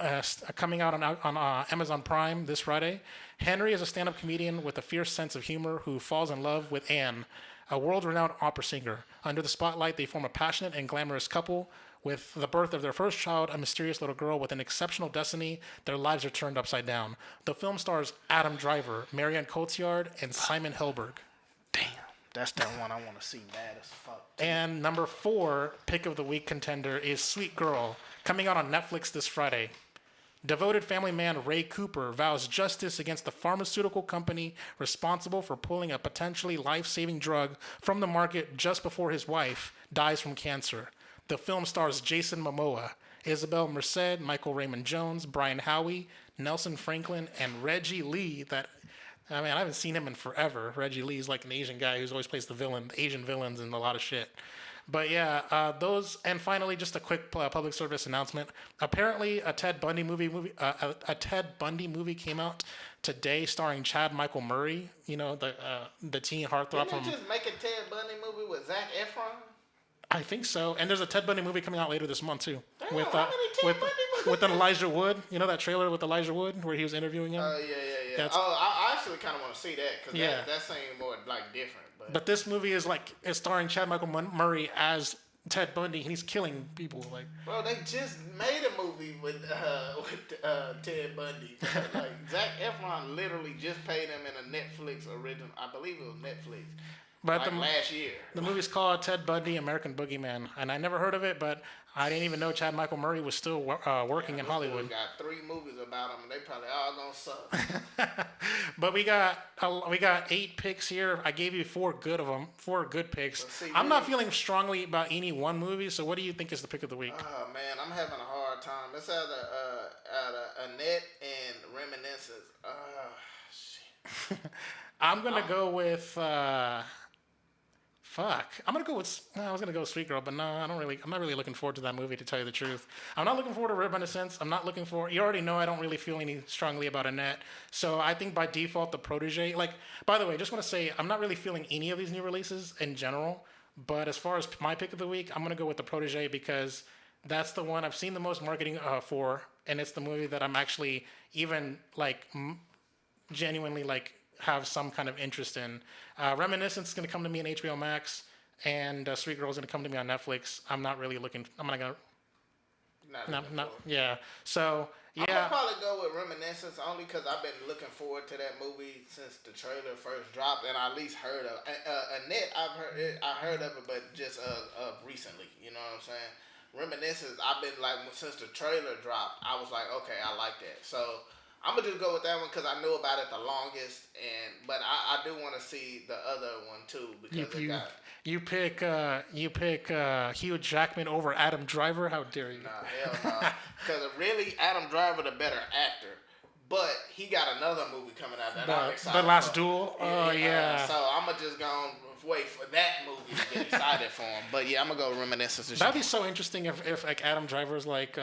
Coming out on Amazon Prime this Friday. Henry is a stand-up comedian with a fierce sense of humor who falls in love with Anne, a world-renowned opera singer. Under the spotlight, they form a passionate and glamorous couple. With the birth of their first child, a mysterious little girl with an exceptional destiny, their lives are turned upside down. The film stars Adam Driver, Marianne Cotillard, and Simon Helberg. Damn, that's that one I want to see bad as fuck. And number 4 pick of the week contender is Sweet Girl, coming out on Netflix this Friday. Devoted family man Ray Cooper vows justice against the pharmaceutical company responsible for pulling a potentially life-saving drug from the market just before his wife dies from cancer. The film stars Jason Momoa, Isabel Merced, Michael Raymond Jones, Brian Howie, Nelson Franklin, and Reggie Lee. I haven't seen him in forever. Reggie Lee is like an Asian guy who's always plays the Asian villains in a lot of shit. But yeah, those, and finally, just a quick public service announcement. Apparently, a Ted Bundy movie came out today, starring Chad Michael Murray. You know, the teen heartthrob Didn't from. they just make a Ted Bundy movie with Zac Efron? I think so. And there's a Ted Bundy movie coming out later this month too, Damn, with how many Ted Bundy movies? with Elijah Wood. You know that trailer with Elijah Wood where he was interviewing him. Oh yeah. That's- I actually kind of want to see that because Yeah. that seemed more like different. But this movie is starring Chad Michael Murray as Ted Bundy, and he's killing people. Like, Bro, they just made a movie with Ted Bundy. Like Zac Efron literally just paid him in a Netflix original. I believe it was Netflix. but Like last year. the movie's called Ted Bundy: American Boogeyman, and I never heard of it, but I didn't even know Chad Michael Murray was still working in We Hollywood. got 3 movies about him, and they probably all gonna suck. But we got 8 picks here. I gave you 4 good picks. Let's see, I'm not really- feeling strongly about any one movie. So what do you think is the pick of the week? Oh man, I'm having a hard time. It's either Annette and Reminiscence. Shit. I'm gonna go with. I'm gonna go with. I was gonna go with Sweet Girl, but no, I'm not really looking forward to that movie, to tell you the truth. I'm not looking forward to Reminiscence. I'm not looking for. You already know I don't really feel any strongly about Annette. So I think by default, the Protege. Like, by the way, just want to say I'm not really feeling any of these new releases in general. But as far as my pick of the week, I'm gonna go with the Protege because that's the one I've seen the most marketing for, and it's the movie that I'm actually even like genuinely like have some kind of interest in. Reminiscence is going to come to me on HBO Max, and Sweet Girl is going to come to me on Netflix. I'm not really looking. I'm not gonna. No. Yeah. So I'm yeah. gonna probably go with Reminiscence only because I've been looking forward to that movie since the trailer first dropped, and I at least heard of Annette. I heard of it, but just recently. You know what I'm saying? Reminiscence. I've been like since the trailer dropped. I was like, okay, I like that. So I'm gonna just go with that one because I knew about it the longest, but I do want to see the other one too because you pick Hugh Jackman over Adam Driver. How dare you? Nah, hell no. Because really, Adam Driver the better actor, but he got another movie coming out that I'm excited for. The Last for. Duel? Oh, yeah. So I'm going to just go and wait for that movie to get excited for him. But yeah, I'm going to go Reminiscence. That'd be so interesting if like Adam Driver's like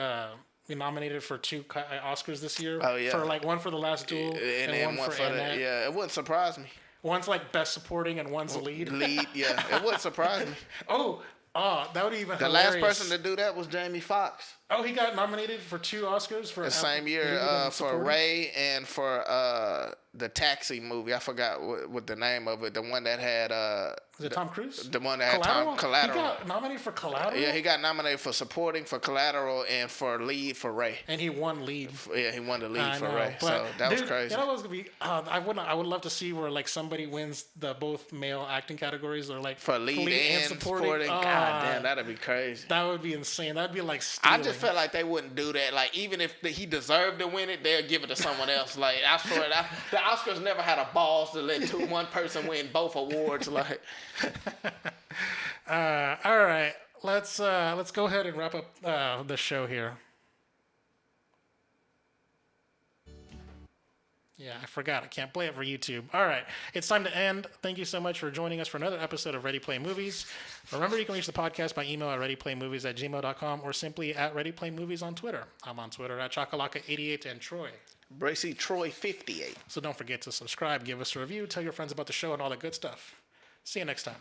nominated for 2 Oscars this year. Oh, yeah. For like one for The Last Duel and one for Annette. Yeah, it wouldn't surprise me. One's like best supporting and one's lead. Yeah. It wouldn't surprise me. That would be even The hilarious. last person to do that was Jamie Foxx. Oh, he got nominated for 2 Oscars for the same year for Ray and for the Taxi movie. I forgot what the name of it. The one that had was it Tom Cruise? The one that had Collateral. He got nominated for Collateral? Yeah, he got nominated for supporting for Collateral and for lead for Ray. And he won lead. Yeah, he won the lead for Ray. So that was crazy. You know what's gonna be? I would love to see where like somebody wins the both male acting categories or like for lead and supporting. God damn, that'd be crazy. That would be insane. That'd be like stealing. I just felt like they wouldn't do that. Like even if he deserved to win it, they'll give it to someone else. Like I swear, the Oscars never had a balls to let one person win both awards. Like. All right, let's go ahead and wrap up the show here. Yeah, I forgot. I can't play it for YouTube. All right, it's time to end. Thank you so much for joining us for another episode of Ready Play Movies. Remember, you can reach the podcast by email at readyplaymovies@gmail.com or simply at readyplaymovies on Twitter. I'm on Twitter at Chakalaka88 and Troy. Bracy Troy 58. So don't forget to subscribe, give us a review, tell your friends about the show, and all that good stuff. See you next time.